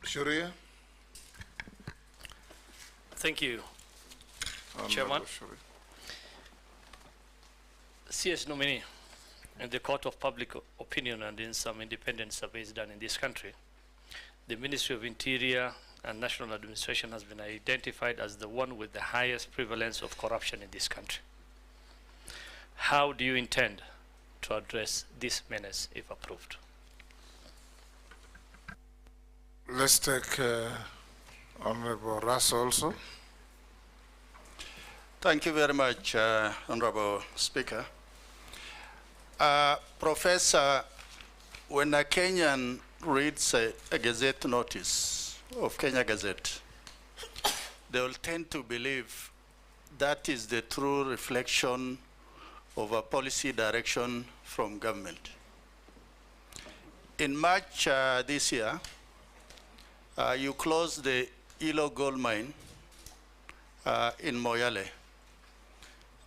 Sharia. Thank you, Chairman. CS nominee, in the court of public opinion and in some independent surveys done in this country, the Ministry of Interior and National Administration has been identified as the one with the highest prevalence of corruption in this country. How do you intend to address this menace if approved? Let's take Honorable Russ also. Thank you very much, Honorable Speaker. Professor, when a Kenyan reads a Gazette notice of Kenya Gazette, they will tend to believe that is the true reflection of a policy direction from government. In March this year, you closed the Ilo gold mine in Moyale,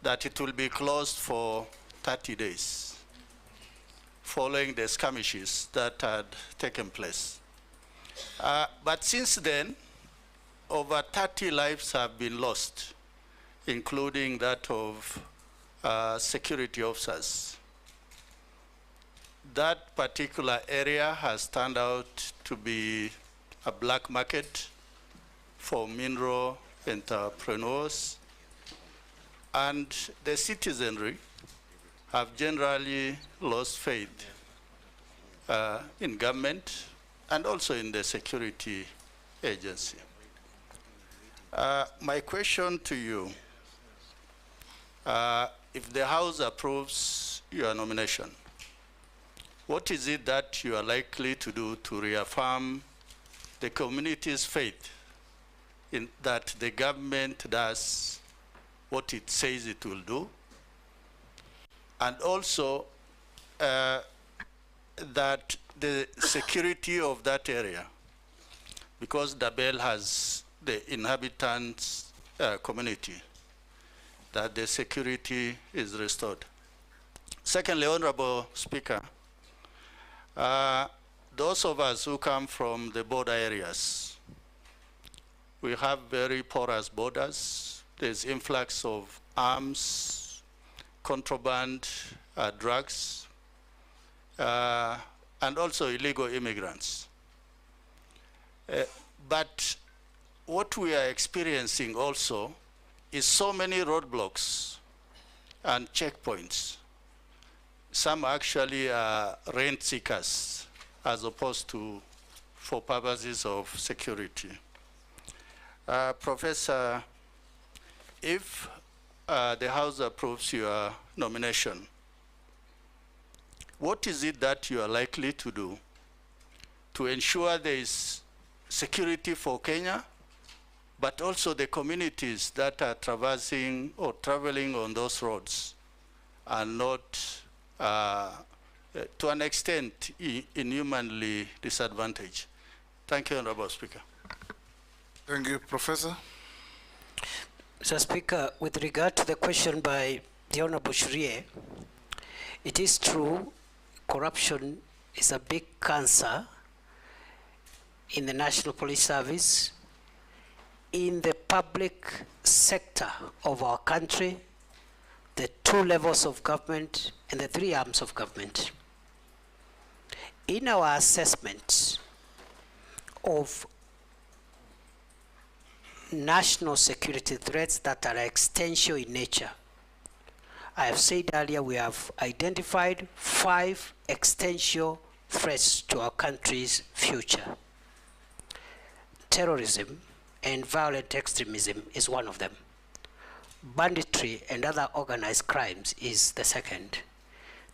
that it will be closed for 30 days following the skirmishes that had taken place. But since then, over 30 lives have been lost, including that of security officers. That particular area has turned out to be a black market for mineral entrepreneurs, and the citizenry have generally lost faith in government and also in the security agency. My question to you, if the House approves your nomination, what is it that you are likely to do to reaffirm the community's faith in that the government does what it says it will do, and also that the security of that area, because Dabel has the inhabitants community, that the security is restored. Secondly, Honorable Speaker, those of us who come from the border areas, we have very porous borders. There's influx of arms, contraband, drugs, and also illegal immigrants. But what we are experiencing also is so many roadblocks and checkpoints. Some actually are rent seekers as opposed to for purposes of security. Professor, if the House approves your nomination, what is it that you are likely to do to ensure there is security for Kenya, but also the communities that are traversing or traveling on those roads are not, to an extent, inhumanly disadvantaged? Thank you, Honorable Speaker. Thank you, Professor. Mr. Speaker, with regard to the question by the Honorable Shrie, it is true corruption is a big cancer in the National Police Service, in the public sector of our country, the 2 levels of government and the 3 arms of government. In our assessment of national security threats that are existential in nature, I have said earlier we have identified 5 existential threats to our country's future. Terrorism and violent extremism is one of them. Banditry and other organized crimes is the second.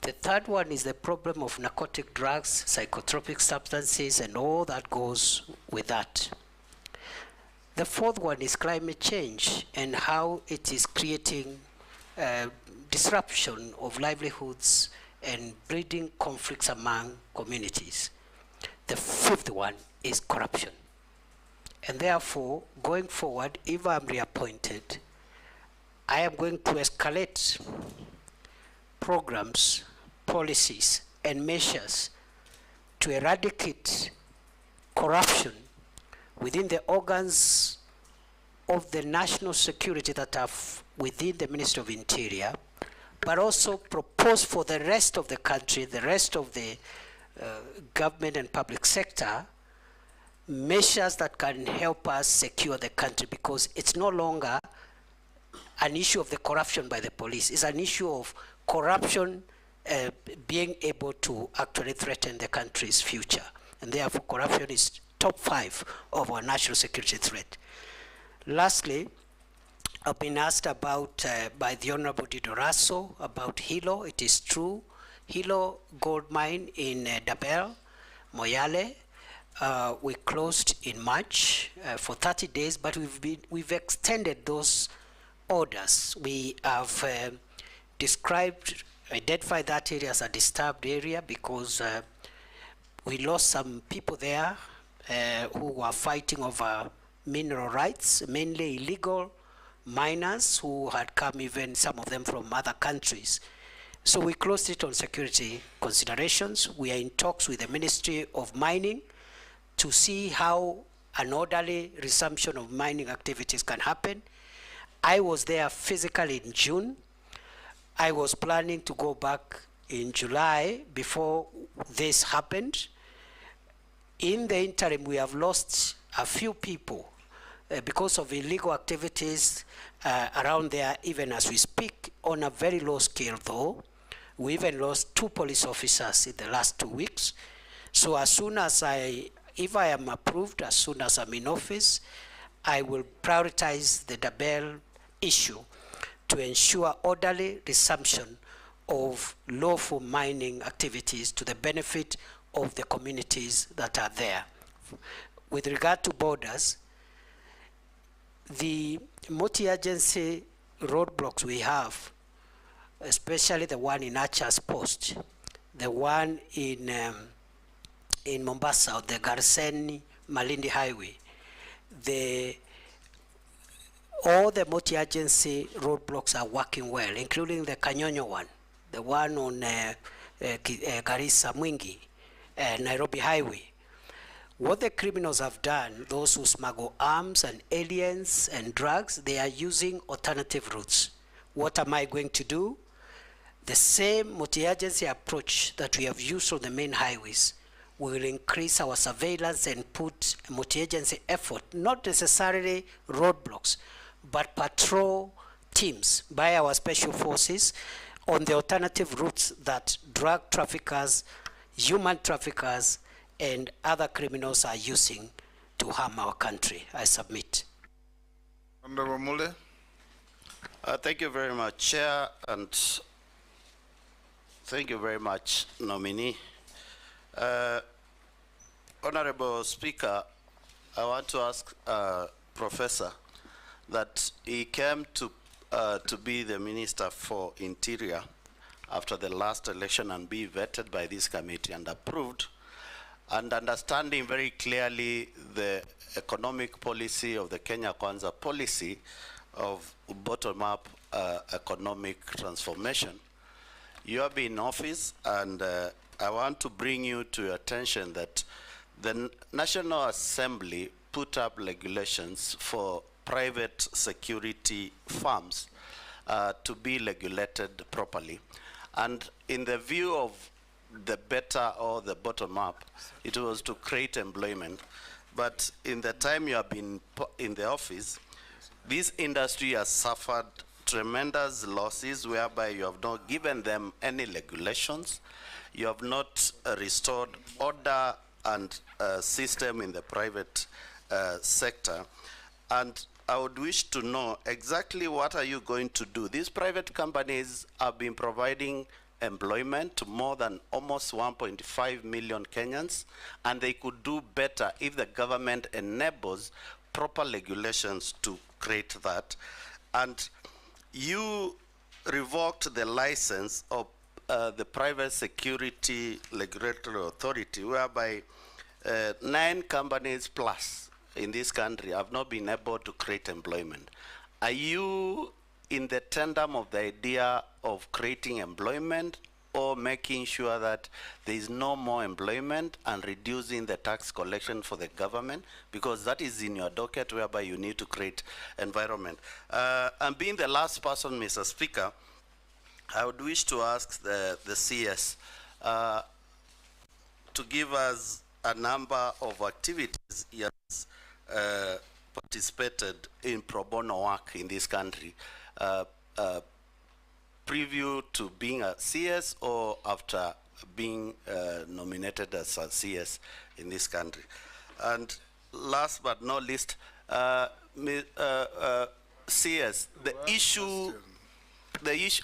The third one is the problem of narcotic drugs, psychotropic substances, and all that goes with that. The fourth one is climate change and how it is creating disruption of livelihoods and breeding conflicts among communities. The fifth one is corruption. And therefore, going forward, if I'm reappointed, I am going to escalate programs, policies, and measures to eradicate corruption within the organs of the national security that are within the Ministry of Interior, but also propose for the rest of the country, the rest of the government and public sector, measures that can help us secure the country, because it's no longer an issue of the corruption by the police. It's an issue of corruption being able to actually threaten the country's future. And therefore, corruption is top 5 of our national security threat. Lastly, I've been asked about, by the Honorable Didoraso, about Hilo. It is true. Hilo gold mine in Dabel, Moyale, we closed in March for 30 days, but we've extended those orders. We have identified that area as a disturbed area because we lost some people there who were fighting over mineral rights, mainly illegal miners who had come, even some of them from other countries. So we closed it on security considerations. We are in talks with the Ministry of Mining to see how an orderly resumption of mining activities can happen. I was there physically in June. I was planning to go back in July before this happened. In the interim, we have lost a few people because of illegal activities around there, even as we speak, on a very low scale though. We even lost 2 police officers in the last 2 weeks. So as soon as if I am approved, as soon as I'm in office, I will prioritize the Dabel issue to ensure orderly resumption of lawful mining activities to the benefit of the communities that are there. With regard to borders, the multi-agency roadblocks we have, especially the one in Archer's Post, the one in Mombasa, the Garsen-Malindi Highway, all the multi-agency roadblocks are working well, including the Kanyonyo one, the one on Garissa Mwingi, Nairobi Highway. What the criminals have done, those who smuggle arms and aliens and drugs, they are using alternative routes. What am I going to do? The same multi-agency approach that we have used on the main highways. We will increase our surveillance and put multi-agency effort, not necessarily roadblocks, but patrol teams by our special forces on the alternative routes that drug traffickers, human traffickers, and other criminals are using to harm our country. I submit. Honorable Mule. Thank you very much, Chair, and thank you very much, Nominee. Honorable Speaker, I want to ask Professor that he came to be the Minister for Interior after the last election and be vetted by this committee and approved, and understanding very clearly the economic policy of the Kenya Kwanza policy of bottom-up economic transformation. You have been in office, and I want to bring you to your attention that the National Assembly put up regulations for private security firms to be regulated properly. And in the view of the better or the bottom up, it was to create employment. But in the time you have been in the office, this industry has suffered tremendous losses whereby you have not given them any regulations. You have not restored order and system in the private sector. And I would wish to know exactly what are you going to do. These private companies have been providing employment to more than almost 1.5 million Kenyans, and they could do better if the government enables proper regulations to create that. And you revoked the license of the Private Security Regulatory Authority, whereby 9 companies plus in this country have not been able to create employment. Are you in the tandem of the idea of creating employment, or making sure that there is no more employment and reducing the tax collection for the government? Because that is in your docket, whereby you need to create environment. And being the last person, Mr. Speaker, I would wish to ask the CS to give us a number of activities he has participated in pro bono work in this country, preview to being a CS or after being nominated as a CS in this country. And last but not least, CS, the issue,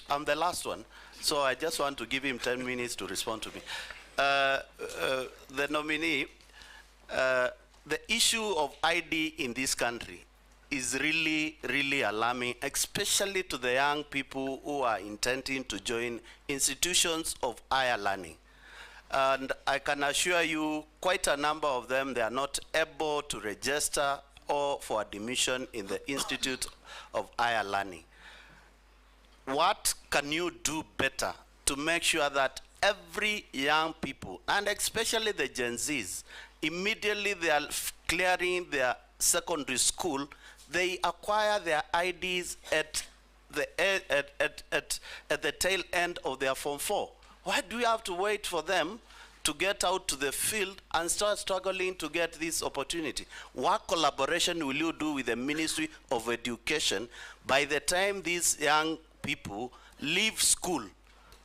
I'm the last one, so I just want to give him 10 minutes to respond to me. The nominee, the issue of ID in this country is really, really alarming, especially to the young people who are intending to join institutions of higher learning. And I can assure you, quite a number of them, they are not able to register or for admission in the Institute of Higher Learning. What can you do better to make sure that every young people, and especially the Gen Zs, immediately they are clearing their secondary school, they acquire their IDs at the tail end of their Form 4. Why do we have to wait for them to get out to the field and start struggling to get this opportunity? What collaboration will you do with the Ministry of Education? By the time these young people leave school,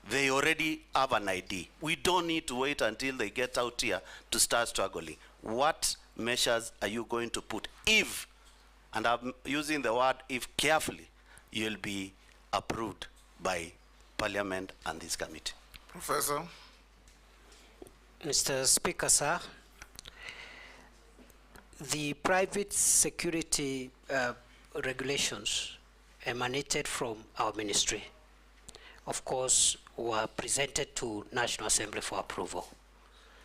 they already have an ID. We don't need to wait until they get out here to start struggling. What measures are you going to put if, and I'm using the word if carefully, you'll be approved by Parliament and this committee? Professor. Mr. Speaker, sir, the private security regulations emanated from our ministry, of course, were presented to National Assembly for approval.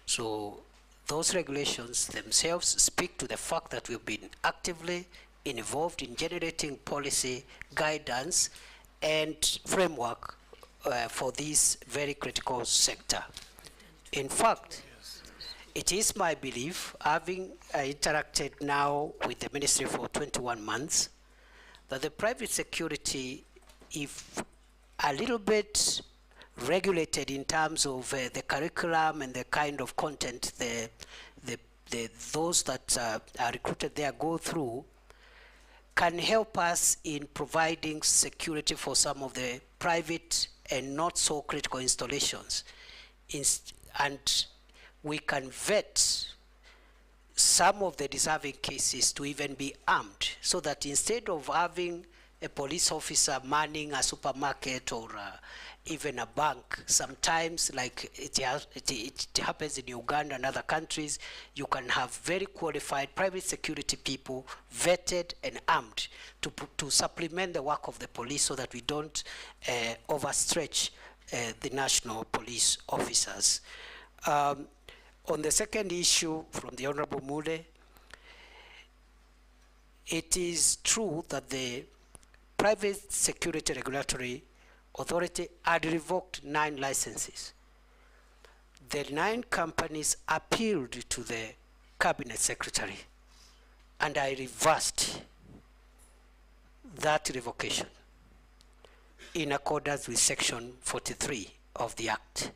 So those regulations themselves speak to the fact that we've been actively involved in generating policy, guidance, and framework for this very critical sector. In fact, it is my belief, having interacted now with the ministry for 21 months, that the private security, if a little bit regulated in terms of the curriculum and the kind of content those that are recruited there go through, can help us in providing security for some of the private and not so critical installations. And we can vet some of the deserving cases to even be armed, so that instead of having a police officer manning a supermarket or even a bank, sometimes like it happens in Uganda and other countries, you can have very qualified private security people vetted and armed to supplement the work of the police, so that we don't overstretch the national police officers. On the second issue from the Honorable Mude, it is true that the Private Security Regulatory Authority had revoked 9 licenses. The 9 companies appealed to the Cabinet Secretary, and I reversed that revocation in accordance with Section 43 of the Act.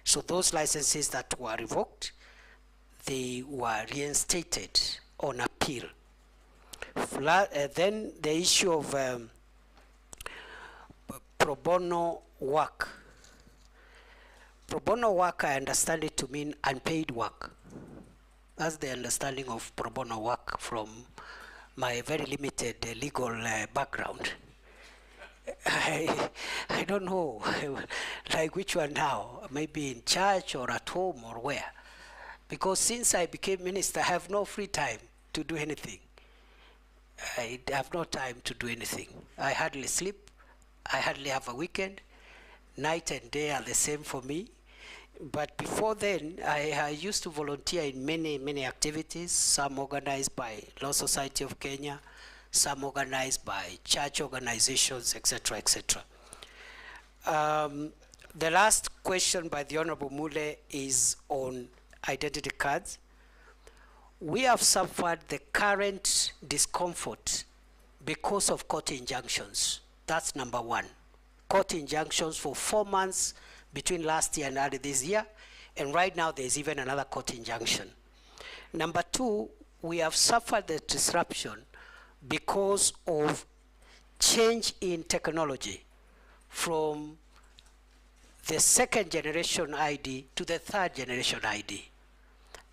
So those licenses that were revoked, they were reinstated on appeal. Then the issue of pro bono work. Pro bono work, I understand it to mean unpaid work. That's the understanding of pro bono work from my very limited legal background. I don't know, like which one now, maybe in church or at home or where. Because since I became minister, I have no free time to do anything. I have no time to do anything. I hardly sleep, I hardly have a weekend. Night and day are the same for me. But before then, I used to volunteer in many activities, some organized by Law Society of Kenya, some organized by church organizations, etc., etc. The last question by the Honorable Mule is on identity cards. We have suffered the current discomfort because of court injunctions. That's number 1. Court injunctions for 4 months between last year and early this year, and right now there's even another court injunction. Number 2, we have suffered the disruption because of change in technology from the 2nd generation ID to the 3rd generation ID.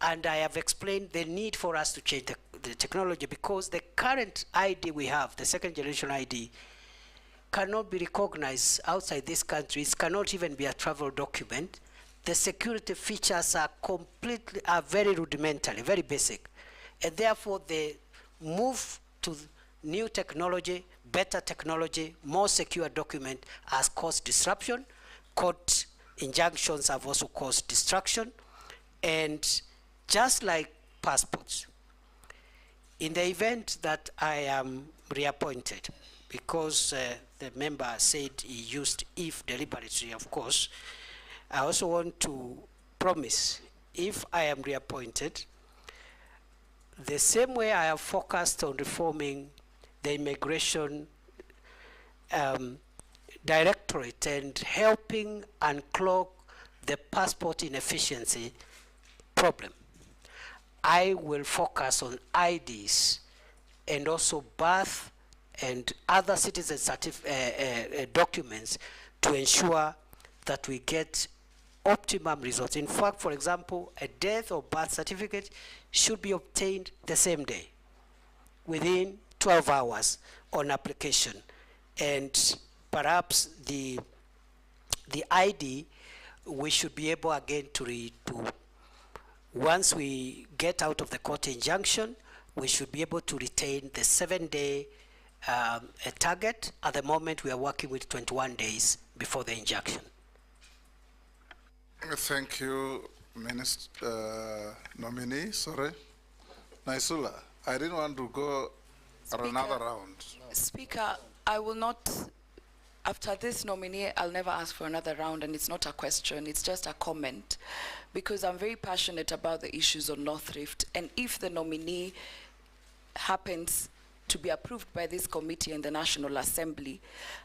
And I have explained the need for us to change the technology, because the current ID we have, the 2nd generation ID, cannot be recognized outside this country. It cannot even be a travel document. The security features are very rudimentary, very basic. And therefore the move to new technology, better technology, more secure document has caused disruption. Court injunctions have also caused distraction. And just like passports, in the event that I am reappointed, because the member said he used if deliberately, of course, I also want to promise, if I am reappointed, the same way I have focused on reforming the immigration directorate and helping unclog the passport inefficiency problem, I will focus on IDs and also birth and other citizen documents to ensure that we get optimum results. In fact, for example, a death or birth certificate should be obtained the same day, within 12 hours on application. And perhaps the ID, we should be able again to once we get out of the court injunction, we should be able to retain the 7-day target. At the moment, we are working with 21 days before the injunction. Thank you, Nominee. Sorry. Naisula, I didn't want to go another round. Speaker, I will not, after this nominee, I'll never ask for another round, and it's not a question, it's just a comment, because I'm very passionate about the issues on North Rift, and if the nominee happens to be approved by this committee and the National Assembly,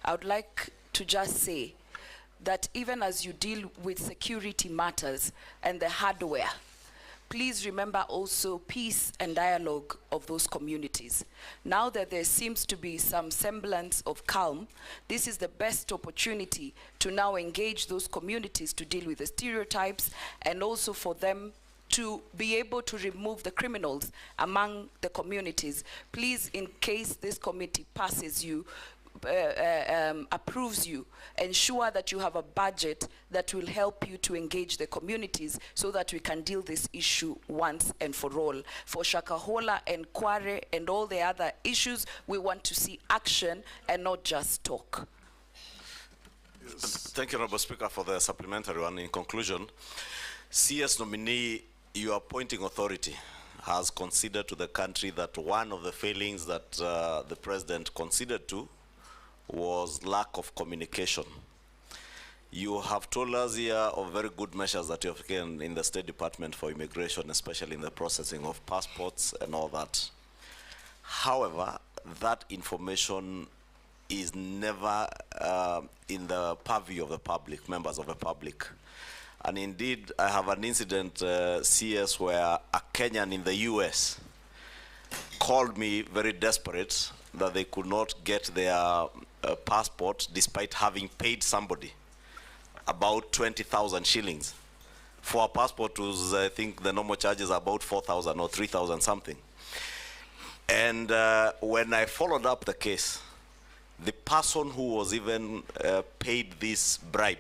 I would like to just say that even as you deal with security matters and the hardware, please remember also peace and dialogue of those communities. Now that there seems to be some semblance of calm, this is the best opportunity to now engage those communities to deal with the stereotypes, and also for them to be able to remove the criminals among the communities. Please, in case this committee passes you, approves you, ensure that you have a budget that will help you to engage the communities so that we can deal this issue once and for all. For Shakahola and Kware and all the other issues, we want to see action and not just talk. Yes. Thank you, Honorable Speaker, for the supplementary one. In conclusion, CS Nominee, your appointing authority has considered to the country that one of the failings that the President considered to was lack of communication. You have told us here of very good measures that you have taken in the State Department for Immigration, especially in the processing of passports and all that. However, that information is never in the purview of the public, members of the public. And indeed, I have an incident, CS, where a Kenyan in the US called me very desperate that they could not get their passport despite having paid somebody about 20,000 shillings. For a passport, was, I think the normal charges are about 4,000 or 3,000 something. And when I followed up the case, the person who was even paid this bribe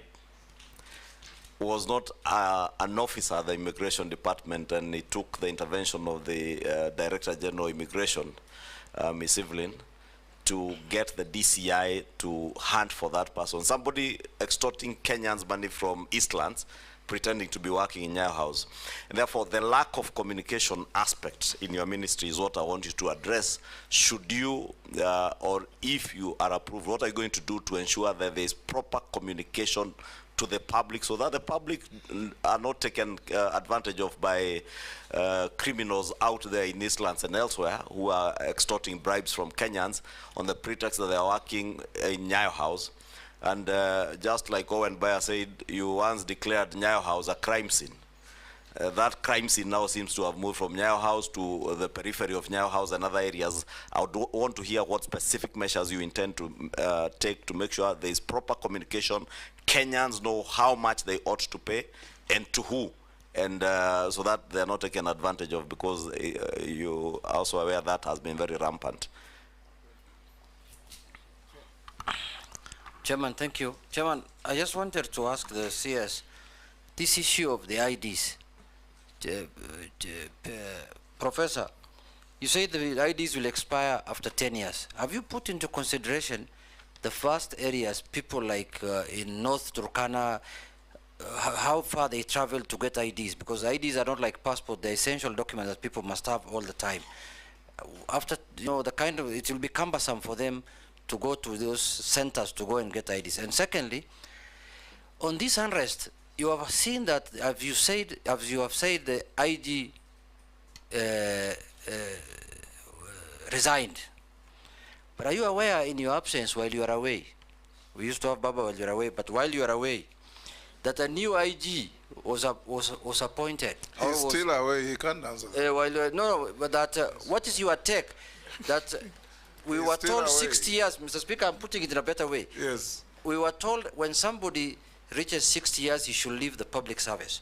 was not an officer at the Immigration Department, and it took the intervention of the Director General of Immigration, Ms. Evelyn, to get the DCI to hunt for that person. Somebody extorting Kenyans money from Eastlands, pretending to be working in Nyayo House. And therefore, the lack of communication aspect in your ministry is what I want you to address. Should you, or if you are approved, what are you going to do to ensure that there is proper communication to the public, so that the public are not taken advantage of by criminals out there in Eastlands and elsewhere who are extorting bribes from Kenyans on the pretext that they are working in Nyayo House. And just like Owen Bayer said, you once declared Nyayo House a crime scene. That crime scene now seems to have moved from Nyayo House to the periphery of Nyayo House and other areas. I would want to hear what specific measures you intend to take to make sure there is proper communication. Kenyans know how much they ought to pay and to who, and so that they're not taken advantage of, because you are also aware that has been very rampant. Chairman, thank you. Chairman, I just wanted to ask the CS, this issue of the IDs. Professor, you say the IDs will expire after 10 years. Have you put into consideration the vast areas, people like in North Turkana, how far they travel to get IDs? Because IDs are not like passport, they're essential documents that people must have all the time. After, you know, it will be cumbersome for them to go to those centers to go and get IDs. And secondly, on this unrest, you have seen that, as you have said, the IG resigned. But are you aware, in your absence while you are away, we used to have Baba while you are away, but while you are away, that a new IG was appointed? He's still away, he can't answer that. No, but that, what is your take? That we were told away. 60 years, Mr. Speaker, I'm putting it in a better way. Yes. We were told when somebody reaches 60 years, he should leave the public service.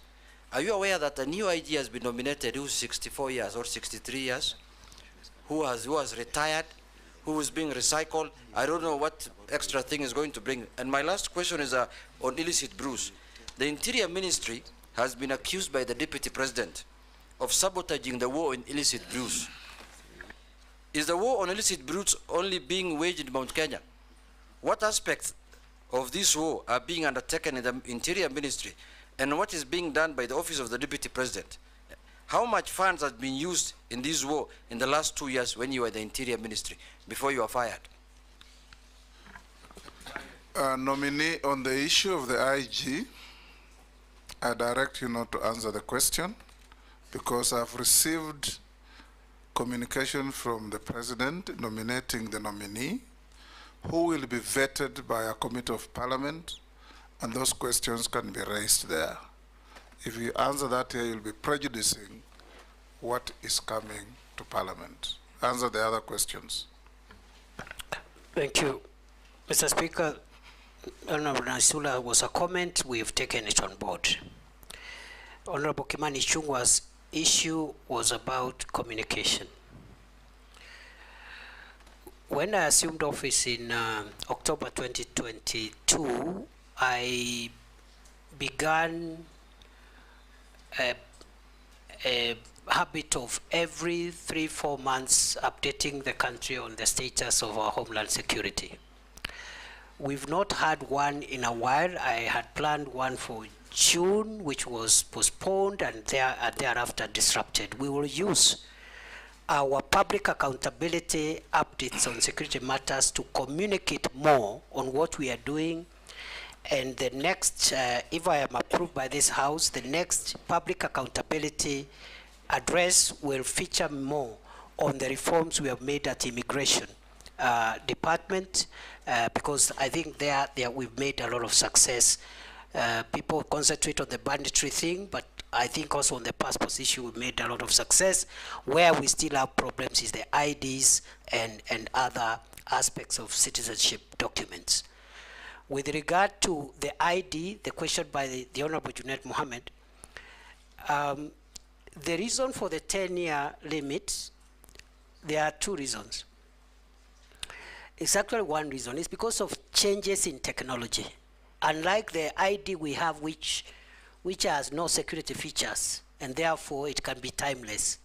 Are you aware that a new IG has been nominated who's 64 years or 63 years, who has retired, who is being recycled? I don't know what extra thing is going to bring. And my last question is on illicit brews. The Interior Ministry has been accused by the Deputy President of sabotaging the war in illicit brews. Is the war on illicit brews only being waged in Mount Kenya? What aspects of this war are being undertaken in the Interior Ministry, and what is being done by the Office of the Deputy President? How much funds have been used in this war in the last 2 years when you were the Interior Ministry, before you were fired? Nominee, on the issue of the IG, I direct you not to answer the question, because I've received communication from the President nominating the nominee, who will be vetted by a committee of parliament, and those questions can be raised there. If you answer that here, you'll be prejudicing what is coming to parliament. Answer the other questions. Thank you. Mr. Speaker, Honorable Nasula was a comment, we've taken it on board. Honorable Kimani Ichung'wah's issue was about communication. When I assumed office in October 2022, I began a habit of every 3-4 months updating the country on the status of our homeland security. We've not had one in a while. I had planned one for June, which was postponed and thereafter disrupted. We will use our public accountability updates on security matters to communicate more on what we are doing. And the next, if I am approved by this House, the next public accountability address will feature more on the reforms we have made at Immigration Department, because I think there we've made a lot of success. People concentrate on the banditry thing, but I think also on the passport issue we made a lot of success. Where we still have problems is the IDs and other aspects of citizenship documents. With regard to the ID, the question by the Honorable Junaid Mohammed, the reason for the 10-year limit, there are two reasons. It's actually one reason. It's because of changes in technology. Unlike the ID we have, which has no security features, and therefore it can be timeless.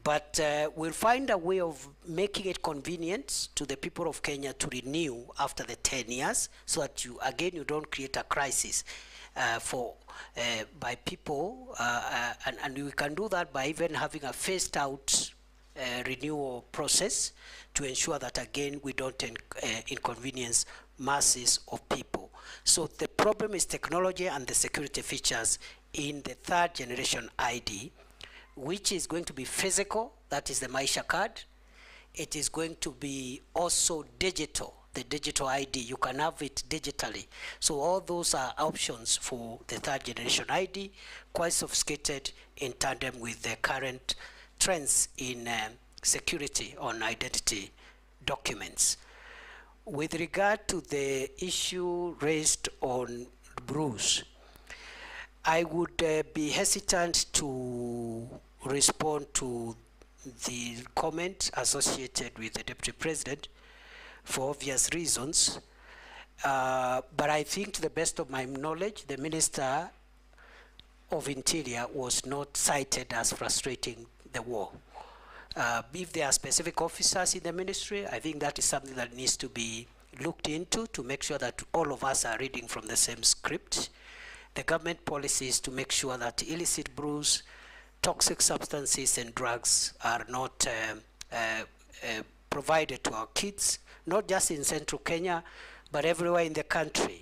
But we'll find a way of making it convenient to the people of Kenya to renew after the 10 years, so that you don't create a crisis by people, and we can do that by even having a phased out renewal process to ensure that again we don't inconvenience masses of people. So the problem is technology and the security features in the third generation ID, which is going to be physical, that is the Maisha card. It is going to be also digital, the digital ID. You can have it digitally. So all those are options for the third generation ID, quite sophisticated in tandem with the current trends in security on identity documents. With regard to the issue raised on Bruce, I would be hesitant to respond to the comment associated with the Deputy President for obvious reasons. But I think, to the best of my knowledge, the Minister of Interior was not cited as frustrating the war. If there are specific officers in the ministry, I think that is something that needs to be looked into to make sure that all of us are reading from the same script. The government policy is to make sure that illicit brews, toxic substances and drugs are not provided to our kids, not just in central Kenya, but everywhere in the country.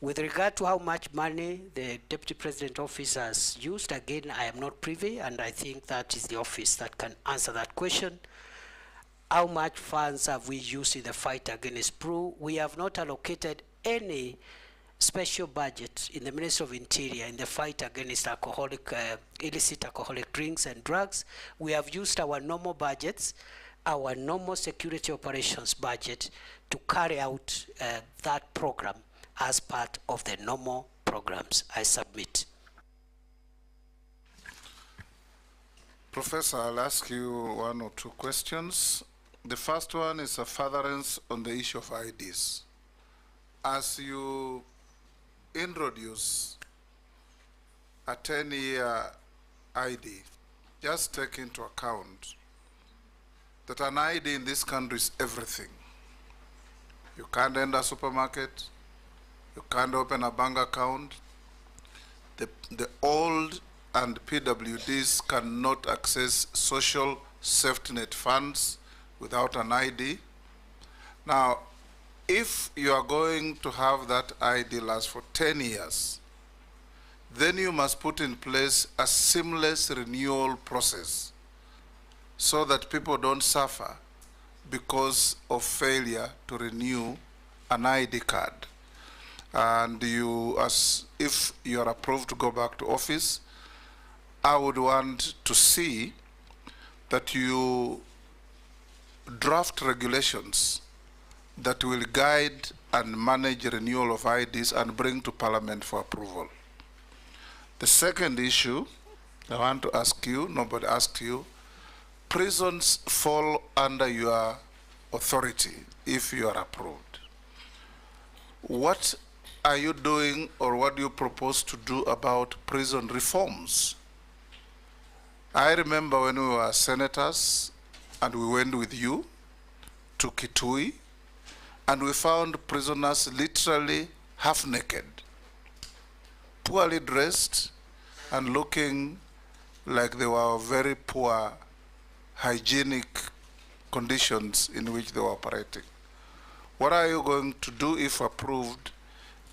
With regard to how much money the Deputy President Office has used, again, I am not privy, and I think that is the office that can answer that question. How much funds have we used in the fight against brew? We have not allocated any special budget in the Ministry of Interior in the fight against illicit alcoholic drinks and drugs. We have used our normal budgets, our normal security operations budget, to carry out that program as part of the normal programs. I submit. Professor, I'll ask you one or two questions. The first one is a furtherance on the issue of IDs. As you introduce a 10-year ID, just take into account that an ID in this country is everything. You can't enter a supermarket, you can't open a bank account. The old and PWDs cannot access social safety net funds without an ID. Now, if you are going to have that ID last for 10 years, then you must put in place a seamless renewal process so that people don't suffer because of failure to renew an ID card. And if you are approved to go back to office, I would want to see that you draft regulations that will guide and manage renewal of IDs and bring to Parliament for approval. The second issue I want to ask you, nobody asked you, prisons fall under your authority if you are approved. What are you doing, or what do you propose to do about prison reforms? I remember when we were senators and we went with you to Kitui, and we found prisoners literally half naked, poorly dressed, and looking like they were very poor hygienic conditions in which they were operating. What are you going to do, if approved,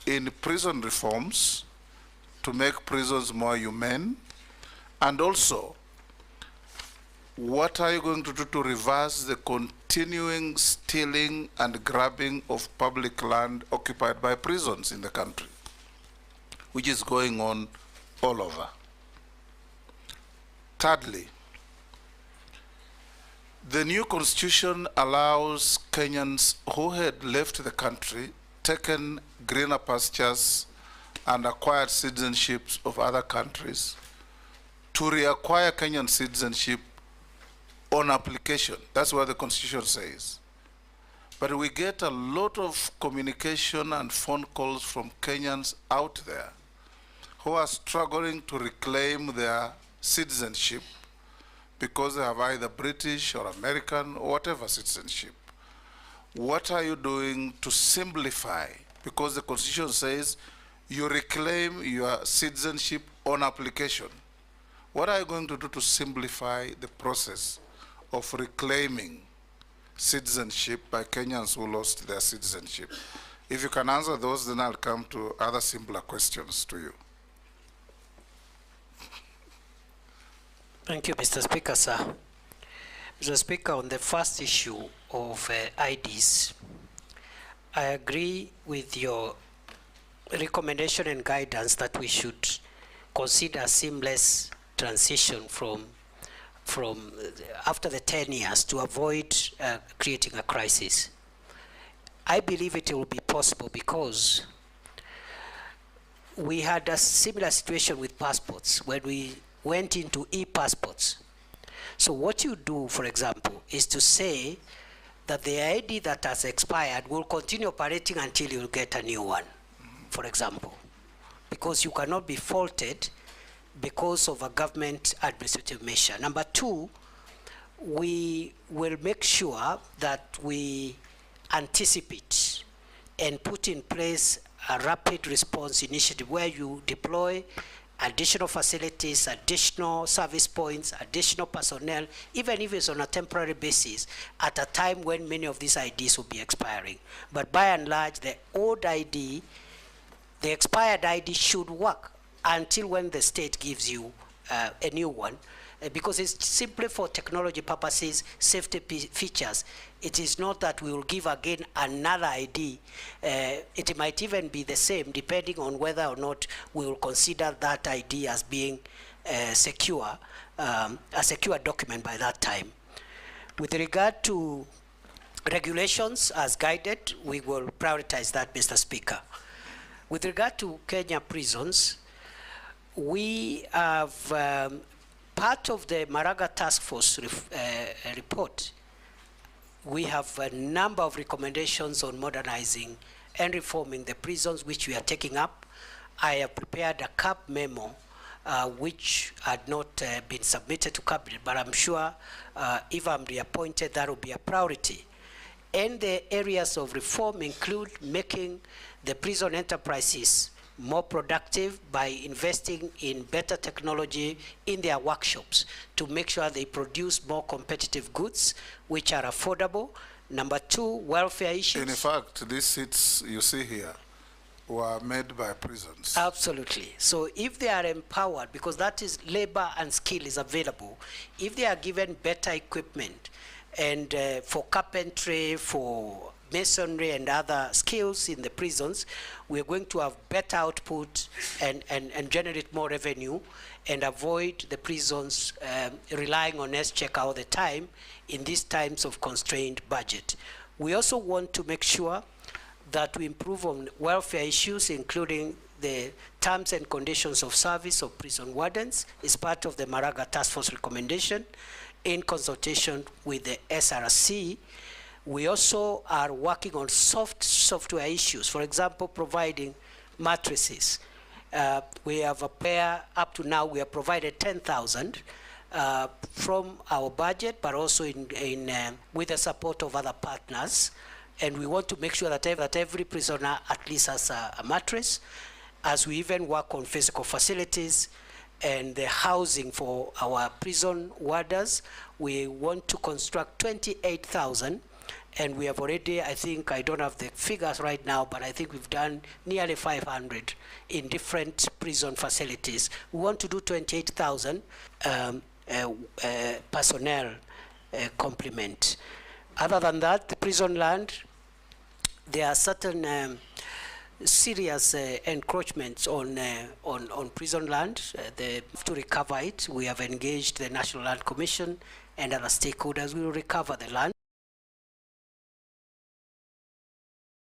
in prison reforms to make prisons more humane? And also, what are you going to do to reverse the continuing stealing and grabbing of public land occupied by prisons in the country, which is going on all over? Thirdly, the new constitution allows Kenyans who had left the country, taken greener pastures, and acquired citizenships of other countries to reacquire Kenyan citizenship on application. That's what the constitution says. But we get a lot of communication and phone calls from Kenyans out there who are struggling to reclaim their citizenship because they have either British or American or whatever citizenship. What are you doing to simplify? Because the constitution says you reclaim your citizenship on application. What are you going to do to simplify the process of reclaiming citizenship by Kenyans who lost their citizenship? If you can answer those, then I'll come to other simpler questions to you. Thank you, Mr. Speaker, sir. Mr. Speaker, on the first issue of IDs, I agree with your recommendation and guidance that we should consider a seamless transition from after the 10 years to avoid creating a crisis. I believe it will be possible because we had a similar situation with passports when we went into e-passports. So what you do, for example, is to say that the ID that has expired will continue operating until you get a new one, for example, because you cannot be faulted because of a government administrative measure. Number two, we will make sure that we anticipate and put in place a rapid response initiative where you deploy additional facilities, additional service points, additional personnel, even if it's on a temporary basis, at a time when many of these IDs will be expiring. But by and large, the old ID, the expired ID should work until when the state gives you a new one, because it's simply for technology purposes, safety features. It is not that we will give again another ID. It might even be the same, depending on whether or not we will consider that ID as being secure, a secure document by that time. With regard to regulations as guided, we will prioritize that, Mr. Speaker. With regard to Kenya prisons, we have part of the Maraga Task Force report. We have a number of recommendations on modernizing and reforming the prisons, which we are taking up. I have prepared a CAB memo, which had not been submitted to Cabinet, but I'm sure if I'm reappointed, that will be a priority. And the areas of reform include making the prison enterprises more productive by investing in better technology in their workshops to make sure they produce more competitive goods which are affordable. Number two, welfare issues. In fact, these seats you see here were made by prisons. Absolutely. So if they are empowered, because that is labor and skill is available, if they are given better equipment and for carpentry, for masonry and other skills in the prisons, we're going to have better output and generate more revenue and avoid the prisons relying on S-check all the time in these times of constrained budget. We also want to make sure that we improve on welfare issues, including the terms and conditions of service of prison wardens. Is part of the Maraga Task Force recommendation in consultation with the SRC. We also are working on software issues. For example, providing mattresses. We have a pair, up to now we have provided 10,000 from our budget, but also with the support of other partners. And we want to make sure that every prisoner at least has a mattress, as we even work on physical facilities and the housing for our prison warders. We want to construct 28,000, and we have already, I think, I don't have the figures right now, but I think we've done nearly 500 in different prison facilities. We want to do 28,000 personnel complement. Other than that, the prison land, there are certain serious encroachments on prison land. To recover it, we have engaged the National Land Commission and other stakeholders. We will recover the land.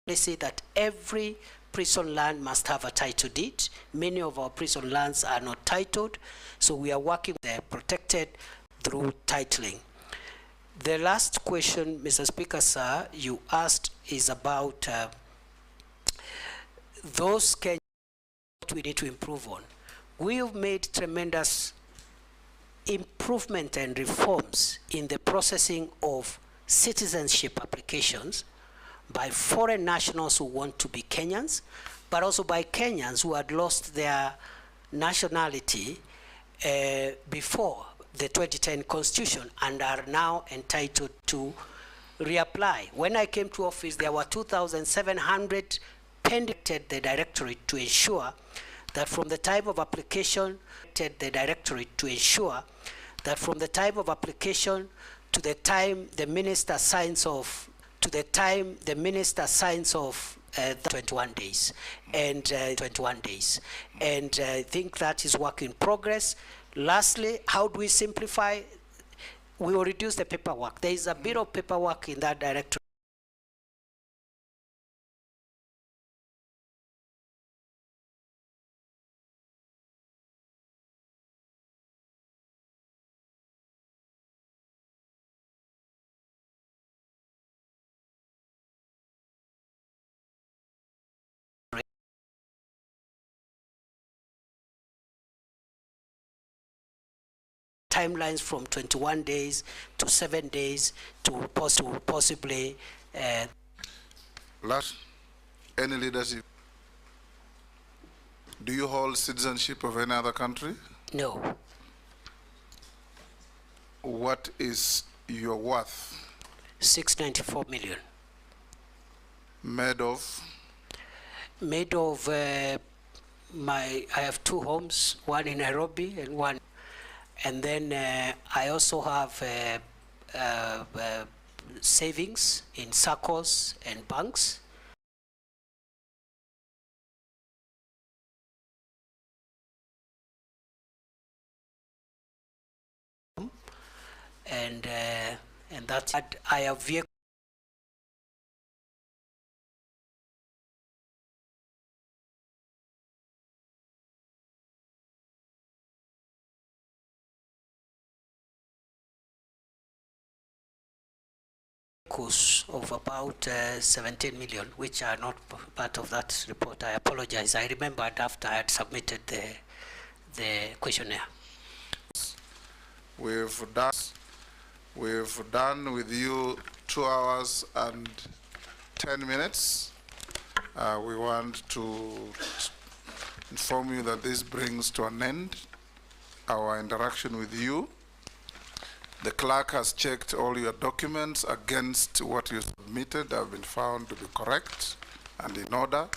They say that every prison land must have a title deed. Many of our prison lands are not titled, so we are working protected through titling. The last question, Mr. Speaker, sir, you asked is about those Kenyans we need to improve on. We have made tremendous improvement and reforms in the processing of citizenship applications by foreign nationals who want to be Kenyans, but also by Kenyans who had lost their nationality before the 2010 Constitution and are now entitled to reapply. When I came to office, there were 2,700 pending the directorate to ensure that from the time of application, to the time the minister signs off, 21 days, and 21 days. And I think that is work in progress. Lastly, how do we simplify? We will reduce the paperwork. There is a bit of paperwork in that directory. Timelines from 21 days to 7 days to possibly. Last, any leadership? Do you hold citizenship of any other country? No. What is your worth? 694 million. Made of? Made of I have 2 homes, one in Nairobi and one. And then I also have savings in SACCOs and banks. And that's I have vehicles. Of about 17 million, which are not part of that report. I apologize. I remembered after I had submitted the questionnaire. We've done with you 2 hours and 10 minutes. We want to inform you that this brings to an end our interaction with you. The clerk has checked all your documents against what you submitted have been found to be correct and in order.